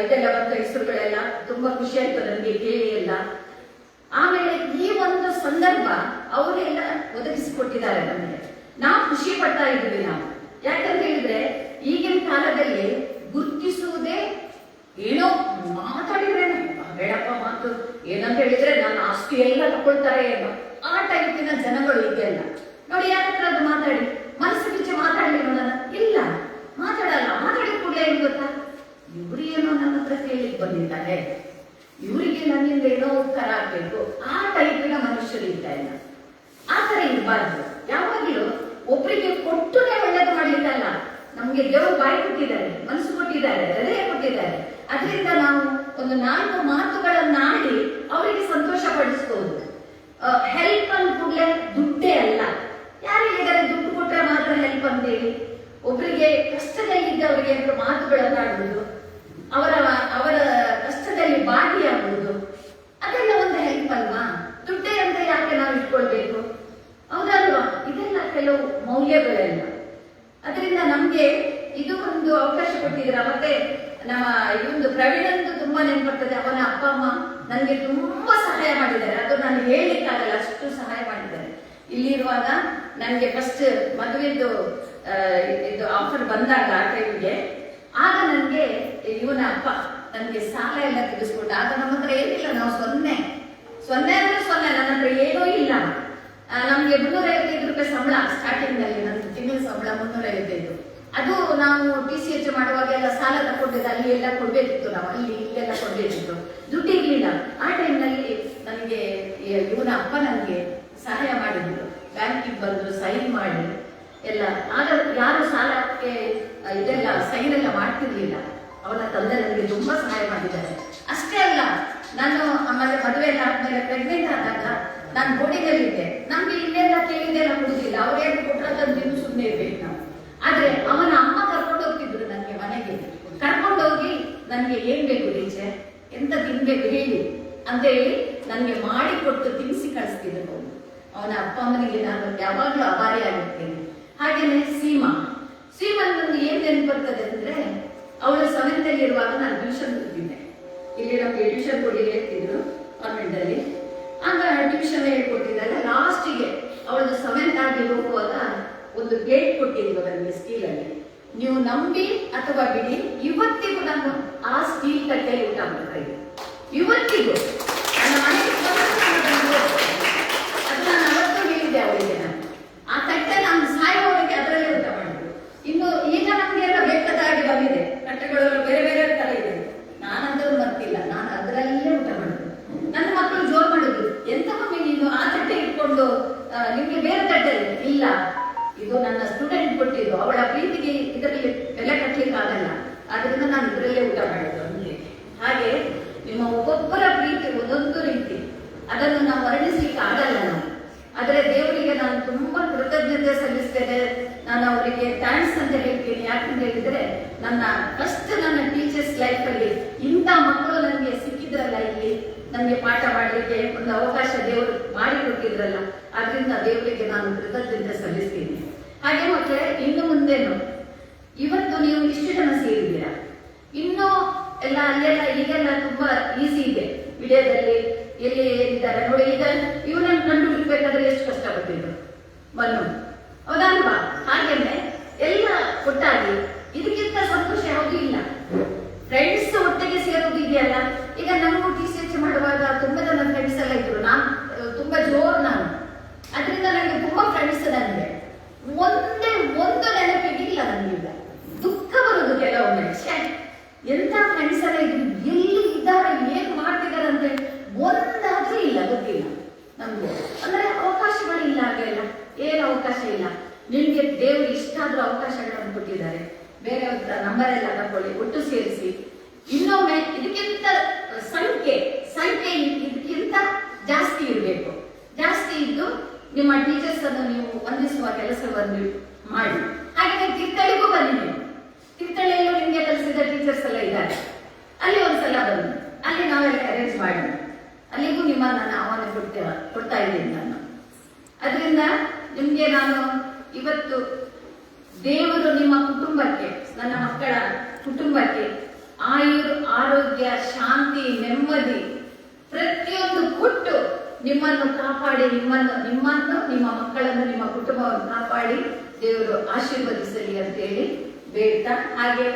ಇದೆಲ್ಲ ಬಂದ ಹೆಸರುಗಳೆಲ್ಲ ತುಂಬಾ ಖುಷಿ ಆಯ್ತು ನನಗೆ ಕೇಳಿ ಎಲ್ಲ. ಆಮೇಲೆ ಈ ಒಂದು ಸಂದರ್ಭ ಅವರೆಲ್ಲ ಒದಗಿಸಿಕೊಟ್ಟಿದ್ದಾರೆ ನಮಗೆ. ನಾವು ಖುಷಿ ಪಡ್ತಾ ಇದ್ವಿ ನಾವು. ಯಾಕಂತ ಹೇಳಿದ್ರೆ ಈಗಿನ ಕಾಲದಲ್ಲಿ ಗುರುತಿಸುವುದೇ ಏನೋ ಮಾತಾಡಿದ್ರೆ ಬೇಡಪ್ಪ ಮಾತು ಏನಂತ ಹೇಳಿದ್ರೆ ನನ್ನ ಆಸ್ತಿ ಎಲ್ಲ ತಗೊಳ್ತಾರೆ ಏನೋ, ಆ ಟೈಪಿನ ಜನಗಳು ಇದೆಲ್ಲ ನೋಡಿ. ಯಾಕಂದ್ರೆ ಅದು ಮಾತಾಡಿ ಮನಸ್ಸು ಬಿಚ್ಚಿ ಮಾತಾಡಲಿ ನೋಡೋಣ, ಇಲ್ಲ ಮಾತಾಡಲ್ಲ. ಮಾತಾಡಿದ ಕೂಡಲೇ ಏನ್ ಗೊತ್ತಾ, ಇವ್ರು ಏನೋ ನನ್ನ ಹತ್ರ ಕೇಳಿಕ್ ಬಂದಿದ್ದಾರೆ, ಇವರಿಗೆ ನನ್ನಿಂದ ಏನೋ ಉತ್ತರ ಆಗ್ಬೇಕು, ಆ ಟೈಪಿನ ಮನುಷ್ಯರು ಇದ್ದಾರೆ. ಆ ತರ ಇರಬಾರ್ದು. ಯಾವಾಗಲೂ ಒಬ್ಬರಿಗೆ ಕೊಟ್ಟುನೇ ಒಳ್ಳೇದು ಮಾಡ್ಲಿಕ್ಕಲ್ಲ, ನಮ್ಗೆ ನಮಗೆ ದೇವರು ಬಾಯಿ ಕೊಟ್ಟಿದ್ದಾರೆ, ಮನಸ್ಸು ಕೊಟ್ಟಿದ್ದಾರೆ, ಹೃದಯ ಕೊಟ್ಟಿದ್ದಾರೆ. ಅದರಿಂದ ನಾವು ಒಂದು 4 ಮಾತುಗಳನ್ನಾಡಿ ಅವರಿಗೆ ಸಂತೋಷ ಪಡಿಸಬಹುದು. ಹೆಲ್ಪ್ ಅಂತ ಕೂಡಲೇ ದುಡ್ಡೇ ಅಲ್ಲ. ಯಾರು ಹೇಳಿದ್ದಾರೆ ದುಡ್ಡು ಕೊಟ್ಟರೆ ಮಾತ್ರ ಹೆಲ್ಪ್ ಅಂತೇಳಿ? ಒಬ್ಬರಿಗೆ ಕಷ್ಟದಲ್ಲಿದ್ದವರಿಗೆ ಮಾತುಗಳನ್ನಾಡುವುದು, ಅವರ ಅವರ ಕಷ್ಟದಲ್ಲಿ ಭಾಗಿಯಾಗುವುದು, ಅದೆಲ್ಲ ಒಂದು ಹೆಲ್ಪ್ ಅಲ್ವಾ? ದುಡ್ಡೇ ಅಂತ ಯಾಕೆ ನಾವು ಇಟ್ಕೊಳ್ಬೇಕು? ಹೌದಲ್ವಾ? ಇದೆಲ್ಲ ಕೆಲವು ಮೌಲ್ಯಗಳೆಲ್ಲ. ಅದರಿಂದ ನಮ್ಗೆ ಇದು ಒಂದು ಅವಕಾಶ ಕೊಟ್ಟಿದ್ದೀರಾ. ಮತ್ತೆ ನಮ್ಮ ಇದೊಂದು ಪ್ರವೀಣಂದು ತುಂಬಾ ನೆನಪರ್ತದೆ. ಅವನ ಅಪ್ಪ ಅಮ್ಮ ನನಗೆ ತುಂಬಾ ಸಹಾಯ ಮಾಡಿದ್ದಾರೆ. ಅದು ನಾನು ಹೇಳಲಿಕ್ಕಾಗಲ್ಲ, ಅಷ್ಟು ಸಹಾಯ ಮಾಡಿದ್ದಾರೆ. ಇಲ್ಲಿರುವಾಗ ನನಗೆ ಫಸ್ಟ್ ಮದುವೆದು ಇದು ಆಫರ್ ಬಂದಾಗ ಆ ಟೈಮ್ಗೆ, ಆಗ ನನಗೆ ಇವನ ಅಪ್ಪ ನನಗೆ ಸಾಲ ಎಲ್ಲ ತೆಗೆಸ್ಕೊಟ್ಟ. ಆಗ ನಮ್ಮ ಹತ್ರ ಏನಿಲ್ಲ, ನಾವು ಸೊನ್ನೆ ಅಂದ್ರೆ ಸೊನ್ನೆ, ನನ್ನ ಹತ್ರ ಏನೂ ಇಲ್ಲ. ನಮ್ಗೆ 355 ರೂಪಾಯಿ ಸಂಬಳ ಸ್ಟಾರ್ಟಿಂಗ್ ನಲ್ಲಿ, ನನ್ನ ತಿಂಗಳ ಸಂಬಳ 355. ಅದು ನಾವು TCH ಮಾಡುವಾಗ ಎಲ್ಲ ಸಾಲ ತಗೊಂಡಿದ್ದು, ಅಲ್ಲಿ ಎಲ್ಲ ಕೊಡ್ಬೇಕಿತ್ತು, ನಾವು ಅಲ್ಲಿ ಇಲ್ಲೆಲ್ಲ ಕೊಡ್ಬೇಕಿತ್ತು, ದುಡ್ಡು ಇರ್ಲಿಲ್ಲ. ಆ ಟೈಮ್ ನಲ್ಲಿ ನನಗೆ ಇವನ ಅಪ್ಪ ನನಗೆ ಸಹಾಯ ಮಾಡಿದ್ರು. ಬ್ಯಾಂಕಿಗೆ ಬಂದು ಸೈನ್ ಮಾಡಿ ಎಲ್ಲ. ಆಗ ಯಾರು ಸಾಲಕ್ಕೆ ಇದೆಲ್ಲ ಸೈನ್ ಎಲ್ಲ ಮಾಡ್ತಿರ್ಲಿಲ್ಲ. ಅವನ ತಂದೆ ನನಗೆ ತುಂಬಾ ಸಹಾಯ ಮಾಡಿದ್ದಾರೆ. ಅಷ್ಟೇ ಅಲ್ಲ, ನಾನು ಆಮೇಲೆ ಮದುವೆ ಎಲ್ಲ ಆದ್ಮೇಲೆ ಪ್ರೆಗ್ನೆಂಟ್ ಆದಾಗ ನಾನು ಬೋರ್ಡಿಂಗಲ್ಲಿದ್ದೆ. ನಮ್ಗೆ ಇಲ್ಲೆಲ್ಲ ಕೇಳಿದೆಲ್ಲ ಕೊಡುದಿಲ್ಲ, ಅವ್ರೇನು ಕೊಟ್ಟರದನ್ನು ಸುಮ್ಮನೆ ಇರ್ಬೇಕು ನಾವು. ಆದ್ರೆ ಅವನ ಅಮ್ಮ ಕರ್ಕೊಂಡು ಹೋಗ್ತಿದ್ರು ನನಗೆ ಮನೆಗೆ. ಕರ್ಕೊಂಡು ಹೋಗಿ ನನಗೆ ಏನ್ ಬೇಕು ಟೀಚರ್, ಎಂತ ತಿನ್ಬೇಕು ಹೇಳಿ ಅಂತ ಹೇಳಿ ನನಗೆ ಮಾಡಿಕೊಟ್ಟು ತಿನ್ನಿಸಿ ಕಳಿಸ್ತಿದ್ರು. ಅವನ ಅಪ್ಪ ಅಮ್ಮನಿಗೆ ನಾನು ಯಾವಾಗ್ಲೂ ಅಭಾರಿ ಆಗಿರ್ತೇನೆ. ಹಾಗೇನೆ ಸೀಮನ್ ಒಂದು ಏನ್ ನೆನಪರ್ತದೆ ಅಂದ್ರೆ, ಅವಳು 7th ಅಲ್ಲಿ ಇರುವಾಗ ನಾನು ಟ್ಯೂಷನ್ ಕೊಡ್ತಿದ್ದೆ. ಇಲ್ಲಿ ನಮ್ಗೆ ಟ್ಯೂಷನ್ ಕೊಡಿ ಹೇಳ್ತಿದ್ರು ಕಾನ್ವೆಂಟ್ ಅಲ್ಲಿ. ಆಗ ಟ್ಯೂಷನ್ ಹೇಳ್ಕೊಟ್ಟಿದ್ದಾಗ ಲಾಸ್ಟಿಗೆ ಅವಳದು 7th ಆಗಿ ಹೋಗುವಾಗ ಒಂದು ಪ್ಲೇಟ್ ಕೊಟ್ಟಿದ್ರು ನನಗೆ ಸ್ಟೀಲಲ್ಲಿ. ನೀವು ನಂಬಿ ಅಥವಾ ಬಿಡಿ, ಇವತ್ತಿಗೂ ನಾನು ಆ ಸ್ಟೀಲ್ ತಟ್ಟೆಯಲ್ಲಿ ಊಟ ಮಾಡ್ತಾ ಇದ್ದೆ. ಇವತ್ತಿಗೂ ನನ್ನ ಮನೆಗೆ ಅದು ನಾನು ಅವತ್ತು ಹೇಳಿದ್ದೆ ಅವಳಿಗೆ. ಆ ತಟ್ಟೆ ನಾನು ಸಾಯುವವರೆಗೆ ಅದರಲ್ಲೇ ಊಟ ಮಾಡಿದ್ರು. ಇನ್ನು ಈಗ ನಮ್ಗೆಲ್ಲ ಬೇಕಾದಾಗಿ ಬಂದಿದೆ, ತಟ್ಟೆಗಳೆಲ್ಲ ಬೇರೆ ಬೇರೆ ತರ ಇದೆ. ನಾನಂತೂ ಮರ್ತಿಲ್ಲ, ನಾನು ಅದರಲ್ಲೇ ಊಟ ಮಾಡಿದ್ರು. ನನ್ನ ಮಕ್ಕಳು ಜೋರ್ ಮಾಡಿದ್ರು, ಎಂತ ಮಮ್ಮಿ ನೀನು ಆ ತಟ್ಟೆ ಇಟ್ಕೊಂಡು ನಿಮ್ಗೆ ಬೇರೆ ತಟ್ಟೆ ಇಲ್ಲ, ಇದು ನನ್ನ ಸ್ಟೂಡೆಂಟ್ ಕೊಟ್ಟಿದ್ದು, ಅವಳ ಪ್ರೀತಿಗೆ ಇದರಲ್ಲಿ ಬೆಲೆ ಕಟ್ಟಲಿಕ್ಕೆ ಆಗಲ್ಲ, ಆದ್ರಿಂದ ನಾನು ಇದರಲ್ಲೇ ಊಟ ಮಾಡಿದ್ದು ಅಂತೆ. ಹಾಗೆ ನಿಮ್ಮ ಒಬ್ಬೊಬ್ಬರ ಪ್ರೀತಿ ಒಂದೊಂದು ರೀತಿ, ಅದನ್ನು ನಾವು ವರ್ಣಿಸ್ಲಿಕ್ಕೆ ಆಗಲ್ಲ ನಾವು. ಆದ್ರೆ ದೇವರಿಗೆ ನಾನು ತುಂಬಾ ಕೃತಜ್ಞತೆ ಸಲ್ಲಿಸ್ತೇನೆ. ನಾನು ಅವರಿಗೆ ಥ್ಯಾಂಕ್ಸ್ ಅಂತ ಹೇಳ್ತೀನಿ. ಯಾಕಂತ ಹೇಳಿದ್ರೆ ನನ್ನ ಟೀಚರ್ಸ್ ಲೈಫ್ ಅಲ್ಲಿ ಇಂಥ ಮಕ್ಕಳು ನನಗೆ ಸಿಕ್ಕಿದ್ರಲ್ಲ, ಇಲ್ಲಿ ನನಗೆ ಪಾಠ ಮಾಡಲಿಕ್ಕೆ ಒಂದು ಅವಕಾಶ ದೇವರು ಮಾಡಿಕೊಟ್ಟಿದ್ರಲ್ಲ, ಆದ್ರಿಂದ ದೇವರಿಗೆ ನಾನು ಕೃತಜ್ಞತೆ ಸಲ್ಲಿಸ್ತೀನಿ. ಹಾಗೆ ಮಕ್ಕಳೇ, ಇನ್ನು ಮುಂದೇನು ಇವತ್ತು ನೀವು ಇಷ್ಟು ಜನ ಸೇರಿದ್ದೀರಾ, ಇನ್ನೂ ಎಲ್ಲ ಅಲ್ಲೆಲ್ಲ ಈಗೆಲ್ಲ ತುಂಬಾ ಈಸಿ ಇದೆ. ವಿಡಿಯೋದಲ್ಲಿ ಎಲ್ಲಿ ಏನಿದ್ದಾರೆ ನೋಡಿ. ಈಗ ಇವನನ್ನು ಕಂಡು ಬಿಡ್ಬೇಕಾದ್ರೆ ಎಷ್ಟು ಕಷ್ಟಪಟ್ಟಿದ್ರು ಮನ್ನು, ಹೌದಲ್ವಾ? ಹಾಗೇನೆ ಎಲ್ಲ ಒಟ್ಟಾಗಿ ಇದಕ್ಕಿಂತ ಸಂತೋಷ ಯಾವುದೂ ಇಲ್ಲ. ಫ್ರೆಂಡ್ಸ್ ಒಟ್ಟಿಗೆ ಸೇರೋದು ಇದೆಯಲ್ಲ. ಈಗ ನಮಗೂ TCH ಮಾಡುವಾಗ ತುಂಬಾ ಜನ ಫ್ರೆಂಡ್ಸ್ ಎಲ್ಲ ಇದ್ರು. ನಾನು ತುಂಬಾ ಜೋರ್ ನಾನು, ಅದರಿಂದ ನನಗೆ ತುಂಬಾ ಫ್ರೆಂಡ್ಸ್. ನನಗೆ ಒಂದು ನೆನಪಿಗಿಲ್ಲ. ನನಗೀಗ ದುಃಖ ಬರುದು ಕೆಲವೊಮ್ಮೆ. ಎಂತ ಫ್ರೆಂಡ್ಸ್ ಎಲ್ಲ ಇದ್ರು, ಎಲ್ಲಿ ಇದ್ದಾರೆ, ಏನ್ ಮಾಡ್ತಿದ್ದಾರೆ ಅಂತ ಒಂದಾದ್ರೂ ಇಲ್ಲ, ಗೊತ್ತಿಲ್ಲ ನಮ್ಗೆ. ಅಂದ್ರೆ ಅವಕಾಶಗಳಿಲ್ಲ, ಹಾಗೆಲ್ಲ ಏನು ಅವಕಾಶ ಇಲ್ಲ. ನಿಮ್ಗೆ ದೇವರು ಇಷ್ಟಾದ್ರೂ ಅವಕಾಶಗಳನ್ನು ಕೊಟ್ಟಿದ್ದಾರೆ. ಬೇರೆಯವ್ರ ನಂಬರ್ ಎಲ್ಲ ತಗೊಳ್ಳಿ, ಒಟ್ಟು ಸೇರಿಸಿ. ಇನ್ನೊಮ್ಮೆ ಇದಕ್ಕಿಂತ ಸಂಖ್ಯೆ ಇದಕ್ಕಿಂತ ಜಾಸ್ತಿ ಇರಬೇಕು. ಜಾಸ್ತಿ ಇದ್ದು ನಿಮ್ಮ ಟೀಚರ್ಸ್ ಅನ್ನು ನೀವು ವಂದಿಸುವ ಕೆಲಸವನ್ನು ಮಾಡಿ. ಹಾಗೆ ತೀರ್ಥಳಿಗೂ ಬನ್ನಿ. ನೀವು ತೀರ್ಥಳ್ಳಿಯಲ್ಲೂ ನಿಮ್ಗೆ ಕಲಿಸಿದ ಟೀಚರ್ಸ್ ಎಲ್ಲ ಇದ್ದಾರೆ, ಅಲ್ಲಿ ಒಂದ್ಸಲ ಬನ್ನಿ. ಅಲ್ಲಿ ನಾವೆಲ್ಲ ಅರೇಂಜ್ ಮಾಡಿ, ಅಲ್ಲಿಗೂ ನಿಮ್ಮನ್ನ ಆಹ್ವಾನ ಕೊಡ್ತಾ ಇದ್ದೀನಿ ನಾನು. ಅದರಿಂದ ನಿಮ್ಗೆ ನಾನು ಇವತ್ತು ದೇವರು ನಿಮ್ಮ ಕುಟುಂಬಕ್ಕೆ, ನನ್ನ ಮಕ್ಕಳ ಕುಟುಂಬಕ್ಕೆ ಆರೋಗ್ಯ, ಶಾಂತಿ, ನೆಮ್ಮದಿ ಪ್ರತಿಯೊಂದು ಕೊಟ್ಟು ನಿಮ್ಮನ್ನು ಕಾಪಾಡಿ, ನಿಮ್ಮನ್ನು ನಿಮ್ಮ ಮಕ್ಕಳನ್ನು, ನಿಮ್ಮ ಕುಟುಂಬವನ್ನು ಕಾಪಾಡಿ ದೇವರು ಆಶೀರ್ವದಿಸಲಿ ಅಂತೇಳಿ ಬೇಡ್ತಾ, ಹಾಗೆ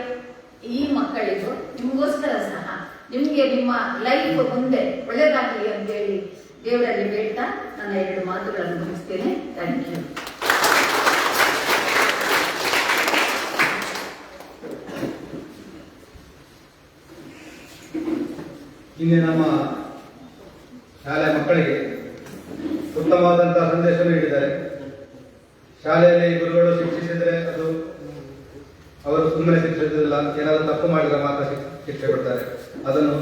ಈ ಮಕ್ಕಳಿಗೂ ನಿಮಗೋಸ್ಕರ ಸಹ ನಿಮ್ಗೆ ನಿಮ್ಮ ಲೈಫ್ ಮುಂದೆ ಒಳ್ಳೆದಾಗಲಿ ಅಂತೇಳಿ ದೇವರಲ್ಲಿ ಬೇಡ್ತಾ ನನ್ನ 2 ಮಾತುಗಳನ್ನು ಮುಗಿಸ್ತೇನೆ. Thank you. ನಿನ್ನೆ ನಮ್ಮ ಶಾಲೆಯ ಮಕ್ಕಳಿಗೆ ಉತ್ತಮವಾದಂತಹ ಸಂದೇಶ ನೀಡಿದ್ದಾರೆ. ಶಾಲೆಯಲ್ಲಿ ಗುರುಗಳು ಶಿಕ್ಷಿಸಿದರೆ ಅದು ಅವರ ಸುಮ್ಮನೆ ಶಿಕ್ಷಿಸುವುದಿಲ್ಲ, ಏನಾದರೂ ತಪ್ಪು ಮಾಡಿದರೆ ಮಾತ್ರ ಶಿಕ್ಷೆ ಕೊಡ್ತಾರೆ. ಅದನ್ನು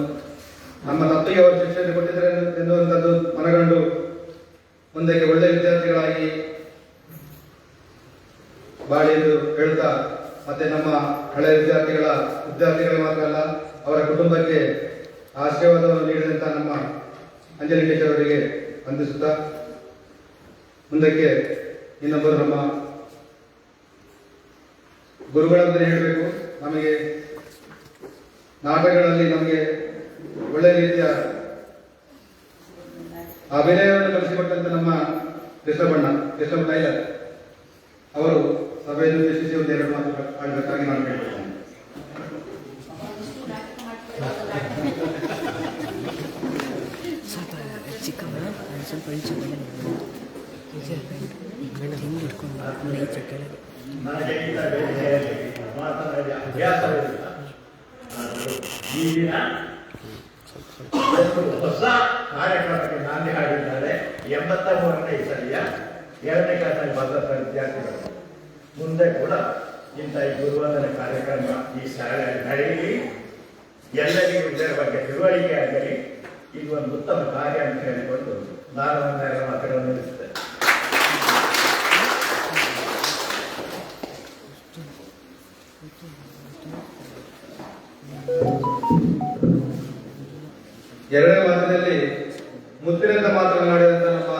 ನಮ್ಮ ತಪ್ಪಿಗೆ ಅವರು ಶಿಕ್ಷೆ ಕೊಟ್ಟಿದ್ದಾರೆ ಎನ್ನುವಂಥದ್ದು ಮನಗಂಡು ಮುಂದಕ್ಕೆ ಒಳ್ಳೆಯ ವಿದ್ಯಾರ್ಥಿಗಳಾಗಿ ಬಾಳಿ ಎಂದು ಹೇಳ್ತಾ, ಮತ್ತೆ ನಮ್ಮ ಹಳೆಯ ವಿದ್ಯಾರ್ಥಿಗಳಿಗೆ ಮಾತ್ರ ಅಲ್ಲ, ಅವರ ಕುಟುಂಬಕ್ಕೆ ಆಶೀರ್ವಾದವನ್ನು ನೀಡಿದಂಥ ನಮ್ಮ ಅಂಜಲಿ ಟೀಚರ್ ಅವರಿಗೆ ವಂದಿಸುತ್ತಾ, ಮುಂದಕ್ಕೆ ಇನ್ನೊಬ್ಬರು ನಮ್ಮ ಗುರುಗಳಂತಲೇ ಹೇಳಬೇಕು. ನಮಗೆ ನಾಟಕಗಳಲ್ಲಿ ನಮಗೆ ಒಳ್ಳೆಯ ರೀತಿಯ ಅಭಿನಯವನ್ನು ಕಲಿಸಿಕೊಟ್ಟಂತ ನಮ್ಮ ಕೃಷ್ಣಬಣ್ಣ ಇಲ್ಲ ಅವರು ಸಭೆಯನ್ನು ಉದ್ದೇಶಿಸಿ ಒಂದೆರಡು ಮಾತು ಆಡಬೇಕಾಗಿ ನಾನು ಕೇಳ್ತೇನೆ. ಸ್ವಲ್ಪ ಚಿಕ್ಕಮ್ಮ ಸ್ವಲ್ಪ ಇಳಿಸಿ ಹಿಂಗೆ ಇಟ್ಕೊಂಡು ಈಚೆ ಕೆಳಗೆ ಈ ದಿನ ಹೊಸ ಕಾರ್ಯಕ್ರಮಕ್ಕೆ ನಾಂದಿ ಹಾಡಿದ್ದಾರೆ 83ನೇ ಸಲಿಯ 2ನೇ ಕ್ಲಾಸಲ್ಲಿ ಬಂದಂಥ ವಿದ್ಯಾರ್ಥಿಗಳು. ಮುಂದೆ ಕೂಡ ಇಂಥ ಈ ಗುರುವಂದನೆ ಕಾರ್ಯಕ್ರಮ ಈ ಶಾಲೆಯಲ್ಲಿ ನಡೆಯಲಿ, ಎಲ್ಲರಿಗೂ ಇದರ ಬಗ್ಗೆ ತಿಳುವಳಿಕೆ ಆಗಲಿ. ಇದು ಒಂದು ಉತ್ತಮ ಕಾರ್ಯ ಅಂತ ಹೇಳಿಕೊಂಡು ನಾನು ಒಂದೆರಡು ಮಾತುಗಳನ್ನು ನಿಲ್ಲಿಸುತ್ತೇನೆ. ಎರಡನೇ ಮಾತಿನಲ್ಲಿ ಮುತ್ತಿನಂತ ಮಾತನಾಡಿದಂತ ನಮ್ಮ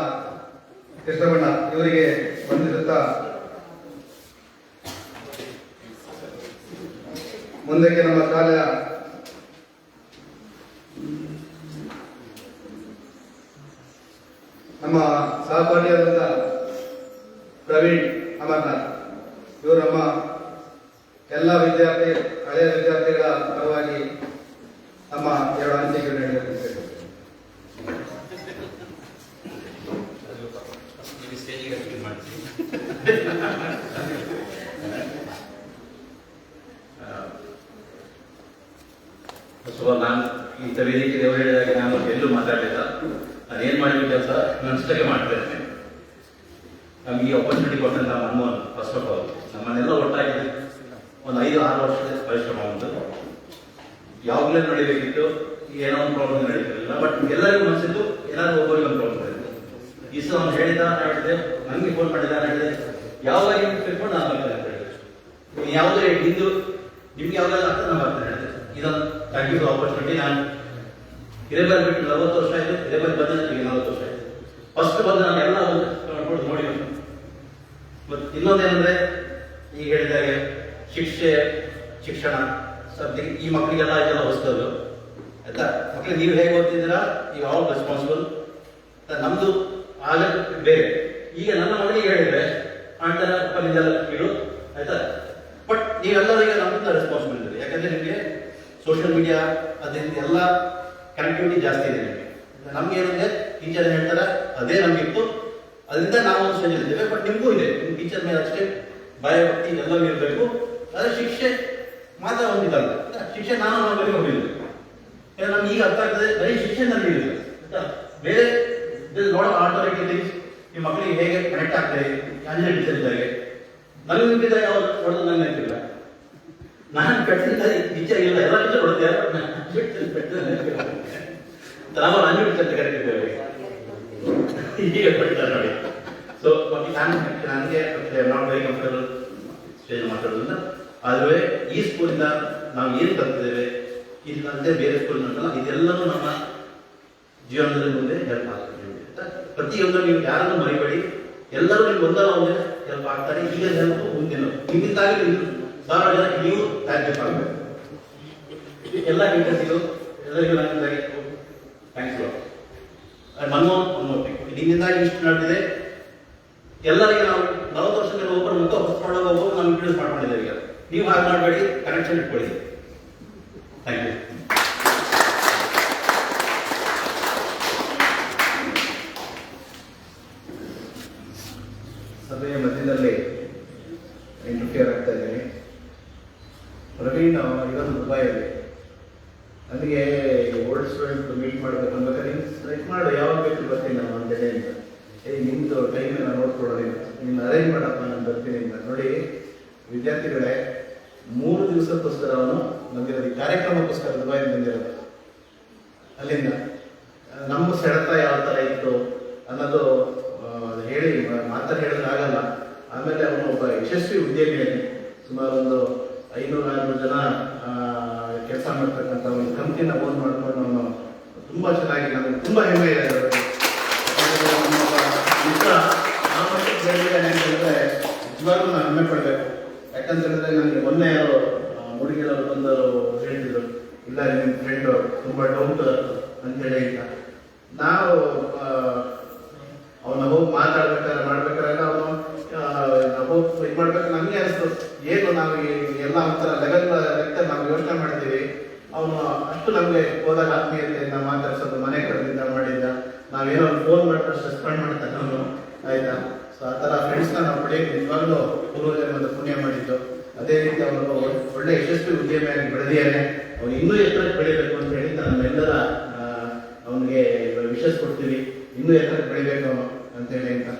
ಕೃಷ್ಣಬಣ್ಣ ಇವರಿಗೆ ವಂದಿಸುತ್ತಾ, ಮುಂದಕ್ಕೆ ನಮ್ಮ ಶಾಲೆಯ ನಮ್ಮ ಸಹಪಾಠಿಯಾದಂಥ ಪ್ರವೀಣ್ ಅಮರ್ನಾಥ್ ಇವರು ನಮ್ಮ ಎಲ್ಲ ಹಳೆಯ ವಿದ್ಯಾರ್ಥಿಗಳ ಪರವಾಗಿ ನಮ್ಮ 2 ಅಂಚೆಗಳನ್ನು ನೀಡಬೇಕು. ನಾನು ಈ ವೇದಿಕೆ ದೇವರು ಹೇಳಿದಾಗ ನಾನು ಎಲ್ಲೂ ಮಾತಾಡಲಿಲ್ಲ. ನಾನು ಏನು ಮಾಡಿದ ಕೆಲಸ ನಾನು ಇಷ್ಟಕ್ಕೆ ಮಾಡ್ತಾ ಇದ್ದೇನೆ. ನಮಗೆ ಈ ಆಪರ್ಚುನಿಟಿ ಕೊಟ್ಟಂತ ಮನಮೋಹನ್, ಫಸ್ಟ್ ಆಫ್ ಆಲ್ ನಮ್ಮನ್ನೆಲ್ಲ ಒಟ್ಟಾಗಿ ಒಂದು 5-6 ವರ್ಷದ ಪರಿಶ್ರಮ ಉಂಟು. ಯಾವಾಗಲೇ ನಡೀಬೇಕಿತ್ತು, ಏನೋ ಒಂದು ಪ್ರಾಬ್ಲಮ್ ನಡೀತಿರಲಿಲ್ಲ. ಬಟ್ ಎಲ್ಲರಿಗೂ ಮನಸ್ಸಿದ್ದು ಏನಾದ್ರು ಒಬ್ಬರಿಗೆ ಒಂದು ಪ್ರಾಬ್ಲಮ್ ಇರುತ್ತೆ. ಈ ಸಹ ಅವ್ನು ಹೇಳಿದ ಹೇಳಿದೆ, ನನಗೆ ಫೋನ್ ಮಾಡಿದ ಹೇಳಿದೆ, ಯಾವಾಗ ತಿಳ್ಕೊಂಡು ನಾನು ಬರ್ತೇನೆ ಅಂತ ಹೇಳಿದೆ. ಯಾವುದೇ ಹಿಂದೂ ನಿಮ್ಗೆ ಯಾವ್ದಾದ್ರು ಅರ್ಥ ನಾನು ಬರ್ತೇನೆ ಹೇಳಿದೆ. ಇದೊಂದು ಥ್ಯಾಂಕ್ ಯು ಆಪರ್ಚುನಿಟಿ. ನಾನು ಹಿರೇಬಾರಿ ಬಿಟ್ಟು 40 ವರ್ಷ ಆಯಿತು, ಹಿರೇಬಾರಿ ಬಂದ ನನಗೆ 40 ವರ್ಷ ಆಯಿತು. ಫಸ್ಟ್ ಬಂದು ನಾನು ಎಲ್ಲ ಒಂದು ನೋಡಿ. ಮತ್ತು ಇನ್ನೊಂದೇನೆಂದ್ರೆ ಈಗ ಹೇಳಿದಾಗೆ ಶಿಕ್ಷಣ ಸದ್ಯಕ್ಕೆ ಈ ಮಕ್ಕಳಿಗೆಲ್ಲ ಇದೆಲ್ಲ ಹೊಸದು ಆಯ್ತಾ. ಮಕ್ಕಳಿಗೆ ನೀವು ಹೇಗೆ ಓದ್ತಿದ್ದೀರಾ, ಈಗ ಆಲ್ ರೆಸ್ಪಾನ್ಸಿಬಲ್. ನಮ್ದು ಆಗ ಬೇರೆ. ಈಗ ನನ್ನ ಮಗಳಿಗೆ ಹೇಳಿದ್ರೆ ಮಾಡ್ತಾರೆ ನಿಂದೆಲ್ಲ ಕೀಳು ಆಯ್ತಾ. ಬಟ್ ನೀವೆಲ್ಲರಿಗೆ ನಮ್ಮಿಂದ ರೆಸ್ಪಾನ್ಸಿಬಲ್ ಇದೆ. ಯಾಕಂದ್ರೆ ನಿಮಗೆ ಸೋಷಿಯಲ್ ಮೀಡಿಯಾ ಅದರಿಂದ ಎಲ್ಲ ಕನೆಕ್ಟಿವಿಟಿ ಜಾಸ್ತಿ ಇದೆ ನಿಮಗೆ. ನಮ್ಗೆ ಏನಿದೆ ಟೀಚರ್ ಹೇಳ್ತಾರೆ ಅದೇ ನಮಗಿತ್ತು, ಅದರಿಂದ ನಾವು ಒಂದು ಸ್ಟೇಜ್ ಇದ್ದೇವೆ. ಬಟ್ ನಿಮಗೂ ಇದೆ, ನಿಮ್ಮ ಟೀಚರ್ ಮೇಲೆ ಅಷ್ಟೇ ಭಯ ಭಕ್ತಿ ಎಲ್ಲವೂ ಇರಬೇಕು. ಆದರೆ ಶಿಕ್ಷೆ ಮಾತ್ರ ಒಂದಿದಲ್ಲ, ಶಿಕ್ಷೆ ನಾನು ಮಕ್ಕಳಿಗೆ ಹೋಗಿಲ್ಲ. ನಮ್ಗೆ ಈಗ ಅರ್ಥ ಆಗ್ತದೆ ಬರೀ ಶಿಕ್ಷೆನಲ್ಲಿ ಇರಲಿಲ್ಲ, ಬೇರೆ ನೋಡೋ ಆಟೋರಿಟಿ ಈ ಮಕ್ಕಳಿಗೆ ಹೇಗೆ ಕನೆಕ್ಟ್ ಆಗ್ತದೆ. ಅಂಜಲಿ ಟೀಚರ್ ಇದ್ದಾರೆ, ನನಗೆ ನಿಂತಿದ್ದಾಗ ಯಾವ್ದು ನೋಡೋದು ನನಗೆ ನೆನಪಿಲ್ಲ. ನಾನು ಕಟ್ಟಿದ ಟೀಚರ್ ಇಲ್ಲ, ಎಲ್ಲ ಟೀಚರ್ ಕೊಡುತ್ತೆ. ನಾವು ಅಂಜಲಿ ಟೀಚರ್ ಕರೆಕ್ಟಿದ್ದೇವೆ ಈಗ ಕೊಟ್ಟಿದ್ದಾರೆ ನೋಡಿ. ಸೊ ನನಗೆ ನಾಟ್ ವೆರಿ ಕಂಫರ್ಟಬಲ್ ಸ್ಟೇಜ್ ಮಾತಾಡೋದ್ರಿಂದ. ಆದರೆ ಈ ಸ್ಕೂಲಿಂದ ನಾವು ಏನು ಕಲ್ತಿದ್ದೇವೆ ಇಲ್ಲಂತೆ ಬೇರೆ ಸ್ಕೂಲ್ ಅಂತಲ್ಲ, ಇದೆಲ್ಲವೂ ನಮ್ಮ ಜೀವನದಲ್ಲಿ ಮುಂದೆ ಹೆಲ್ಪ್ ಆಗ್ತದೆ. ಪ್ರತಿಯೊಂದು ನೀವು ಯಾರನ್ನು ಮರಿಬೇಡಿ, ಎಲ್ಲರೂ ನಿಮ್ಗೆ ಒಂದಲ್ಲ ಒಂದೇ ಹೆಲ್ಪ್ ಆಗ್ತಾರೆ. ಈಗ ಹೆಲ್ಪ್ ಮುಂದಿನ ನಿಮ್ಮಿಂದಾಗಿ 1000 ಜನಕ್ಕೆ ನೀವು ಥ್ಯಾಂಕ್ ಆಗಬೇಕು. ಎಲ್ಲ ಟೀಚರ್ಸಿಗೂ ಎಲ್ಲರಿಗೂ ನನ್ನಿಂದಾಗಿ ಥ್ಯಾಂಕ್ಸ್. ಮನಮೋಹನ್ ನಿಮ್ಮಿಂದಾಗಿ ಇಷ್ಟು ನಡೆದಿದೆ. ಎಲ್ಲರಿಗೆ ನಾವು 40 ವರ್ಷದ ಮೇಲೆ ಒಬ್ಬರು ಮುಖ ಹೊಸ್ಕೊಳ್ಳೋ ಒಬ್ಬರು ನಾವು ಇಂಟ್ರೊಡ್ಯೂಸ್ ಮಾಡ್ಕೊಂಡಿದ್ದೇವೆ. ಈಗ ನೀವು ಹಾಗೆ ಮಾಡಬೇಡಿ, ಕನೆಕ್ಷನ್ ಇಟ್ಕೊಳ್ಳಿ. Thank you. ಸಭೆಯ ಮಧ್ಯದಲ್ಲಿ ಇಂಟರ್ಫಿಯರ್ ಆಗ್ತಾ ಇದ್ದೀನಿ. ಪ್ರವೀಣ್ ಇರೋದು ದುಬೈಯಲ್ಲಿ. ನನಗೆ ಓಲ್ಡ್ ಸ್ಟೂಡೆಂಟ್ ಮೀಟ್ ಮಾಡಬೇಕು ಅನ್ಬೇಕಾದ್ರೆ ನೀನು ಸೆಲೆಕ್ಟ್ ಮಾಡು, ಯಾವಾಗ ಬೇಕು ಬರ್ತೀನಿ ನಾನು ಅಂತೇಳಿ ಅಂತ. ನಿಮ್ಮದು ಟೈಮ್ ನಾನು ನೋಡ್ಕೊಳ್ಳೋದಿಲ್ಲ, ನೀನು ಅರೇಂಜ್ ಮಾಡಪ್ಪ ನಾನು ಬರ್ತೀನಿ ಅಂತ. ನೋಡಿ ವಿದ್ಯಾರ್ಥಿಗಳೇ, 3 ದಿವಸಕ್ಕೋಸ್ಕರ ಅವನು ಬಂದಿರೋದು, ಈ ಕಾರ್ಯಕ್ರಮಕ್ಕೋಸ್ಕರ ದುಬೈಯಿಂದ ಬಂದಿರೋದು. ಅಲ್ಲಿಂದ ನಮ್ಮ ಸೆಳೆತ ಯಾವ ಥರ ಇತ್ತು ಅನ್ನೋದು ಹೇಳಿ ಮಾತಾಡಿ ಹೇಳೋಕ್ಕಾಗಲ್ಲ. ಆಮೇಲೆ ಅವನು ಒಬ್ಬ ಯಶಸ್ವಿ ಉದ್ಯಮಿಯಾಗಿ ಸುಮಾರು ಒಂದು 500-600 ಜನ ಕೆಲಸ ಮಾಡ್ತಕ್ಕಂಥ ಒಂದು ಕಂಪ್ನಿನ ಓನ್ ಮಾಡ್ಕೊಂಡು ಅವನು ತುಂಬ ಚೆನ್ನಾಗಿ, ನಮಗೆ ತುಂಬ ಹೆಮ್ಮೆ ಇದೆ ಅದರ ಬಗ್ಗೆ. ಮಿತ್ರ ಆ ಮಟ್ಟಕ್ಕೆ ಬೆಳೆದಿದ್ದಾನೆ ಅಂತ ಹೇಳಿದ್ರೆ ನಿಜವಾಗ್ಲೂ ನಾವು ಹೆಮ್ಮೆ ಪಡಬೇಕು. ಯಾಕಂತ ಹೇಳಿದ್ರೆ ನನಗೆ ಮೊನ್ನೆ ಯಾರು ಹುಡುಗಿಯವರು ಬಂದರು ಹೇಳ್ತಿದ್ರು, ಇಲ್ಲ ನಿಮ್ಮ ಫ್ರೆಂಡು ತುಂಬ ಡೌಟ್ ಅಂತೇಳಿ ಇಲ್ಲ. ನಾವು ಅವನ ಹೋಗಿ ಮಾಡ್ಬೇಕಾದ್ರೆ ಅವನು ಹೋಗಿ ಇದು ಮಾಡ್ಬೇಕು. ನಮಗೆ ಅನಿಸ್ತು ಏನು ನಾವು ಎಲ್ಲ ಒಂಥರ ಲೆಕ್ಕ ನಾವು ಯೋಚನೆ ಮಾಡ್ತೀವಿ. ಅವನು ಅಷ್ಟು ನಮಗೆ ಹೋದಾಗ ಆತ್ಮೀಯತೆಯಿಂದ ಮಾತಾಡ್ಸೋದು, ಮನೆ ಕಡೆಯಿಂದ ಮಾಡಿದ್ದ, ನಾವೇನೋ ಫೋನ್ ಮಾಡ್ಕೊಂಡು ರೆಸ್ಪಾಂಡ್ ಮಾಡ್ತಾನೆ ಅವನು, ಆಯ್ತಾ. ಸೊ ಆ ಥರ ಫ್ರೆಂಡ್ಸ್ನ ನಾವು ಪಡೆಯೋಕೆ ನಿಜವಾಗ್ಲೂ ಪೂರ್ವಜನ್ಮದ ಪುಣ್ಯ ಮಾಡಿದ್ದು. ಅದೇ ರೀತಿ ಅವನು ಒಳ್ಳೆ ಯಶಸ್ವಿ ಉದ್ಯಮಿಯಾಗಿ ಬೆಳೆದಿದ್ದಾನೆ. ಅವನು ಇನ್ನೂ ಎತ್ತರಕ್ಕೆ ಬೆಳಿಬೇಕು ಅಂತ ಹೇಳಿ ನಮ್ಮೆಲ್ಲರ ಅವನಿಗೆ ವಿಶಸ್ ಕೊಡ್ತೀವಿ. ಇನ್ನೂ ಎತ್ತರಕ್ಕೆ ಬೆಳಿಬೇಕು ಅವನು ಅಂತೇಳಿ ಅಂತ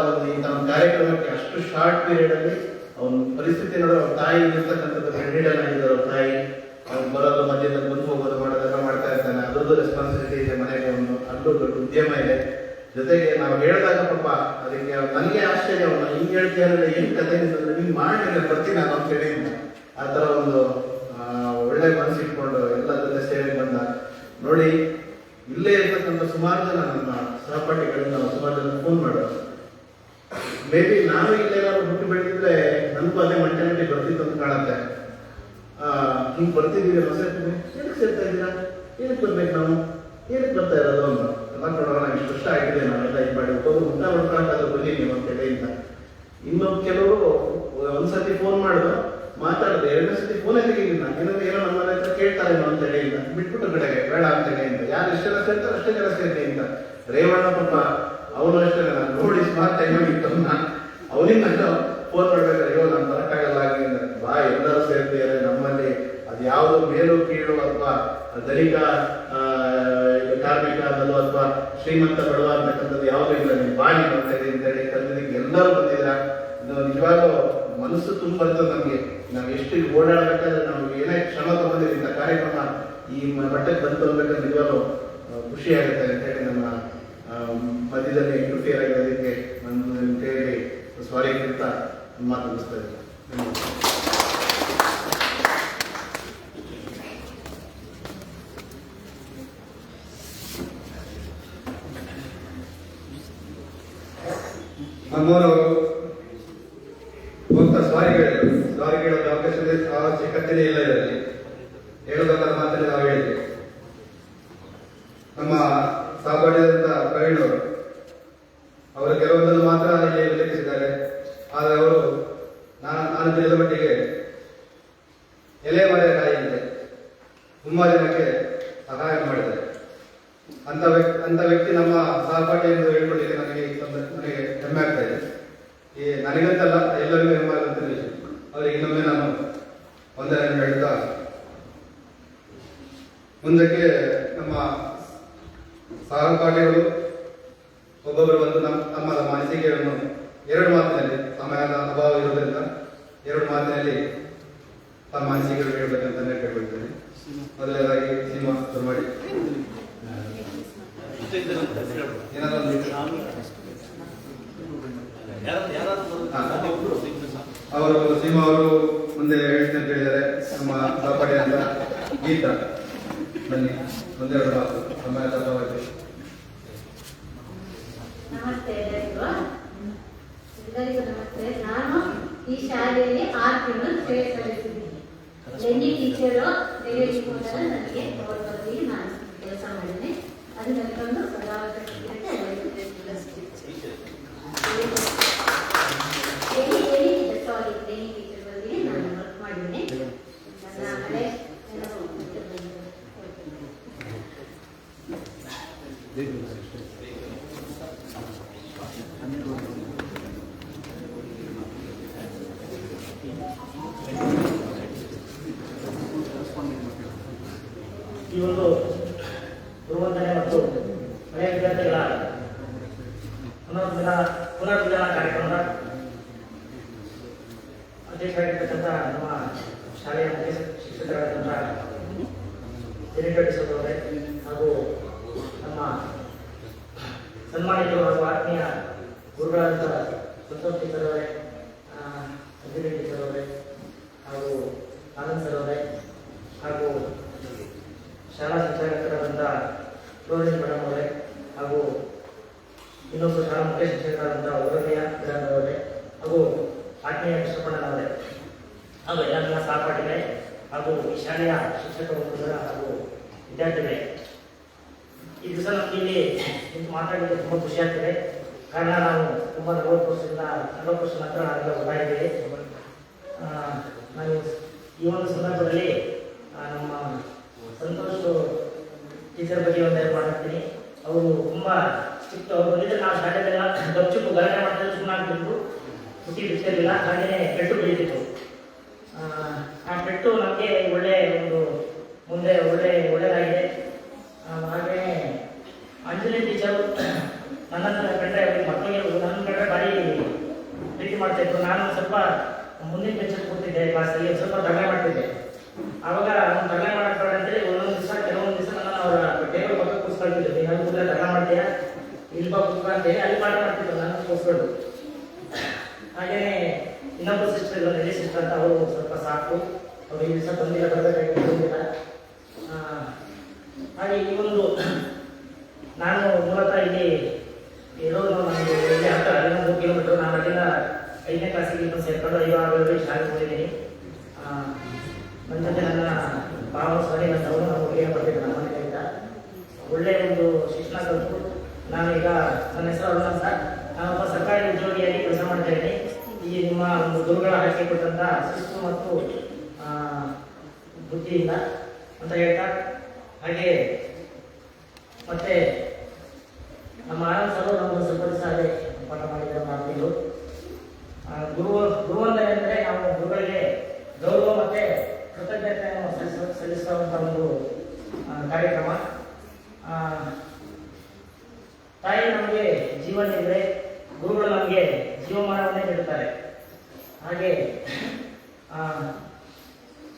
ಒಂದು ಇಂಥ ಒಂದು ಕಾರ್ಯಕ್ರಮಕ್ಕೆ ಅಷ್ಟು ಶಾರ್ಟ್ ಪೀರಿಯಡ್ ಅಲ್ಲಿ ಅವನ ಪರಿಸ್ಥಿತಿ ನೋಡೋ ಅವ್ರ ತಾಯಿ ಇರ್ತಕ್ಕಂಥದ್ದು ಪ್ರೆಗ್ನೆಂಟ್ ಆಗಿದ್ದಾರೆ. ಅವ್ರ ತಾಯಿ ಅವ್ನು ಬರೋದು ಮಧ್ಯದಲ್ಲಿ ಬಂದು ಹೋಗೋದು ಮಾಡೋದೆಲ್ಲ ಮಾಡ್ತಾ ಇರ್ತಾನೆ. ಅದರದ್ದು ರೆಸ್ಪಾನ್ಸಿಬಿಲಿಟಿ ಇದೆ ಮನೆಗೆ. ಅವನು ಅಲ್ಲೂ ದೊಡ್ಡ ಉದ್ಯಮ ಇದೆ. ಜೊತೆಗೆ ನಾವು ಹೇಳಿದಾಗ ಪಾಪ ಅದಕ್ಕೆ ನನಗೆ ಆಶ್ಚರ್ಯ, ಅವನು ಹಿಂಗೆ ಹೇಳ್ತೀಯಲ್ಲ ಏನು ಕತೆ ಅಂತಂದ್ರೆ ಹಿಂಗೆ ಮಾಡಿ ಬರ್ತೀನಿ ನಾನು ಅಂತ ಹೇಳಿ ಆ ಥರ ಒಂದು ಒಳ್ಳೆ ಮನಸ್ಸಿಟ್ಕೊಂಡು ಎಲ್ಲ ಜೊತೆ ಸೇರಿ ಬಂದ. ನೋಡಿ ಇಲ್ಲೇ ಇರ್ತಕ್ಕಂಥ ಸುಮಾರು ಜನ ನಮ್ಮ ಸಹಪಾಠಿಗಳಿಂದ ಸುಮಾರು ಜನ ಫೋನ್ ಮಾಡೋರು. ಮೇ ಬಿ ನಾನು ಇಲ್ಲೇನಾದ್ರು ಹುಟ್ಟು ಬೆಳೆದಿದ್ರೆ ನನಗೂ ಅದೇ ಮೆಂಟಾಲಿಟಿ ಬರ್ತಿತ್ತು ಅಂತ ಕಾಣುತ್ತೆ. ಹಿಂಗೆ ಬರ್ತಿದ್ದೀವಿ ಹೊಸತಿದ್ದೀವಿ, ಏನಕ್ಕೆ ಸೇರ್ತಾ ಇದ್ದೀರಾ, ಏನಕ್ಕೆ ಬರ್ಬೇಕು, ನಾವು ಏನಕ್ಕೆ ಬರ್ತಾ ಇರೋದು ಅಂತ ಎಲ್ಲ ಕೊಡೋಣ. ನಂಗೆ ಇಷ್ಟು ವರ್ಷ ಆಗಿದೆ, ನಾವೆಲ್ಲ ಇದು ಮಾಡಿ ಹೋಗಿ ಊಟ ಮಾಡ್ಕೊಳಕ್ಕಾದ್ರೂ ಬನ್ನಿ ನೀವು ಅಂತ ಹೇಳಿ ಅಂತ. ಇನ್ನೊಬ್ಬ ಕೆಲವರು ಒಂದ್ಸತಿ ಫೋನ್ ಮಾಡಿದ್ರು, ಮಾತಾಡಿದೆ, 2ನೇ ಸತಿ ಫೋನೇ ತೆಗಿಲಿಲ್ಲ. ಏನಂದ್ರೆ ಏನೋ ನಮ್ಮ ಮನೆ ಹತ್ರ ಕೇಳ್ತಾರೇನೋ ಅಂತ ಹೇಳಿ ಇಲ್ಲ, ಬಿಟ್ಬಿಟ್ಟು ಕಡೆಗೆ ಬೇಡ ಅಂತ ಹೇಳಿ ಅಂತ. ಯಾರು ಎಷ್ಟು ಜನ ಸೇರ್ತಾರೆ ಅಷ್ಟೇ ಜನ ಸೇರ್ತೀನಿ ಅಂತ. ರೇವಣ್ಣ ಪಾಪ ಅವನು ಅಷ್ಟೇ, ನಾನು ನೋಡಿ ಸ್ಮಾರ್ಟ್ ಟೈಮ್ ಆಗಿತ್ತು ಅವನಿಂದ ಫೋನ್ ಮಾಡ್ಬೇಕಾದ್ರೆ ಅಯ್ಯೋ ನಾನು ಬರೋಕ್ಕಾಗಲ್ಲ ಆಗಿ ಬಾ ಎಲ್ಲರೂ ಸೇರ್ತಿದ್ದಾರೆ ನಮ್ಮಲ್ಲಿ. ಅದು ಯಾವುದು ಮೇಲು ಕೀಳು ಅಥವಾ ಧನಿಕ ಕಾರ್ಮಿಕ ಅನ್ನೋದು ಅಥವಾ ಶ್ರೀಮಂತ ಬಡವ ಅಂತಕ್ಕಂಥದ್ದು ಯಾವುದೂ ಇಲ್ಲ. ನೀವು ಬಾಡಿ ಬರ್ತಾ ಇದೆ ಅಂತ ಹೇಳಿ ಕರೆದಿದ್ದಕ್ಕೆ ಎಲ್ಲರೂ ಬಂದಿದ್ದೀರಾ. ಇದು ನಿಜವಾಗ್ಲೂ ಮನಸ್ಸು ತುಂಬ ಬರ್ತದೆ ನಮಗೆ. ನಾವು ಎಷ್ಟು ಓಡಾಡಬೇಕಾದ್ರೆ ನಮ್ಗೆ ಏನೇ ಶ್ರಮ ತಗೊಂಡಿದ್ದೀವಿ ಇಂಥ ಕಾರ್ಯಕ್ರಮ ಈ ಮಟ್ಟಕ್ಕೆ ಬಂದು ಬರ್ಬೇಕಾದ್ರೆ ನಿಜವಾಗ್ಲೂ ಖುಷಿ ಆಗುತ್ತೆ ಅಂತ ಹೇಳಿ ನಮ್ಮ ಮಧ್ಯದಲ್ಲಿ ಇಂಟರ್ಫಿಯರ್ ಆಗಿರೋದಕ್ಕೆ ನನ್ನ ಹೇಳಿ ಸಾರಿ ಅಂತ ಮಾತು ಮುಗಿಸ್ತಾ ಇದ್ದೀನಿ. ನಮ್ಮವರವರು ಹೋಗ್ತಾ ಸಾರಿ ಹೇಳೋದು ಅವಶ್ಯಕತೆಯೇ ಇಲ್ಲ. ಇದರಲ್ಲಿ ಹೇಳೋದಲ್ಲ ಮಾತ್ರ ನಾವು ಹೇಳಿದ್ವಿ. ನಮ್ಮ ಸಹಪಾಠಿಯಾದಂಥ ಪ್ರವೀಣ್ ಅವರು ಕೆಲವೊಂದನ್ನು ಮಾತ್ರ ಇಲ್ಲಿ ಉಲ್ಲೇಖಿಸಿದ್ದಾರೆ. ಆದರೆ ಅವರು ನಾನು ತಿಳಿದ ಮಟ್ಟಿಗೆ ಎಲೆ ಮರೆಯ ಕಾಯಿಯಂತೆ ತುಂಬಾ ಜನಕ್ಕೆ ಸಹಾಯ ಮಾಡಿದ್ದಾರೆ. ಅಂತ ವ್ಯಕ್ತಿ ನಮ್ಮ ಸಹಪಾಠಿ ಎಂದು ಹೇಳ್ಕೊಳ್ಳಿಕ್ಕೆ ನನಗೆ ಹೆಮ್ಮೆ ಆಗ್ತಾ ಇದೆ. ನನಗಂತಲ್ಲ, ಎಲ್ಲರಿಗೂ ಹೆಮ್ಮೆ ಆಗುವಂತ ವಿಷಯ. ಅವರಿಗೆ ಇನ್ನೊಮ್ಮೆ ನಾನು ವಂದನೆಯನ್ನು ಹೇಳ್ತಾ ಮುಂದಕ್ಕೆ ನಮ್ಮ ಸಹಪಾಠಿಗಳು ಒಬ್ಬೊಬ್ಬರು ಬಂದು ನಮ್ಮ ಅನಿಸಿಕೆಗಳನ್ನು 2 ಮಾತಿನಲ್ಲಿ, ಸಮಯದ ಅಭಾವ ಇರುವುದರಿಂದ 2 ಮಾತಿನಲ್ಲಿ ತಮ್ಮ ಅನಿಸಿಕೆಗಳು ಹೇಳಬೇಕಂತ ಕೇಳ್ಕೊಳ್ತೇನೆ. ಮೊದಲನೇದಾಗಿ ಸಿನಿಮಾ ಶುರು ಮಾಡಿ ಅವರು ಸೀಮಾ ಅವರು ಮುಂದೆ ಹೇಳ್ತೀನಿ ಅಂತ ಹೇಳಿದ್ದಾರೆ. ನಮ್ಮ ಸಹಪಾಠಿ ಅಂತ ಗೀತಾ ಬನ್ನಿ, ಒಂದೆರಡು ಮಾತು ಸಮಯ ತಪ್ಪಾಗಿ. ನಮಸ್ತೆ ಎಲ್ಲರಿಗೂ ನಮಸ್ತೆ. ನಾನು ಈ ಶಾಲೆಯಲ್ಲಿ 6 ತಿಂಗಳು ಸೇವೆ ಸಲ್ಲಿಸಿದ್ದೀನಿ. ಲೆಂಡಿ ಟೀಚರು ನನಗೆ ಅವರಲ್ಲಿ ನಾನು ಕೆಲಸ ಮಾಡಿದ್ದೀನಿ. ಅದು ನನಗೊಂದು ಲೆಂಡಿ ಟೀಚರ್ ಬಗ್ಗೆ ನಾನು ವರ್ಕ್ ಮಾಡಿದ್ದೀನಿ. ನನ್ನ ಹಳೆ ಈ ಒಂದು ಗುರುವಂದನೆ ಮತ್ತು ಹಳೆಯ ವಿದ್ಯಾರ್ಥಿಗಳ ಪುನರ್ಮಿಲನ ಕಾರ್ಯಕ್ರಮದ ಅಧ್ಯಕ್ಷರಾಗಿರ್ತಕ್ಕಂಥ ನಮ್ಮ ಶಾಲೆಯ ಮುಖ್ಯ ಶಿಕ್ಷಕರಾದಂಥ ದಿನೇಶ್ ಅವರೇ ಹಾಗೂ ನಮ್ಮ ಸನ್ಮಾನಿತರು ಹಾಗೂ ಆತ್ಮೀಯ ಗುರುಗಳಾದಂಥ ಸಂತೋಷ್ ಟೀಚರ್ ಅವರೇ, ಅಭಿನಯ್ ಟೀಚರ್ ಅವರೇ ಹಾಗೂ ಆನಂದ್ ಸರ್ ಅವರೇ ಹಾಗೂ ಶಾಲಾ ಶಿಕ್ಷಕರಾದಂಥ ಫ್ಲೋರೆನ್ಸ್ ಮೇಡಮ್ ಅವರೇ ಹಾಗೂ ಇನ್ನೊಬ್ಬರು ಶಾಲಾ ಮುಖ್ಯ ಶಿಕ್ಷಕರಾದಂಥ ವರದಿಯ ಅವರೇ ಹಾಗೂ ಆತ್ಮೀಯ ಕೃಷ್ಣಪ್ಪಣ್ಣನವರೇ ಹಾಗೂ ಎಲ್ಲ ನನ್ನ ಸಹಪಾಠಿಗಳೇ ಹಾಗೂ ಈ ಶಾಲೆಯ ಶಿಕ್ಷಕ ವೃಂದಗಳ ಹಾಗೂ ವಿದ್ಯಾರ್ಥಿಗಳೇ, ಈ ದಿವಸ ನಮಗೆ ಇಲ್ಲಿ ನಿಂತು ಮಾತಾಡಲಿಕ್ಕೆ ತುಂಬ ಖುಷಿ ಆಗ್ತದೆ. ಕಾರಣ ನಾವು ತುಂಬ 40 ವರ್ಷ ನಂತರ ನಾವೆಲ್ಲ ಒಟ್ಟಾಗಿದ್ದೇವೆ. ನಾನು ಈ ಒಂದು ಸಂದರ್ಭದಲ್ಲಿ ನಮ್ಮ ಸಂತೋಷ್ ಟೀಚರ್ ಬಗ್ಗೆ ಒಂದೆರಡು ಮಾತಾಡ್ತೀನಿ. ಅವರು ತುಂಬ ಸ್ಟ್ರಿಕ್ಟ್. ಅವರು ಬಂದಿದ್ದರೆ ನಾವು ಶಾಲೆಗೆಲ್ಲ ಗಪ್ಚುಪ್ಪು ಗಲಾಟೆ ಮಾಡ್ತಿದ್ದು ಸುಮ್ಮನಾಗ್ತಿದ್ರು, ಹುಟ್ಟಿ ಬಿಡ್ತಿರಲಿಲ್ಲ, ಹಾಗೆಯೇ ಪೆಟ್ಟು ಬೆಳೀತಿತ್ತು. ಆ ಪೆಟ್ಟು ನಮಗೆ ಮುಂದೆ ಒಳ್ಳೆಯದಾಗಿದೆ. ಹಾಗೆಯೇ ಅಂಜಲಿ ಟೀಚರು ನನ್ನನ್ನು ಕಂಡ್ರೆ ಮಕ್ಕಳಿಗೆ ನನ್ನ ಕಂಡ್ರೆ ಭಾರಿ ಪ್ರೀತಿ ಮಾಡ್ತಾಯಿದ್ರು. ನಾನು ಸ್ವಲ್ಪ ಮುಂದಿನ ಬೆಂಚಲ್ಲಿ ಕೂತಿದ್ದೆ ಕ್ಲಾಸಲ್ಲಿ, ಸ್ವಲ್ಪ ದಗಳೆ ಮಾಡ್ತಿದ್ದೆ. ಆವಾಗ ಅವ್ನು ದಗಳೆ ಮಾಡಕ್ಕೆ ಅಂತೇಳಿ ಕೆಲವೊಂದು ದಿವಸ ನನ್ನ ಅವರ ಟೇಬಲ್ ಪಕ್ಕ ಕೂರಿಸ್ಕೊಳ್ತಿದ್ದೆ. ನೀನು ಅಲ್ಲಿ ಕೂದಲೇ ದಗಳೆ ಮಾಡ್ತೀಯಾ, ಇಲ್ಲಿ ಕೂತ್ಕ ಅಂತೇಳಿ ಅಲ್ಲಿ ಪಾಠ ಮಾಡ್ತಿದ್ರು ನಾನು ಕೂರಿಸ್ಕೊಂಡು. ಹಾಗೆಯೇ ಇನ್ನೊಬ್ಬರು ಸಿಸ್ಟರ್ ಇದ್ರು, ನೆಲೆ ಸಿಸ್ಟರ್ ಅಂತ, ಅವರು ಸ್ವಲ್ಪ ಸಾಕು, ಅವರು ಈ ದಿವಸ ಬಂದಿಲ್ಲ. ಹಾಗೆ ಈ ಒಂದು ನಾನು ಮೂಲತಃ ಇಲ್ಲಿ ಇರೋದು ನನಗೆ ಇಲ್ಲಿ ಹತ್ತಿರ 3 ಕಿಲೋಮೀಟರ್. ನಾನು ಅಲ್ಲಿಂದ 5ನೇ ಕ್ಲಾಸಿಗೆ ಇಲ್ಲಿ ಸೇರ್ಕೊಂಡು 5-6 ಶಾಲೆಗೆ ಹೋಗಿದ್ದೀನಿ. ನನ್ನ ಜೊತೆ ನನ್ನ ಭಾವ ಸ್ವಾಧೀನವರು ನಾವು ಒಳ್ಳೆಯ ಬರ್ತಿದ್ದೆ ನಮ್ಮ ಮನೆಯಿಂದ. ಒಳ್ಳೆಯ ಒಂದು ಶಿಕ್ಷಣ ಕಲಿತು ನಾನೀಗ ನನ್ನ ಹೆಸರು ಅರುಣ ಅಂತ, ನಾನೊಬ್ಬ ಸರ್ಕಾರಿ ಉದ್ಯೋಗಿಯಾಗಿ ಕೆಲಸ ಮಾಡ್ತಾ ಇದ್ದೀನಿ. ಈ ನಿಮ್ಮ ಒಂದು ಗುರುಗಳ ಹಾಕಿಕೊಟ್ಟಂಥ ಶಿಸ್ತು ಮತ್ತು ಬುದ್ಧಿಯಿಂದ ಅಂತ ಹೇಳ್ತಾ, ಹಾಗೆ ಮತ್ತೆ ನಮ್ಮ ಆನಂದ್ ಸರ್ ನಮ್ಮನ್ನು ಸ್ವಲ್ಪ ದಿವಸ ಅದೇ ಪಾಠ ಮಾಡಿದ್ದಾರೆ ಮಾಡ್ತಿದ್ರು. ಗುರುವಂದನೆ ಅಂದರೆ ನಾವು ಗುರುಗಳಿಗೆ ಗೌರವ ಮತ್ತು ಕೃತಜ್ಞತೆಯನ್ನು ಸಲ್ಲಿಸುವಂಥ ಒಂದು ಕಾರ್ಯಕ್ರಮ. ತಾಯಿ ನಮಗೆ ಜೀವನ ನೀಡಿದರೆ ಗುರುಗಳು ನಮಗೆ ಜೀವಮಾನವನ್ನೇ ನೀಡುತ್ತಾರೆ. ಹಾಗೆ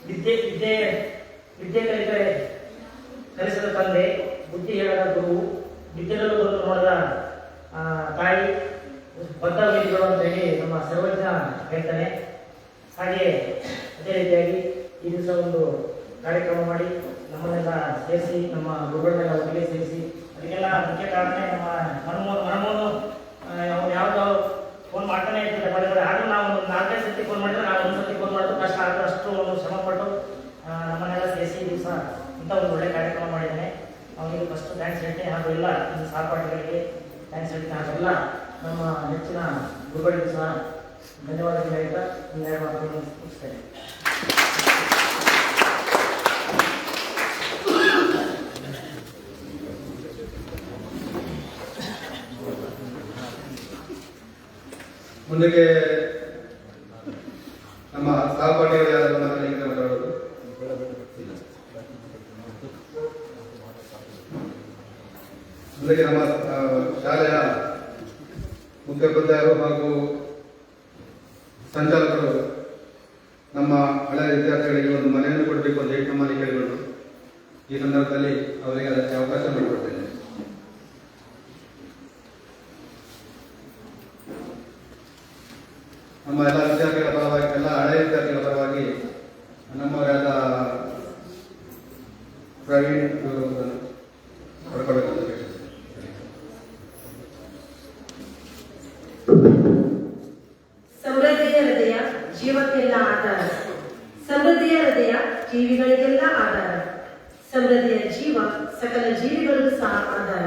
ವಿದ್ಯೆ ಕಲಿಸಿದ ತಂದೆ, ಬುದ್ಧಿ ಹೇಳದ ಗುರು, ವಿದ್ಯೆಗಳು ಬಂದು ನೋಡಿದ ತಾಯಿ, ಬದ್ಧ ವೈದ್ಯರು ಅಂತ ಹೇಳಿ ನಮ್ಮ ಸರ್ವಜ್ಞ ಹೇಳ್ತಾನೆ. ಹಾಗೆ ಅದೇ ರೀತಿಯಾಗಿ ಈ ದಿವಸ ಒಂದು ಕಾರ್ಯಕ್ರಮ ಮಾಡಿ ನಮ್ಮನ್ನೆಲ್ಲ ಸೇರಿಸಿ, ನಮ್ಮ ಗುರುಗಳನ್ನೆಲ್ಲ ಒಟ್ಟಿಗೆ ಸೇರಿಸಿ, ಅದಕ್ಕೆಲ್ಲ ಮುಖ್ಯ ಕಾರಣ ನಮ್ಮ ಮನಮೋನು ಯಾವುದೋ ಫೋನ್ ಮಾಡ್ತಾನೆ ಇರ್ತಿದ್ದೆ ಪದೇ ಪದೇ. ಆದರೂ ನಾವು ಒಂದು 4-5 ಸರ್ತಿ ಫೋನ್ ಮಾಡಿದ್ರೆ ನಾವು ಒಂದು ಸರ್ತಿ ಫೋನ್ ಮಾಡೋದು ಕಷ್ಟ ಆದರೂ ಅಷ್ಟು ಒಂದು ಶ್ರಮಪಟ್ಟು ನಮ್ಮನ್ನೆಲ್ಲ ಸೇರಿಸಿ ಈ ದಿವಸ ಇಂಥ ಒಂದು ಒಳ್ಳೆ ಕಾರ್ಯಕ್ರಮ ಮಾಡಿದ್ದೇನೆ. ಅವನಿಗೆ ಫಸ್ಟ್ ಥ್ಯಾಂಕ್ಸ್ ಹೇಳ್ತೀನಿ. ಹಾಗೂ ಎಲ್ಲ ನಮ್ಮ ಸಹಪಾಠಿಗಳಿಗೆ ಥ್ಯಾಂಕ್ಸ್ ಹೇಳ್ತೀನಿ. ಹಾಗೆಲ್ಲ ನಮ್ಮ ನೆಚ್ಚಿನ ಗುರುಗಳಿಗೂ ಸಹ ಧನ್ಯವಾದಗಳು ಹೇಳ್ತಾ ಇನ್ನೆರಡು ಮಾತುಗಳನ್ನು ಮುಗಿಸ್ತೇನೆ. ಮುಂದಕ್ಕೆ ನಮ್ಮ ಸಹಪಾಠಿಗಳು ಯಾರು ಮಾತಾಡೋದು. ಮುಂದಕ್ಕೆ ನಮ್ಮ ಶಾಲೆಯ ಮುಖ್ಯೋಪಾಧ್ಯಾಯರು ಹಾಗೂ ಸಂಚಾಲಕರು ನಮ್ಮ ಹಳೆಯ ವಿದ್ಯಾರ್ಥಿಗಳಿಗೆ ಒಂದು ಮನೆಯನ್ನು ಕೊಡಬೇಕು ಅಂತ ಹೇಳಿ ನಮ್ಮಲ್ಲಿ ಕೇಳಿಕೊಂಡು ಈ ಸಂದರ್ಭದಲ್ಲಿ ಅವರಿಗೆ ಅದಕ್ಕೆ ಅವಕಾಶ ಮಾಡಿಕೊಡ್ತೇನೆ. ನಮ್ಮ ಎಲ್ಲ ವಿದ್ಯಾರ್ಥಿಗಳ ಪರವಾಗಿ, ಎಲ್ಲ ಹಳೆಯ ವಿದ್ಯಾರ್ಥಿಗಳ ಪರವಾಗಿ ನಮ್ಮವರಾದ ಪ್ರವೀಣ್ ಪಡ್ಕೊಳ್ಬೇಕಂತ ಕೇಳಿ. ಸಮೃದ್ಧಿಯ ಹೃದಯ ಜೀವಕ್ಕೆಲ್ಲ ಆಧಾರ, ಸಮೃದ್ಧಿಯ ಹೃದಯ ಜೀವಿಗಳಿಗೆಲ್ಲ ಆಧಾರ, ಸಮೃದ್ಧಿಯ ಜೀವ ಸಕಲ ಜೀವಿಗಳಿಗೂ ಸಹ ಆಧಾರ.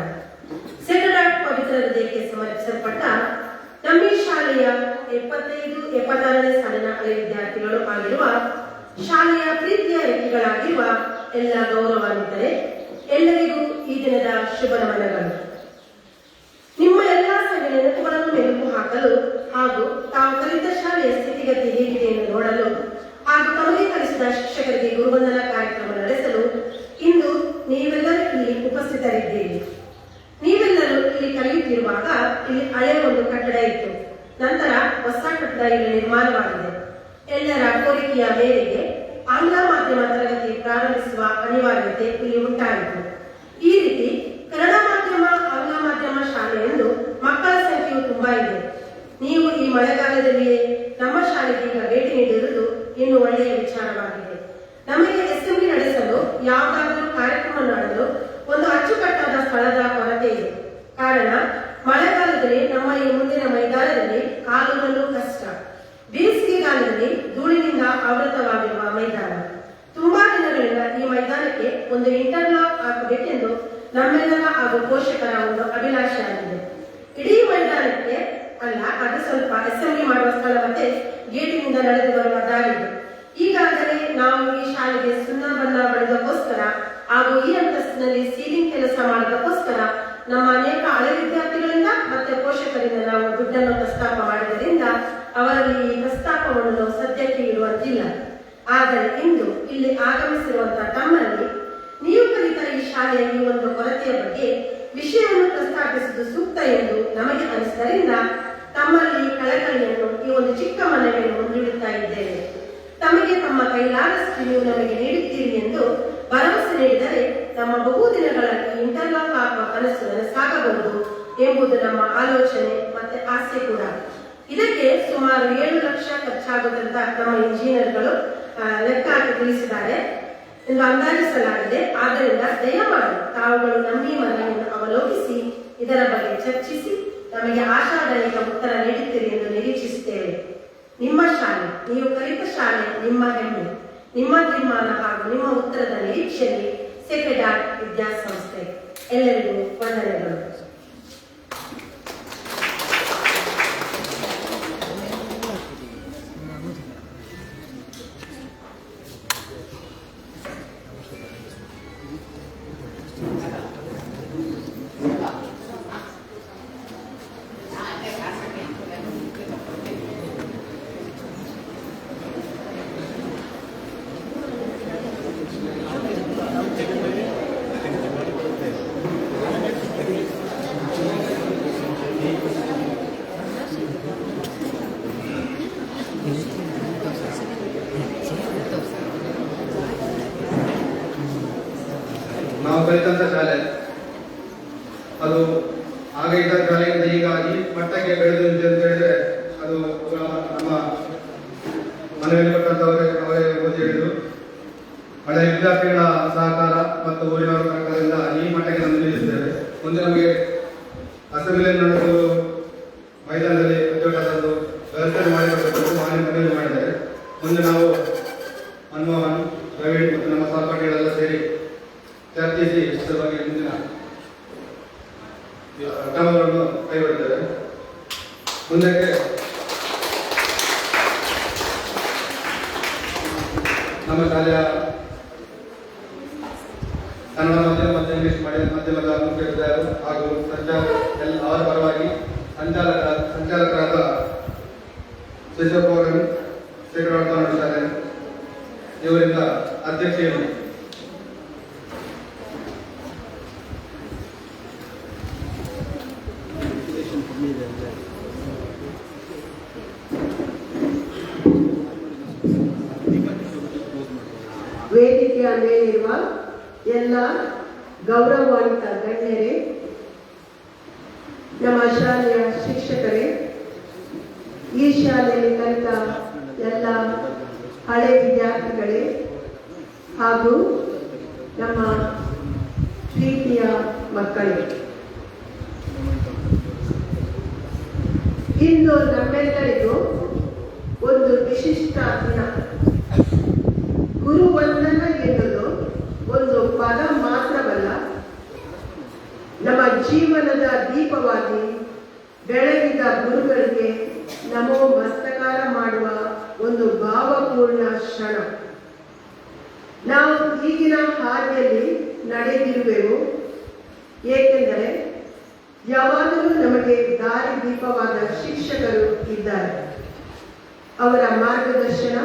ಸೆಕ್ರೆಡ್ ಪವಿತ್ರ ಹೃದಯಕ್ಕೆ ಸಮರ್ಪಿಸಲ್ಪಟ್ಟ ನಮ್ಮ ಶಾಲೆಯ 75-76ನೇ ಸಾಲಿನ ಹಳೆಯ ವಿದ್ಯಾರ್ಥಿಗಳು ಆಗಿರುವ ಶಾಲೆಯ ಪ್ರೀತಿಯ ರೆಕ್ಕೆಗಳಾಗಿರುವ ಎಲ್ಲ ಗೌರವಾನ್ವಿತರೆ, ಎಲ್ಲರಿಗೂ ಈ ದಿನದ ಶುಭ ನಮನಗಳು. ನಿಮ್ಮ ಎಲ್ಲ ಸಂಘ ನೆನಪುಗಳನ್ನು ಮೆಲುಕು ಹಾಕಲು ಹಾಗೂ ತಾವು ಕಲಿತ ಶಾಲೆಯ ಸ್ಥಿತಿಗತಿ ಹೇಗಿದೆ ಎಂದು ನೋಡಲು ಹಾಗೂ ತಮಗೆ ಕಲಿಸಿದ ಶಿಕ್ಷಕರಿಗೆ ಗುರುವಂದನಾ ಕಾರ್ಯಕ್ರಮ ನಡೆಸಲು ಇಂದು ನೀವೆಲ್ಲರೂ ಇಲ್ಲಿ ಉಪಸ್ಥಿತರಿದ್ದೀರಿ. ನೀವೆಲ್ಲರೂ ಇಲ್ಲಿ ಕಲಿಯುತ್ತಿರುವಾಗ ಇಲ್ಲಿ ಹಳೆಯ ಒಂದು ಕಟ್ಟಡ ಇತ್ತು. ನಂತರ ಹೊಸ ಕಟ್ಟಡ ಇಲ್ಲಿ ನಿರ್ಮಾಣವಾಗಿದೆ. ಎಲ್ಲರ ಕೋರಿಕೆಯ ಮೇರೆಗೆ ಆಂಗ್ಲ ಮಾಧ್ಯಮ ತರಗತಿ ಪ್ರಾರಂಭಿಸುವ ಅನಿವಾರ್ಯತೆ ಇಲ್ಲಿ ಉಂಟಾಯಿತು. ಈ ರೀತಿ ಕನ್ನಡ ಮಾಧ್ಯಮ ಆಂಗ್ಲ ಮಾಧ್ಯಮ ಶಾಲೆಯಲ್ಲೂ ಮಕ್ಕಳ ಸಂಖ್ಯೆಯು ತುಂಬಾ ಇದೆ. ನೀವು ಈ ಮಳೆಗಾಲದಲ್ಲಿಯೇ ನಮ್ಮ ಶಾಲೆಗೆ ಈಗ ಭೇಟಿ ನೀಡಿರುವುದು ಇನ್ನು ಒಳ್ಳೆಯ ವಿಚಾರವಾಗಿದೆ. ನಮಗೆ ಅಸೆಂಬ್ಲಿ ನಡೆಸಲು ಯಾವುದಾದರೂ ಕಾರ್ಯಕ್ರಮ ಮಾಡಲು ಒಂದು ಅಚ್ಚುಕಟ್ಟಾದ ಸ್ಥಳದ ಕೊರತೆ ಇದೆ. ಕಾರಣ ಮಳೆಗಾಲದಲ್ಲಿ ನಮ್ಮ ಈ ಮುಂದಿನ ಮೈದಾನದಲ್ಲಿ ಕಾಲೂರಲು ಕಷ್ಟ. ಬೇಸಿಗೆಗಾಲದಲ್ಲಿ ಧೂಳಿನಿಂದ ಆವೃತವಾಗಿರುವ ಮೈದಾನ. ತುಂಬಾ ದಿನಗಳಿಂದ ಈ ಮೈದಾನಕ್ಕೆ ಒಂದು ಇಂಟರ್ಲಾಕ್ ಆಗಬೇಕೆಂದು ನಮ್ಮೆಲ್ಲರ ಹಾಗೂ ಪೋಷಕರ ಒಂದು ಅಭಿಲಾಷೆ ಆಗಿದೆ. ಇಡೀ ಮೈದಾನಕ್ಕೆ ಅಲ್ಲ, ಅದು ಸ್ವಲ್ಪ ಅಸೆಂಬ್ಲಿ ಮಾಡುವ ಸ್ಥಳ ಮತ್ತೆ ಗೇಟಿನಿಂದ ನಡೆದು ಬರುವ ದಾರಿ. ಈಗಾಗಲೇ ನಾವು ಈ ಶಾಲೆಗೆ ಸುಣ್ಣ ಬಣ್ಣ ಬಳಿದಕ್ಕೋಸ್ಕರ ಹಾಗೂ ಈ ಅಂತಸ್ತಿನಲ್ಲಿ ಸೀಲಿಂಗ್ ಕೆಲಸ ಮಾಡೋದಕ್ಕೋಸ್ಕರ ನಮ್ಮ ಅನೇಕ ಹಳೆ ವಿದ್ಯಾರ್ಥಿಗಳಿಂದ ಮತ್ತೆ ಪೋಷಕರಿಂದ ನಾವು ದುಡ್ಡನ್ನು ಪ್ರಸ್ತಾಪ ಮಾಡಿದ್ದರಿಂದ ಅವರಲ್ಲಿ ಈ ಪ್ರಸ್ತಾಪವನ್ನು ಸದ್ಯಕ್ಕೆ ಇರುವಂತಿಲ್ಲ. ಆದರೆ ಇಂದು ಇಲ್ಲಿ ಆಗಮಿಸಿರುವಂತಹ ತಮ್ಮಲ್ಲಿ ನೀವು ಕಲಿತ ಈ ಶಾಲೆಯ ಈ ಒಂದು ಕೊರತೆಯ ಬಗ್ಗೆ ವಿಷಯವನ್ನು ಪ್ರಸ್ತಾಪಿಸುವುದು ಸೂಕ್ತ ಎಂದು ನಮಗೆ ಅನಿಸಿದ್ದರಿಂದ ತಮ್ಮಲ್ಲಿ ಕಳಕಳಿಯನ್ನು ಈ ಒಂದು ಚಿಕ್ಕ ಮನವಿಯನ್ನು ನೀಡುತ್ತಾ ಇದ್ದೇವೆ. ತಮಗೆ ತಮ್ಮ ಕೈಲಾದಷ್ಟು ನೀವು ನಮಗೆ ನೀಡುತ್ತೀರಿ ಎಂದು ಭರವಸೆ ನೀಡಿದರೆ ನಮ್ಮ ಬಹುದಿನಗಳ ಈ ಇಂಟರ್ಲಾಕ್ ಆಗುವ ಕನಸು ನನಸಾಗಬಹುದು ಎಂಬುದು ನಮ್ಮ ಆಲೋಚನೆ ಮತ್ತೆ ಆಸೆ ಕೂಡ. ಇದಕ್ಕೆ ಸುಮಾರು 7 ಲಕ್ಷ ಖರ್ಚಾಗುವುದಂತ ನಮ್ಮ ಇಂಜಿನಿಯರ್ಗಳು ಲೆಕ್ಕ ಹಾಕಿ ತಿಳಿಸಿದ್ದಾರೆ ಎಂದು ಅಂದಾಜಿಸಲಾಗಿದೆ. ಆದ್ದರಿಂದ ದಯಮಾಡಿ ತಾವುಗಳು ನಮ್ಮ ಈ ಮನವಿಯನ್ನು ಅವಲೋಕಿಸಿ ಇದರ ಬಗ್ಗೆ ಚರ್ಚಿಸಿ ನಮಗೆ ಆಶಾದಾಯಕ ಉತ್ತರ ನೀಡುತ್ತೀರಿ ಎಂದು ನಿರೀಕ್ಷಿಸುತ್ತೇವೆ. ನಿಮ್ಮ ಶಾಲೆ, ನೀವು ಕಲಿತ ಶಾಲೆ ನಿಮ್ಮ ಹೆಮ್ಮೆ, ನಿಮ್ಮ ತೀರ್ಮಾನ ಹಾಗೂ ನಿಮ್ಮ ಉತ್ತರದ ನಿರೀಕ್ಷೆಯಲ್ಲಿ ಸೇಕ್ರೆಡ್ ಹಾರ್ಟ್ ವಿದ್ಯಾಸಂಸ್ಥೆ. ಎಲ್ಲರಿಗೂ ವಂದನೆಗಳು. ನಾವು ಕಲಿತಂತ ಶಾಲೆ ಅದು ಆಗ ಇದ್ದ ಶಾಲೆಯಿಂದ ಈಗ ಈ ಮಟ್ಟಕ್ಕೆ ಬೆಳೆದು ಅಂತ ಹೇಳಿದ್ರೆ ಅದು ನಮ್ಮ ಮನವಿಯಲ್ಲಿ ಕೊಟ್ಟಂತವರೇ ಓದಿ ಹೇಳಿದ್ರು. ಹಳೆ ವಿದ್ಯಾರ್ಥಿಗಳ ಸಹಕಾರ ಮತ್ತು ಊರಿನವರ ಸಹಕಾರದಿಂದ ಈ ಮಟ್ಟಕ್ಕೆ ನಾವು ನಿಲ್ಲಿಸಿದ್ದೇವೆ. ಮುಂದೆ ನಮಗೆ ಅಸೆಂಬ್ಲಿಯಲ್ಲಿ ನಡೆದು ಮೈದಾನದಲ್ಲಿ ಪ್ರತಿಭಟನದ್ದು ವ್ಯವಸ್ಥೆ ಮಾಡಿಕೊಡಬೇಕು ಮನವಿ ಮಾಡಿದ್ದಾರೆ. ಮುಂದೆ ನಾವು ಮನಮೋಹನ್, ಪ್ರವೀಣ್ ಮತ್ತು ನಮ್ಮ ಸಹಪಾಠಿಗಳೆಲ್ಲ ಸೇರಿ ಚರ್ಚಿಸಿ ಇದರ ಬಗ್ಗೆ ಮುಂದಿನ ಕ್ರಮಗಳನ್ನು ಕೈಗೊಳ್ಳುತ್ತೇವೆ. ಮುಂದಕ್ಕೆ ನಮ್ಮ ಶಾಲೆಯ ಕನ್ನಡ ಮಾಧ್ಯಮ ಮತ್ತು ಇಂಗ್ಲಿಷ್ ಮಾಧ್ಯಮದ ಮುಖ್ಯೋಪಾಧ್ಯಾಯರು ಹಾಗೂ ಅವರ ಪರವಾಗಿ ಸಂಚಾಲಕರಾದ ಶೇಷಪ್ಪ ಅವರನ್ನು ಸೇಕರವಾರ್ತಾ ಮಾಡಿದ್ದಾರೆ. ಇವರಿಂದ ಅಧ್ಯಕ್ಷೆಯನ್ನು ವೇದಿಕೆಯ ಮೇಲಿರುವ ಎಲ್ಲ ಗೌರವಾನ್ವಿತ ಗಣ್ಯರೇ, ನಮ್ಮ ಶಾಲೆಯ ಶಿಕ್ಷಕರೇ, ಈ ಶಾಲೆಯಲ್ಲಿ ಕಲಿತ ಎಲ್ಲ ಹಳೆ ವಿದ್ಯಾರ್ಥಿಗಳೇ ಹಾಗೂ ನಮ್ಮ ಪ್ರೀತಿಯ ಮಕ್ಕಳೇ, ಇಂದು ನಮ್ಮೆಲ್ಲರಿಗೂ ಒಂದು ವಿಶಿಷ್ಟ ದಿನ. ಗುರುವಂದನ ಎನ್ನುವುದು ಒಂದು ಪದ ಮಾತ್ರವಲ್ಲ, ನಮ್ಮ ಜೀವನದ ದೀಪವಾಗಿ ಬೆಳಗಿದ ಗುರುಗಳಿಗೆ ನಮೋ ಮಸ್ತಕಾರ ಮಾಡುವ ಒಂದು ಭಾವಪೂರ್ಣ ಕ್ಷಣ. ನಾವು ಈಗಿನ ಹಾದಿಯಲ್ಲಿ ನಡೆದಿರುವೆವು, ಏಕೆಂದರೆ ಯಾವಾಗಲೂ ನಮಗೆ ದಾರಿ ದೀಪವಾದ ಶಿಕ್ಷಕರು ಇದ್ದಾರೆ. ಅವರ ಮಾರ್ಗದರ್ಶನ,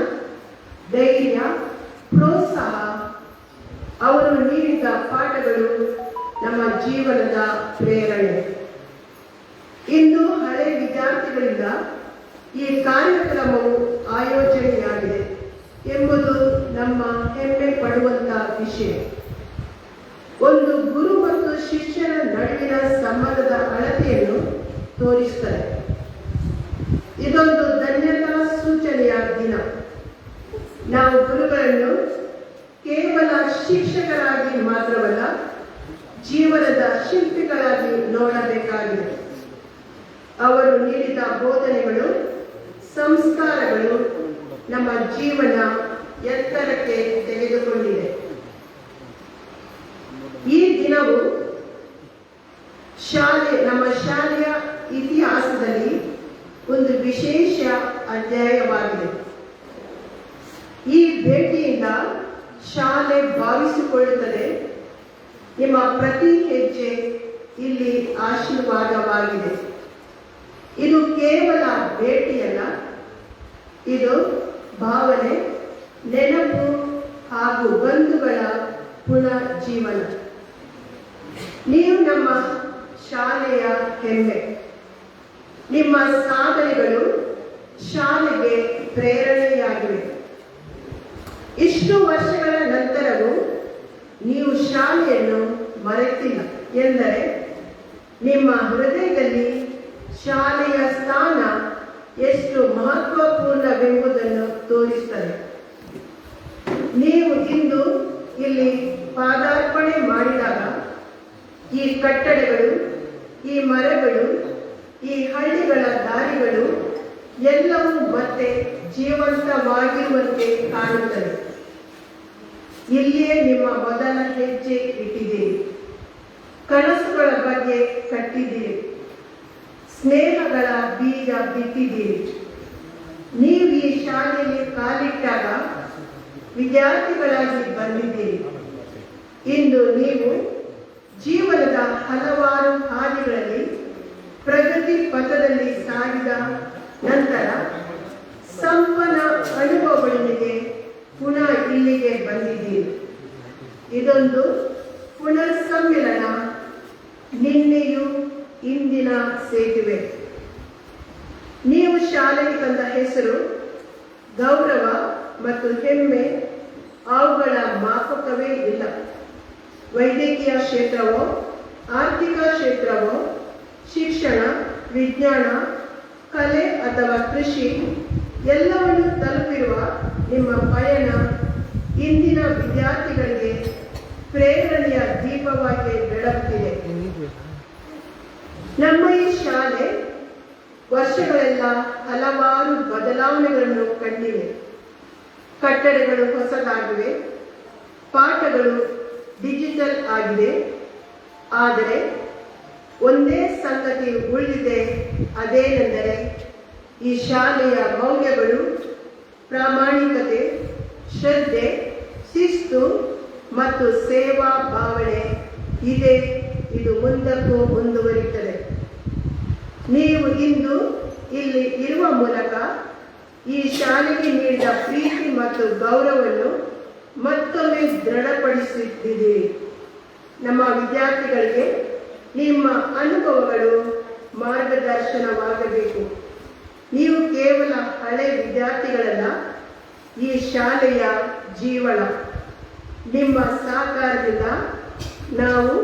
ಧೈರ್ಯ, ಪ್ರೋತ್ಸಾಹ, ಅವರು ನೀಡಿದ ಪಾಠಗಳು ನಮ್ಮ ಜೀವನದ ಪ್ರೇರಣೆ. ಇಂದು ಹಳೆ ವಿದ್ಯಾರ್ಥಿಗಳಿಂದ ಈ ಕಾರ್ಯಕ್ರಮವು ಆಯೋಜನೆಯಾಗಿದೆ. ಪರೀಕ್ಷೆ. ಒಂದು ಗುರು ಮತ್ತು ಶಿಷ್ಯನ ನಡುವಿನ ಸಂಬಂಧದ ಅಳತೆಯನ್ನು ತೋರಿಸುತ್ತದೆ. ಇದೊಂದು ಧನ್ಯತಾ ಸೂಚನೆಯ ದಿನ. ನಾವು ಗುರುಗಳನ್ನು ಕೇವಲ ಶಿಕ್ಷಕರಾಗಿ ಮಾತ್ರವಲ್ಲ, ಜೀವನದ ಶಿಲ್ಪಿಗಳಾಗಿ ನೋಡಬೇಕಾಗಿದೆ. ಅವರು ನೀಡಿದ ಬೋಧನೆಗಳು, ಸಂಸ್ಕಾರಗಳು ನಮ್ಮ ಜೀವನ ಎತ್ತರಕ್ಕೆ ತೆಗೆದುಕೊಂಡಿದೆ. ಈ ದಿನವು ನಮ್ಮ ಶಾಲೆಯ ಇತಿಹಾಸದಲ್ಲಿ ಒಂದು ವಿಶೇಷ ಅಧ್ಯಾಯವಾಗಿದೆ. ಈ ಭೇಟಿಯಿಂದ ಶಾಲೆ ಭಾವಿಸಿಕೊಳ್ಳುತ್ತದೆ, ನಿಮ್ಮ ಪ್ರತಿ ಹೆಜ್ಜೆ ಇಲ್ಲಿ ಆಶೀರ್ವಾದವಾಗಿದೆ. ಇದು ಕೇವಲ ಭೇಟಿಯಲ್ಲ, ಇದು ಭಾವನೆ, ನೆನಪು ಹಾಗೂ ಬಂಧುಗಳ ಪುನರ್ಜೀವನ. ನೀವು ನಮ್ಮ ಶಾಲೆಯ ಹೆಮ್ಮೆ. ನಿಮ್ಮ ಸಾಧನೆಗಳು ಶಾಲೆಗೆ ಪ್ರೇರಣೆಯಾಗಿವೆ. ಇಷ್ಟು ವರ್ಷಗಳ ನಂತರವೂ ನೀವು ಶಾಲೆಯನ್ನು ಮರೆತಿಲ್ಲ ಎಂದರೆ ನಿಮ್ಮ ಹೃದಯದಲ್ಲಿ ಶಾಲೆಯ ಸ್ಥಾನ ಎಷ್ಟು ಮಹತ್ವಪೂರ್ಣವೆಂಬುದನ್ನು ತೋರಿಸುತ್ತದೆ. ನೀವು ಇಂದು ಇಲ್ಲಿ ಪಾದಾರ್ಪಣೆ ಮಾಡಿದಾಗ ಈ ಕಟ್ಟಡಗಳು, ಈ ಮರಗಳು, ಈ ಹಳ್ಳಿಗಳ ದಾರಿಗಳು ಎಲ್ಲವೂ ಮತ್ತೆ ಜೀವಂತವಾಗಿರುವಂತೆ ಕಾಣುತ್ತದೆ. ಇಲ್ಲಿಯೇ ನಿಮ್ಮ ಮೊದಲ ಹೆಜ್ಜೆ ಇಟ್ಟಿದ್ದೀರಿ, ಕನಸುಗಳ ಬಗ್ಗೆ ಕಟ್ಟಿದ್ದೀರಿ, ಸ್ನೇಹಗಳ ಬೀಜ ಬಿತ್ತಿದ್ದೀರಿ. ನೀವು ಈ ಶಾಲೆಯಲ್ಲಿ ಕಾಲಿಟ್ಟಾಗ ವಿದ್ಯಾರ್ಥಿಗಳಾಗಿ ಬಂದಿದ್ದೀರಿ. ಇಂದು ನೀವು ಜೀವನದ ಹಲವಾರು ಹಾದಿಗಳಲ್ಲಿ ಪ್ರಗತಿ ಪಥದಲ್ಲಿ ಸಾಗಿದ ನಂತರ ಸಂಪನ್ನ ಅನುಭವಗಳೊಂದಿಗೆ ಪುನಃ ಇಲ್ಲಿಗೆ ಬಂದಿದ್ದೀರಿ. ಇದೊಂದು ಪುನರ್ ಸಮ್ಮಿಲನ, ನಿನ್ನೆಯೂ ಇಂದಿನ ಸೇತುವೆ. ನೀವು ಶಾಲೆಗೆ ತಂದ ಹೆಸರು, ಗೌರವ ಮತ್ತು ಹೆಮ್ಮೆ ಅವುಗಳ ಮಾಪಕವೇ ಇಲ್ಲ. ವೈದ್ಯಕೀಯ ಕ್ಷೇತ್ರವೋ, ಆರ್ಥಿಕ ಕ್ಷೇತ್ರವೋ, ಶಿಕ್ಷಣ, ವಿಜ್ಞಾನ, ಕಲೆ ಅಥವಾ ಕೃಷಿ ಎಲ್ಲವನ್ನು ತಲುಪಿರುವ ನಿಮ್ಮ ಪಯಣ ಇಂದಿನ ವಿದ್ಯಾರ್ಥಿಗಳಿಗೆ ಪ್ರೇರಣೆಯ ದೀಪವಾಗಿ ಬೆಳಗುತ್ತಿದೆ. ನಮ್ಮ ಈ ಶಾಲೆ ವರ್ಷಗಳೆಲ್ಲ ಹಲವಾರು ಬದಲಾವಣೆಗಳನ್ನು ಕಂಡಿವೆ. ಕಟ್ಟಡಗಳು ಹೊಸದಾಗಿವೆ, ಪಾಠಗಳು ಡಿಜಿಟಲ್ ಆಗಿದೆ. ಆದರೆ ಒಂದೇ ಸಂಗತಿ ಉಳಿದಿದೆ, ಅದೇನೆಂದರೆ ಈ ಶಾಲೆಯ ಮೌಲ್ಯಗಳು, ಪ್ರಾಮಾಣಿಕತೆ, ಶ್ರದ್ಧೆ, ಶಿಸ್ತು ಮತ್ತು ಸೇವಾ ಭಾವನೆ ಇದೆ. ಇದು ಮುಂದಕ್ಕೂ ಮುಂದುವರಿಯುತ್ತದೆ. ನೀವು ಇಂದು ಇಲ್ಲಿ ಇರುವ ಮೂಲಕ ಈ ಶಾಲೆಗೆ ನೀಡಿದ ಪ್ರೀತಿ ಮತ್ತು ಗೌರವವನ್ನು ಮತ್ತೊಮ್ಮೆ ದೃಢಪಡಿಸುತ್ತಿದ್ದೀರಿ. ನಮ್ಮ ವಿದ್ಯಾರ್ಥಿಗಳಿಗೆ ನಿಮ್ಮ ಅನುಭವಗಳು ಮಾರ್ಗದರ್ಶನವಾಗಬೇಕು. ನೀವು ಕೇವಲ ಹಳೆ ವಿದ್ಯಾರ್ಥಿಗಳಲ್ಲ, ಈ ಶಾಲೆಯ ಜೀವನ. ನಿಮ್ಮ ಸಹಕಾರದಿಂದ ನಾವು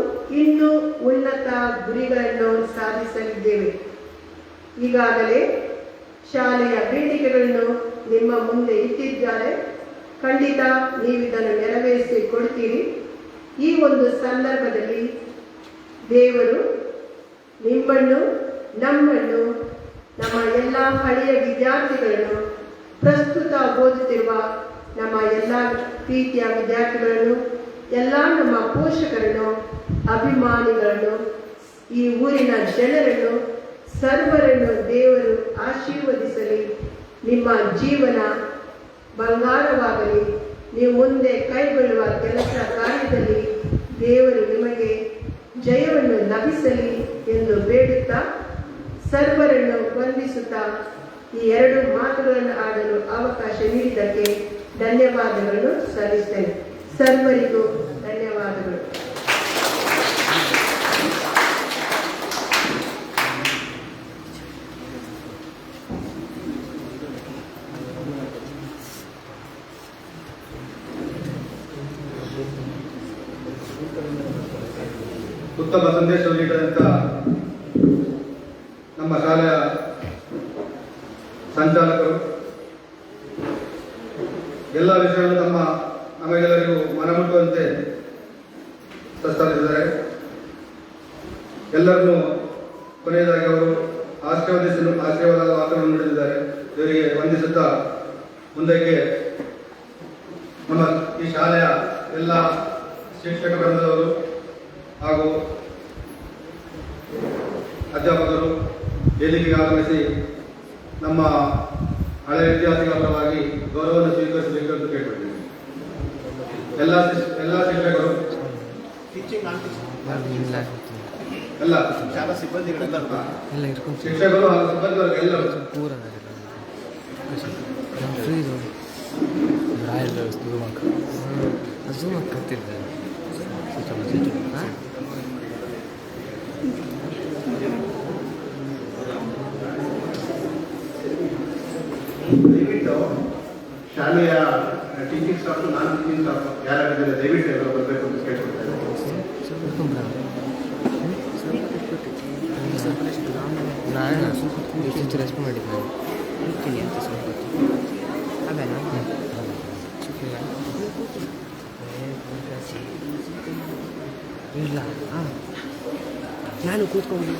ಇನ್ನೂ ಉನ್ನತ ಗುರಿಗಳನ್ನು ಸಾಧಿಸಲಿದ್ದೇವೆ. ಈಗಾಗಲೇ ಶಾಲೆಯ ಬೇಡಿಕೆಗಳನ್ನು ನಿಮ್ಮ ಮುಂದೆ ಇಟ್ಟಿದ್ದಾರೆ. ಖಂಡಿತ ನೀವಿದನ್ನು ನೆರವೇರಿಸಿ ಕೊಡ್ತೀರಿ. ಈ ಒಂದು ಸಂದರ್ಭದಲ್ಲಿ ದೇವರು ನಿಮ್ಮನ್ನು, ನಮ್ಮನ್ನು, ನಮ್ಮ ಎಲ್ಲ ಹಳೆಯ ವಿದ್ಯಾರ್ಥಿಗಳನ್ನು, ಪ್ರಸ್ತುತ ಓದುತ್ತಿರುವ ನಮ್ಮ ಎಲ್ಲ ಪ್ರೀತಿಯ ವಿದ್ಯಾರ್ಥಿಗಳನ್ನು, ಎಲ್ಲ ನಮ್ಮ ಪೋಷಕರನ್ನು, ಅಭಿಮಾನಿಗಳನ್ನು, ಈ ಊರಿನ ಜನರನ್ನು, ಸರ್ವರನ್ನು ದೇವರು ಆಶೀರ್ವದಿಸಲಿ. ನಿಮ್ಮ ಜೀವನ ಬಂಗಾರವಾಗಲಿ. ನೀವು ಮುಂದೆ ಕೈಗೊಳ್ಳುವ ಕೆಲಸ ಕಾರ್ಯದಲ್ಲಿ ದೇವರು ನಿಮಗೆ ಜಯವನ್ನು ಲಭಿಸಲಿ ಎಂದು ಬೇಡುತ್ತಾ, ಸರ್ವರನ್ನು ವಂದಿಸುತ್ತಾ ಈ ಎರಡು ಮಾತುಗಳನ್ನು ಆಡಲು ಅವಕಾಶ ನೀಡಿದ್ದಕ್ಕೆ ಧನ್ಯವಾದಗಳನ್ನು ಸಲ್ಲಿಸುತ್ತೇನೆ. ಸರ್ವರಿಗೂ ಧನ್ಯವಾದಗಳು. ಉತ್ತಮ ಸಂದೇಶವನ್ನು ನೀಡಿದಂಥ ನಮ್ಮ ಶಾಲೆಯ ಸಂಚಾಲಕರು ಎಲ್ಲ ವಿಷಯಗಳನ್ನು ನಮಗೆಲ್ಲರಿಗೂ ಮನಮುಟ್ಟುವಂತೆ ಪ್ರಸ್ತಾವಿಸಿದ್ದಾರೆ. ಎಲ್ಲರನ್ನೂ ಕೊನೆಯದಾಗಿ ಅವರು ಆಶೀರ್ವಾದದ ಮಾತನ್ನು ನುಡಿದಿದ್ದಾರೆ. ಇವರಿಗೆ ವಂದಿಸುತ್ತಾ ಮುಂದಕ್ಕೆ ನಮ್ಮ ಈ ಶಾಲೆಯ ಎಲ್ಲ ಶಿಕ್ಷಕ ವೃಂದದವರು ಹಾಗೂ ಅಧ್ಯಾಪಕರು ವೇದಿಕೆಗೆ ಆಗಮಿಸಿ ನಮ್ಮ ಹಳೆಯ ವಿದ್ಯಾರ್ಥಿಗಳ ಪರವಾಗಿ ಗೌರವವನ್ನು ಸ್ವೀಕರಿಸಬೇಕು ಎಂದು ಕೇಳ್ಕೊಳ್ತೀನಿ. ಎಲ್ಲ ಶಿಕ್ಷಕರು ಎಲ್ಲ ಶಾಲಾ ಸಿಬ್ಬಂದಿಗಳೆಲ್ಲರೂ ಶಿಕ್ಷಕರು ಹಾಗೂ ಸಿಬ್ಬಂದಿಗಳು ಎಲ್ಲರೂ ದಯವಿಟ್ಟು ಶಾಲೆಯ teaching staff non teaching staff ಯಾರಾಗಿದ್ದಾರೆ ದಯವಿಟ್ಟು ಎಲ್ಲರೂ ಬರಬೇಕು ಅಂತ ಕೇಳ್ಕೊಳ್ತಾ ಇದ್ದಾರೆ. ನಾನು ಎಷ್ಟು ರೆಸ್ಪಾಂಡ್ ಮಾಡಿದ್ದೆ ಇರ್ತೀನಿ ಅಂತ ಸ್ವಲ್ಪ ಆಮೇಲೆ ಇಲ್ಲ ನಾನು ಕೂತ್ಕೊಂಡು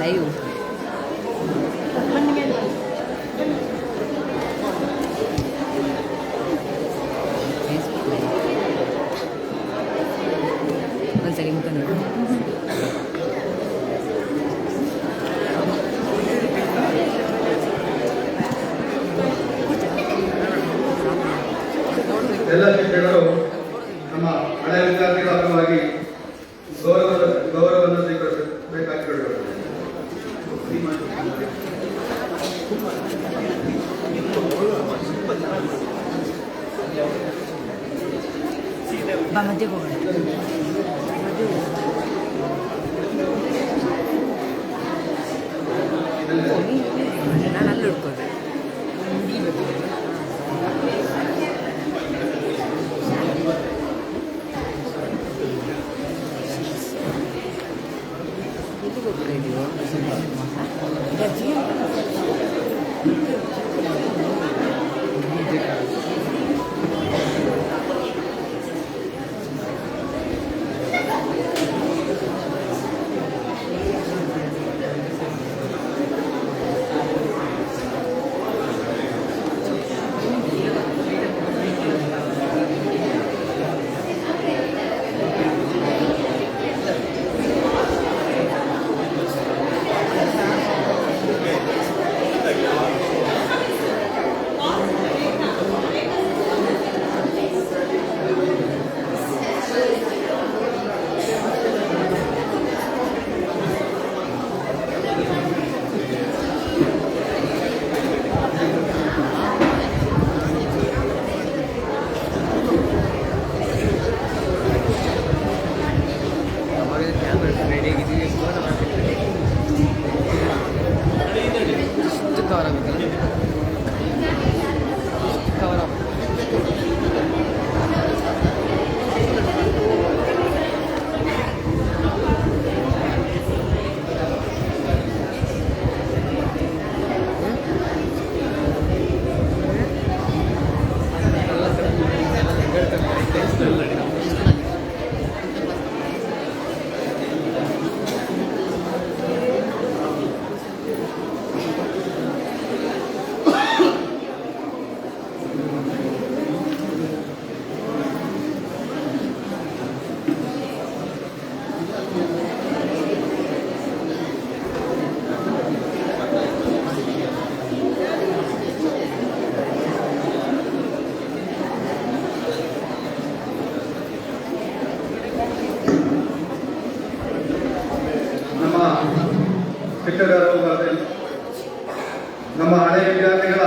ಲೈವ್ ಫೇಸ್ಬುಕ್ ಲೈವ್ ಒಂದು ಸರಿ ಮುಖ ನೋಡಿ. ಎಲ್ಲ ಶಿಕ್ಷಕರು ನಮ್ಮ ಹಳೆಯ ವಿದ್ಯಾರ್ಥಿಗಳ ಪರವಾಗಿ ಗೌರವವನ್ನು ಸ್ವೀಕರಿಸಬೇಕಾಗಿ ಕೇಳಿಕೊಳ್ಳುತ್ತೇನೆ. ಬಾ ಮಧ್ಯೆ ಹೋಗೋಣ. ನಾನು ಅಲ್ಲಿ ಹುಡ್ಕೋದು ಎಲ್ಲಿಗೆ ಹೋಗ್ತಾ ಇದೀವೋ ಶಿಕ್ಷಕರು ನಮ್ಮ ಹಳೆಯ ವಿದ್ಯಾರ್ಥಿಗಳ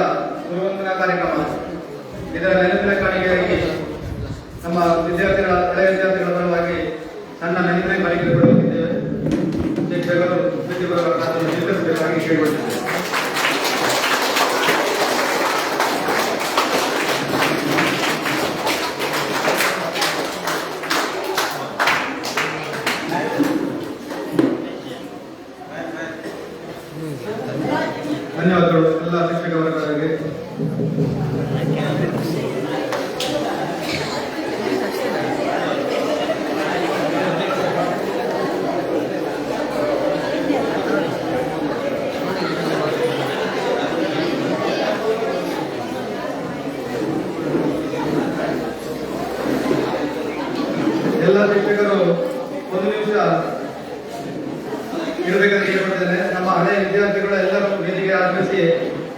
ಗುರುವಂದನಾ ಕಾರ್ಯಕ್ರಮ. ಇದರ ನೆನಪಿನ ಕಾಣಿಕೆಯಾಗಿ ನಮ್ಮ ವಿದ್ಯಾರ್ಥಿಗಳ ಹಳೆಯ ವಿದ್ಯಾರ್ಥಿಗಳ ಪರವಾಗಿ ಸಣ್ಣ ನೆನಪಿನ ಕಾಣಿಕೆ ಕೊಡುತ್ತಿದ್ದೇವೆ. ಶಿಕ್ಷಕರು ಸ್ವೀಕರಿಸಬೇಕಾಗಿ ಕೇಳಿಕೊಳ್ಳುತ್ತೇವೆ. ಧನ್ಯವಾದಗಳು ಎಲ್ಲ ಶಿಕ್ಷಕ ವರ್ಗದವರಿಗೆ. ಎಲ್ಲ ಶಿಕ್ಷಕರು ಒಂದು ನಿಮಿಷ ಇರಬೇಕಂತ ಕೇಳ್ಕೊಳ್ತೇನೆ. ನಮ್ಮ ಹಳೆಯ ವಿದ್ಯಾರ್ಥಿಗಳು ಎಲ್ಲರೂ ವೇದಿಕೆ ಆಗಮಿಸಿ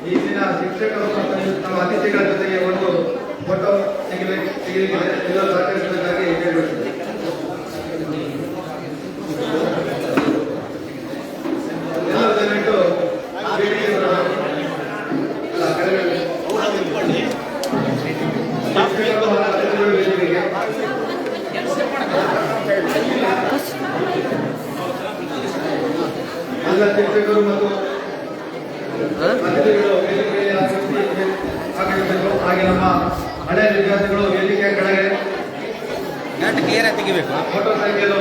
ಈ ದಿನ ಶಿಕ್ಷಕರು ಮತ್ತು ನಮ್ಮ ಅತಿಥಿಗಳ ಜೊತೆಗೆ ಒಂದು ಫೋಟೋ ತೆಗೆಯಲಿಕ್ಕೆ ಎಲ್ಲರೂ ಸಹಕರಿಸಬೇಕಾಗಿ ಕೇಳಿಕೊಳ್ತೇನೆ. ಎಲ್ಲರೂ ದಯವಿಟ್ಟು ವೇದಿಕೆ ವೇದಿಕೆಗೆ ಎಲ್ಲ ಶಿಕ್ಷಕರು ಮತ್ತು ಅತಿಥಿಗಳು ವೇದಿಕೆಯಲ್ಲಿ ಆಗಮಿಸಬೇಕು. ಹಾಗೆ ನಮ್ಮ ಹಳೆಯ ವಿದ್ಯಾರ್ಥಿಗಳು ವೇದಿಕೆಯ ಕೆಳಗೆ ಫೋಟೋ ತೆಗೆಯಲು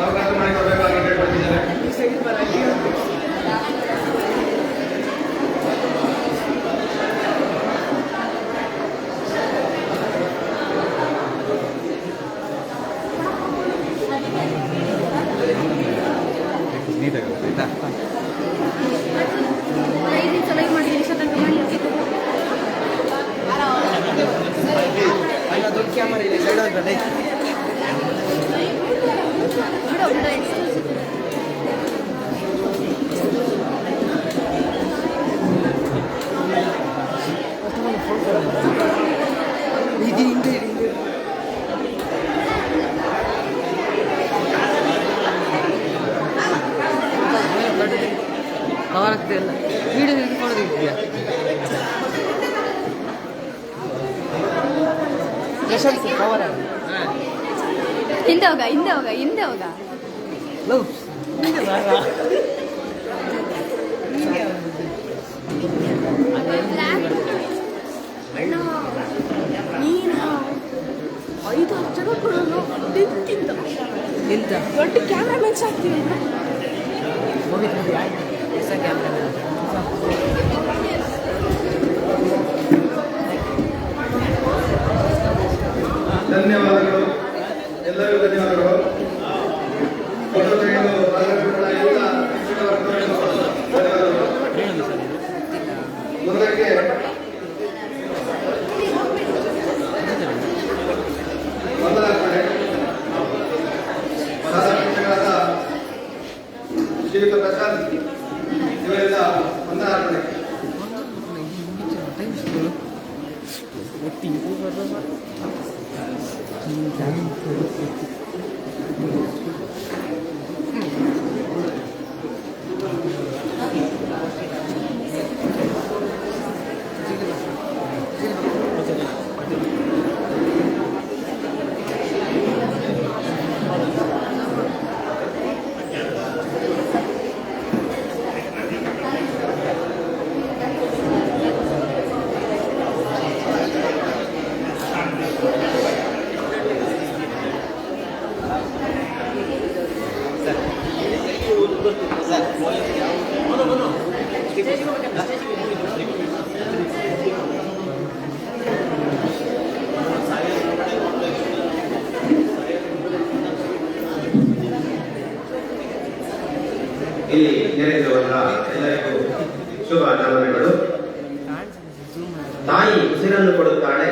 ಅವಕಾಶ ಮಾಡಿಕೊಡಬೇಕಾಗಿ ಕೇಳಿಕೊಳ್ತಿದ್ದೇನೆ. ಹಿಂದೆ ಹೋಗ ಐದು ಜನ ದೊಡ್ಡ ಕ್ಯಾಮ್ರಾಮನ್ಸ್ ಆಗ್ತೀವಿ. ಧನ್ಯವಾದಗಳು, ಎಲ್ಲರಿಗೂ ಧನ್ಯವಾದಗಳು. ಫೋಟೋ ತೆಗೆದು ಭಾಗವಹಿಸಿದ ಎಲ್ಲ ಶಿಕ್ಷಕ ವರ್ಗದವರಿಗೂ ಧನ್ಯವಾದಗಳು. ಮುಂದಕ್ಕೆ ಮೊದಲಾಗ್ತಾರೆ ಶಿಕ್ಷಕರಾದ ಶ್ರೀಯುತ ಪ್ರಶಾಂತ್ ಇವರಿಂದ ವಂದನಾರ್ಪಣೆ. ಇಲ್ಲಿ ನೆರೆದಿರುವಂತಹ ಎಲ್ಲರಿಗೂ ಶುಭ ನಮನಗಳು. ತಾಯಿ ಉಸಿರನ್ನು ಕೊಡುತ್ತಾಳೆ,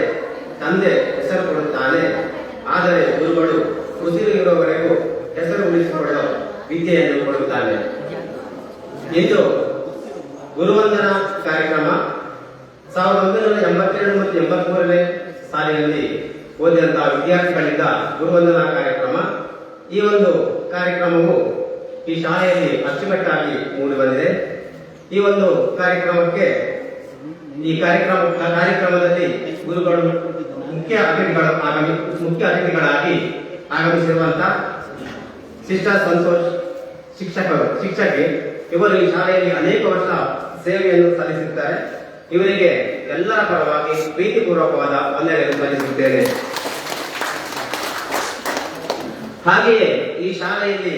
ತಂದೆ ಹೆಸರು ಕೊಡುತ್ತಾನೆ, ಆದರೆ ಗುರುಗಳು ಉಸಿರು ಇರುವವರೆಗೂ ಹೆಸರು ಉಳಿಸಿಕೊಳ್ಳೋ ವಿದ್ಯೆಯನ್ನು ಕೊಡುತ್ತಾನೆ. ಇಂದು ಗುರುವಂದನಾ ಕಾರ್ಯಕ್ರಮ 1982 ಮತ್ತು 83ನೇ ಸಾಲಿನಲ್ಲಿ ಓದಿದಂತಹ ವಿದ್ಯಾರ್ಥಿಗಳಿಂದ ಗುರುವಂದನಾ ಕಾರ್ಯಕ್ರಮ. ಈ ಒಂದು ಕಾರ್ಯಕ್ರಮವು ಈ ಶಾಲೆಯಲ್ಲಿ ಅಚ್ಚುಕಟ್ಟಾಗಿ ಮೂಡಿ ಬಂದಿದೆ. ಈ ಒಂದು ಕಾರ್ಯಕ್ರಮದಲ್ಲಿ ಗುರುಗಳು ಮುಖ್ಯ ಅತಿಥಿಗಳಾಗಿ ಆಗಮಿಸಿರುವಂತಹ ಸಿಸ್ಟರ್ ಸಂತೋಷ್ ಶಿಕ್ಷಕಿ ಇವರು ಈ ಶಾಲೆಯಲ್ಲಿ ಅನೇಕ ವರ್ಷ ಸೇವೆಯನ್ನು ಸಲ್ಲಿಸಿದ್ದಾರೆ. ಇವರಿಗೆ ಎಲ್ಲರ ಪರವಾಗಿ ಪ್ರೀತಿಪೂರ್ವಕವಾದ ವಂದನೆಯನ್ನು ಸಲ್ಲಿಸುತ್ತೇನೆ. ಹಾಗೆಯೇ ಈ ಶಾಲೆಯಲ್ಲಿ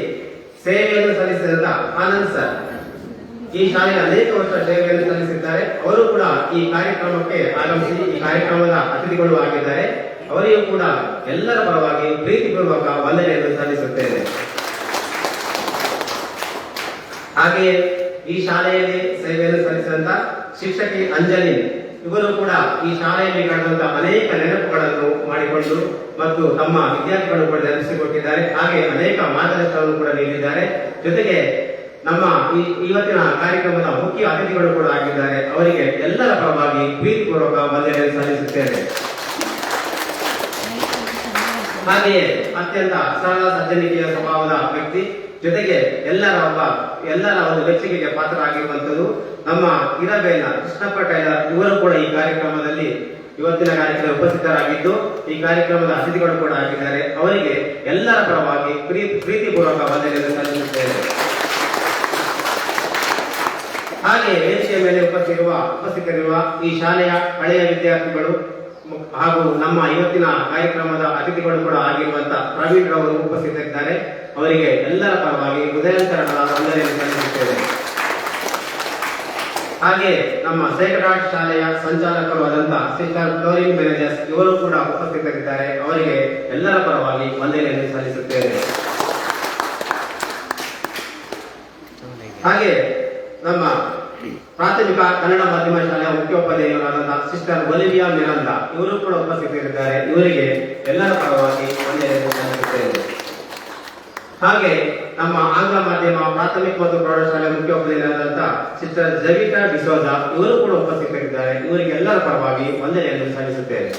ಸೇವೆಯನ್ನು ಸಲ್ಲಿಸಿದ ಆನಂದ್ ಸರ್ ಈ ಶಾಲೆಯ ಅನೇಕ ವರ್ಷ ಸೇವೆಯನ್ನು ಸಲ್ಲಿಸಿದ್ದಾರೆ. ಅವರು ಕೂಡ ಈ ಕಾರ್ಯಕ್ರಮಕ್ಕೆ ಆಗಮಿಸಿ ಈ ಕಾರ್ಯಕ್ರಮದ ಅತಿಥಿಗಳು ಆಗಿದ್ದಾರೆ. ಅವರಿಗೂ ಕೂಡ ಎಲ್ಲರ ಪರವಾಗಿ ಪ್ರೀತಿಪೂರ್ವಕ ವಂದನೆಯನ್ನು ಸಲ್ಲಿಸುತ್ತೇನೆ. ಹಾಗೆಯೇ ಈ ಶಾಲೆಯಲ್ಲಿ ಸೇವೆಯನ್ನು ಸಲ್ಲಿಸಿದಂತ ಶಿಕ್ಷಕಿ ಅಂಜಲಿ ಇವರು ಕೂಡ ಈ ಶಾಲೆಯಲ್ಲಿ ನಡೆದಂತಹ ಅನೇಕ ನೆನಪುಗಳನ್ನು ಮಾಡಿಕೊಂಡು ಮತ್ತು ತಮ್ಮ ವಿದ್ಯಾರ್ಥಿಗಳು ಕೂಡ ನೆನಪಿಸಿಕೊಟ್ಟಿದ್ದಾರೆ. ಹಾಗೆ ಅನೇಕ ಮಾರ್ಗದರ್ಶನವನ್ನು ಕೂಡ ನೀಡಿದ್ದಾರೆ. ಜೊತೆಗೆ ನಮ್ಮ ಇವತ್ತಿನ ಕಾರ್ಯಕ್ರಮದ ಮುಖ್ಯ ಅತಿಥಿಗಳು ಕೂಡ ಆಗಿದ್ದಾರೆ. ಅವರಿಗೆ ಎಲ್ಲರ ಪರವಾಗಿ ಪ್ರೀತಿಪೂರ್ವಕ ವಂದನೆಯನ್ನು ಸಲ್ಲಿಸುತ್ತೇನೆ. ಹಾಗೆಯೇ ಅತ್ಯಂತ ಸರಳ ಸಜ್ಜನಿಕೆಯ ಸ್ವಭಾವದ ವ್ಯಕ್ತಿ, ಜೊತೆಗೆ ಎಲ್ಲರ ಒಂದು ಮೆಚ್ಚುಗೆಗೆ ಪಾತ್ರರಾಗಿರುವಂತದ್ದು ನಮ್ಮ ಇರಬೇನ ಕೃಷ್ಣಪ್ಪ ಟೈಲರ್ ಇವರು ಕೂಡ ಈ ಕಾರ್ಯಕ್ರಮದಲ್ಲಿ ಇವತ್ತಿನ ಕಾರ್ಯಕ್ರಮ ಉಪಸ್ಥಿತರಾಗಿದ್ದು ಈ ಕಾರ್ಯಕ್ರಮದ ಅತಿಥಿಗಳು ಕೂಡ ಆಗಿದ್ದಾರೆ. ಅವರಿಗೆ ಎಲ್ಲರ ಪರವಾಗಿ ಪ್ರೀತಿಪೂರ್ವಕ ವಂದನೆಯನ್ನು ಸಲ್ಲಿಸುತ್ತೇನೆ. ಹಾಗೆ ವೇದಿಕೆಯ ಮೇಲೆ ಉಪಸ್ಥಿತರಿರುವ ಈ ಶಾಲೆಯ ಹಳೆಯ ವಿದ್ಯಾರ್ಥಿಗಳು ಹಾಗೂ ನಮ್ಮ ಇವತ್ತಿನ ಕಾರ್ಯಕ್ರಮದ ಅತಿಥಿಗಳು ಕೂಡ ಆಗಿರುವಂತಹ ಪ್ರವೀಣ್ ರವರು ಉಪಸ್ಥಿತರಿದ್ದಾರೆ. ಅವರಿಗೆ ಎಲ್ಲರ ಪರವಾಗಿ ಹೃದಯಾಂತರವಾದ ವಂದನೆಯನ್ನು ಸಲ್ಲಿಸುತ್ತೇವೆ. ಹಾಗೆ ನಮ್ಮ ಸೇಕ್ರೆಡ್ ಶಾಲೆಯ ಸಂಚಾಲಕರು ಆದಂತಹ ಸಿಸ್ಟರ್ ಫ್ಲೋರಿನ್ ಮ್ಯಾನೇಜರ್ಸ್ ಇವರು ಕೂಡ ಉಪಸ್ಥಿತರಿದ್ದಾರೆ. ಅವರಿಗೆ ಎಲ್ಲರ ಪರವಾಗಿ ವಂದನೆಯನ್ನು ಸಲ್ಲಿಸುತ್ತೇವೆ. ಹಾಗೆ ನಮ್ಮ ಪ್ರಾಥಮಿಕ ಕನ್ನಡ ಮಾಧ್ಯಮ ಶಾಲೆಯ ಮುಖ್ಯೋಪಾಧ್ಯಾಯರಾದಂತಹ ಸಿಸ್ಟರ್ ಒಲಿವಿಯಾ ಮಿರಾಂದ ಇವರು ಕೂಡ ಉಪಸ್ಥಿತರಿದ್ದಾರೆ. ಇವರಿಗೆ ಎಲ್ಲರ ಪರವಾಗಿ ವಂದನೆಯನ್ನು ಸಲ್ಲಿಸುತ್ತೇವೆ. ಹಾಗೆ ನಮ್ಮ ಆಂಗ್ಲ ಮಾಧ್ಯಮ ಪ್ರಾಥಮಿಕ ಮತ್ತು ಪ್ರೌಢಶಾಲೆ ಮುಖ್ಯೋಪಾಧ್ಯಾಯರಾದಂತಹ ಸಿಸ್ಟರ್ ಜವಿಟಾ ಡಿಸೋಜಾ ಇವರು ಕೂಡ ಉಪಸ್ಥಿತರಿದ್ದಾರೆ. ಇವರಿಗೆ ಎಲ್ಲರ ಪರವಾಗಿ ವಂದನೆಯನ್ನು ಸಲ್ಲಿಸುತ್ತೇವೆ.